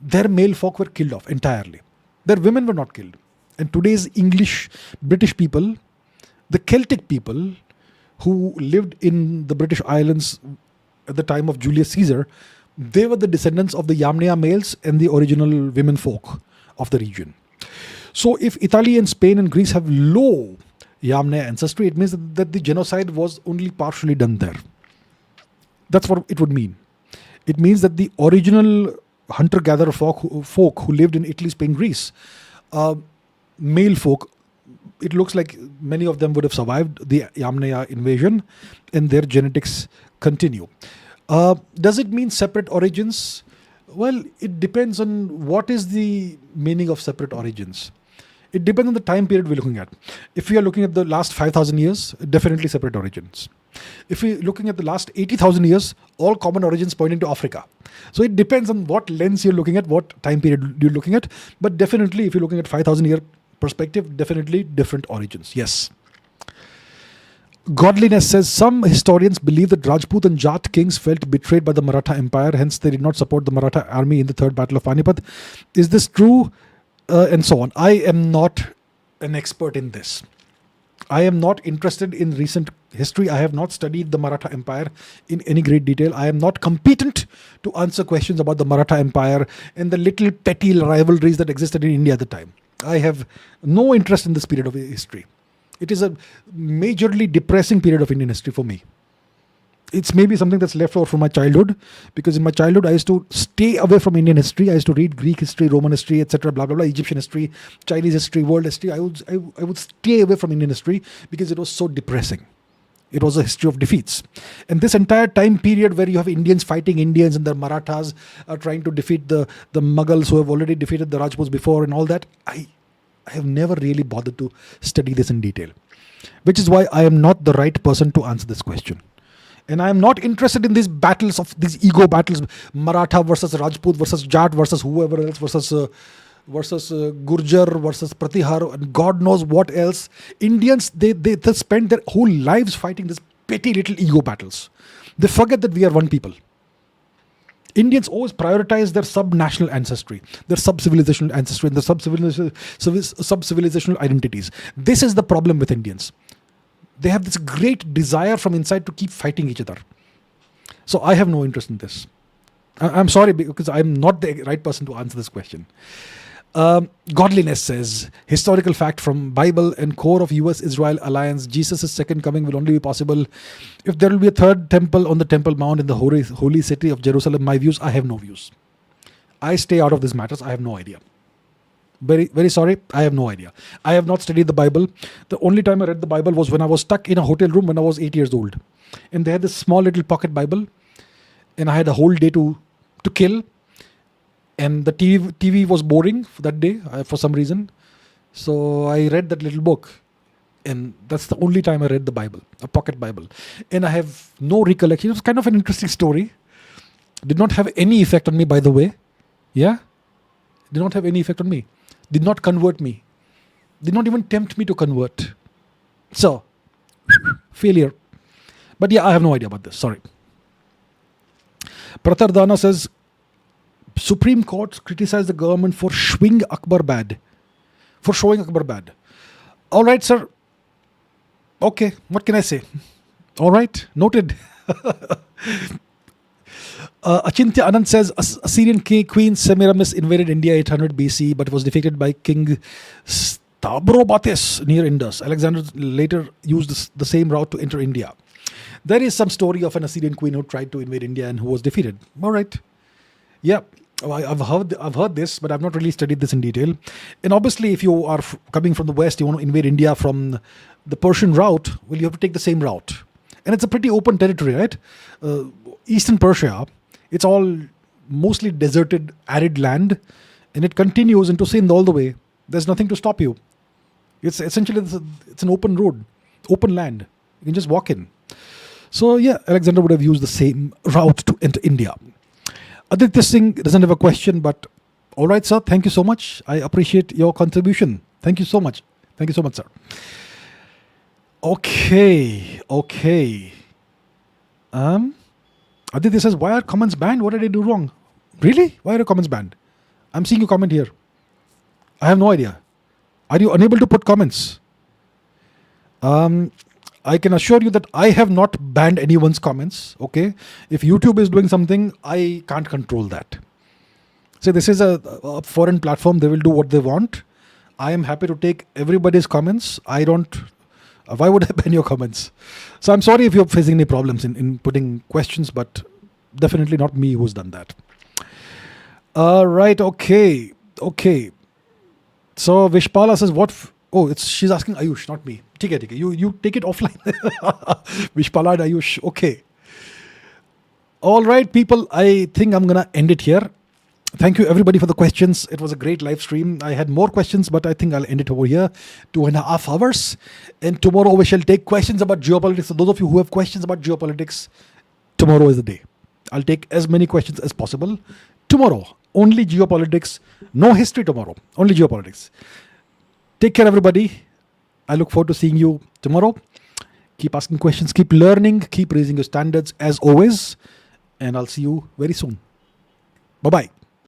their male folk were killed off entirely. Their women were not killed. And today's English, British people, the Celtic people who lived in the British Islands at the time of Julius Caesar, they were the descendants of the Yamnaya males and the original women folk of the region. So if Italy and Spain and Greece have low Yamnaya ancestry, it means that the genocide was only partially done there. That's what it would mean. It means that the original hunter-gatherer folk who lived in Italy, Spain, Greece, male folk, it looks like many of them would have survived the Yamnaya invasion, and their genetics continue. Does it mean separate origins? Well, it depends on what is the meaning of separate origins. It depends on the time period we're looking at. If we are looking at the last 5,000 years, definitely separate origins. If we're looking at the last 80,000 years, all common origins pointing to Africa. So it depends on what lens you're looking at, what time period you're looking at. But definitely, if you're looking at 5,000 year perspective, definitely different origins. Yes. Godliness says some historians believe that Rajput and Jat kings felt betrayed by the Maratha Empire, hence they did not support the Maratha army in the Third Battle of Panipat. Is this true? And so on. I am not an expert in this. I am not interested in recent history. I have not studied the Maratha Empire in any great detail. I am not competent to answer questions about the Maratha Empire and the little petty rivalries that existed in India at the time. I have no interest in this period of history. It is a majorly depressing period of Indian history for me. It's maybe something that's left over from my childhood, because in my childhood I used to stay away from Indian history. I used to read Greek history, Roman history, etc., blah blah blah, Egyptian history, Chinese history, world history. I would stay away from Indian history because it was so depressing. It was a history of defeats. And this entire time period where you have Indians fighting Indians and the Marathas are trying to defeat the Mughals who have already defeated the Rajputs before and all that, I have never really bothered to study this in detail, which is why I am not the right person to answer this question. And I am not interested in these battles, of these ego battles, Maratha versus Rajput versus Jat versus whoever else versus Gurjar versus Pratihar and God knows what else. Indians, they spend their whole lives fighting these petty little ego battles. They forget that we are one people. Indians always prioritize their sub-national ancestry, their sub-civilizational ancestry, and their sub-civilizational identities. This is the problem with Indians. They have this great desire from inside to keep fighting each other. So I have no interest in this. I'm sorry, because I'm not the right person to answer this question. Godliness says, historical fact from Bible and core of US-Israel alliance, Jesus' second coming will only be possible if there will be a third temple on the Temple Mount in the holy city of Jerusalem. My views, I have no views. I stay out of these matters. I have no idea. Very, very sorry. I have no idea. I have not studied the Bible. The only time I read the Bible was when I was stuck in a hotel room when I was 8 years old. And they had this small little pocket Bible. And I had a whole day to kill. And the TV was boring for that day for some reason. So I read that little book, and that's the only time I read the Bible, a pocket Bible. And I have no recollection. It was kind of an interesting story. Did not have any effect on me, by the way. Yeah? Did not have any effect on me. Did not convert me. Did not even tempt me to convert. So, failure. But yeah, I have no idea about this. Sorry. Pratar Dana says, Supreme Court criticized the government for showing Akbar bad. All right, sir. Okay, what can I say? All right, noted. Achintya Anand says, Assyrian Queen Semiramis invaded India 800 BC but was defeated by King Stabrobates near Indus. Alexander later used the same route to enter India. There is some story of an Assyrian queen who tried to invade India and who was defeated. All right. Yeah, I've heard this, but I've not really studied this in detail. And obviously, if you are coming from the West, you want to invade India from the Persian route, well, you have to take the same route. And it's a pretty open territory, right? Eastern Persia, it's all mostly deserted, arid land, and it continues into Sindh all the way. There's nothing to stop you. It's essentially, it's an open road, open land. You can just walk in. So yeah, Alexander would have used the same route to enter India. Aditya Singh doesn't have a question, but all right, sir. Thank you so much. I appreciate your contribution. Thank you so much. Thank you so much, sir. Okay. Aditya says, why are comments banned? What did I do wrong? Really? Why are the comments banned? I'm seeing you comment here. I have no idea. Are you unable to put comments? I can assure you that I have not banned anyone's comments. Okay. If YouTube is doing something, I can't control that. So this is a foreign platform. They will do what they want. I am happy to take everybody's comments. Why would I ban your comments? So I'm sorry if you're facing any problems in putting questions, but definitely not me who's done that. Right. Okay. So Vishpala says, she's asking Ayush, not me. Okay. You take it offline. Vishpala and Ayush. Okay. All right, people. I think I'm going to end it here. Thank you, everybody, for the questions. It was a great live stream. I had more questions, but I think I'll end it over here. 2.5 hours. And tomorrow we shall take questions about geopolitics. So those of you who have questions about geopolitics, tomorrow is the day. I'll take as many questions as possible. Tomorrow, only geopolitics. No history tomorrow. Only geopolitics. Take care, everybody. I look forward to seeing you tomorrow. Keep asking questions. Keep learning. Keep raising your standards as always. And I'll see you very soon. Bye-bye.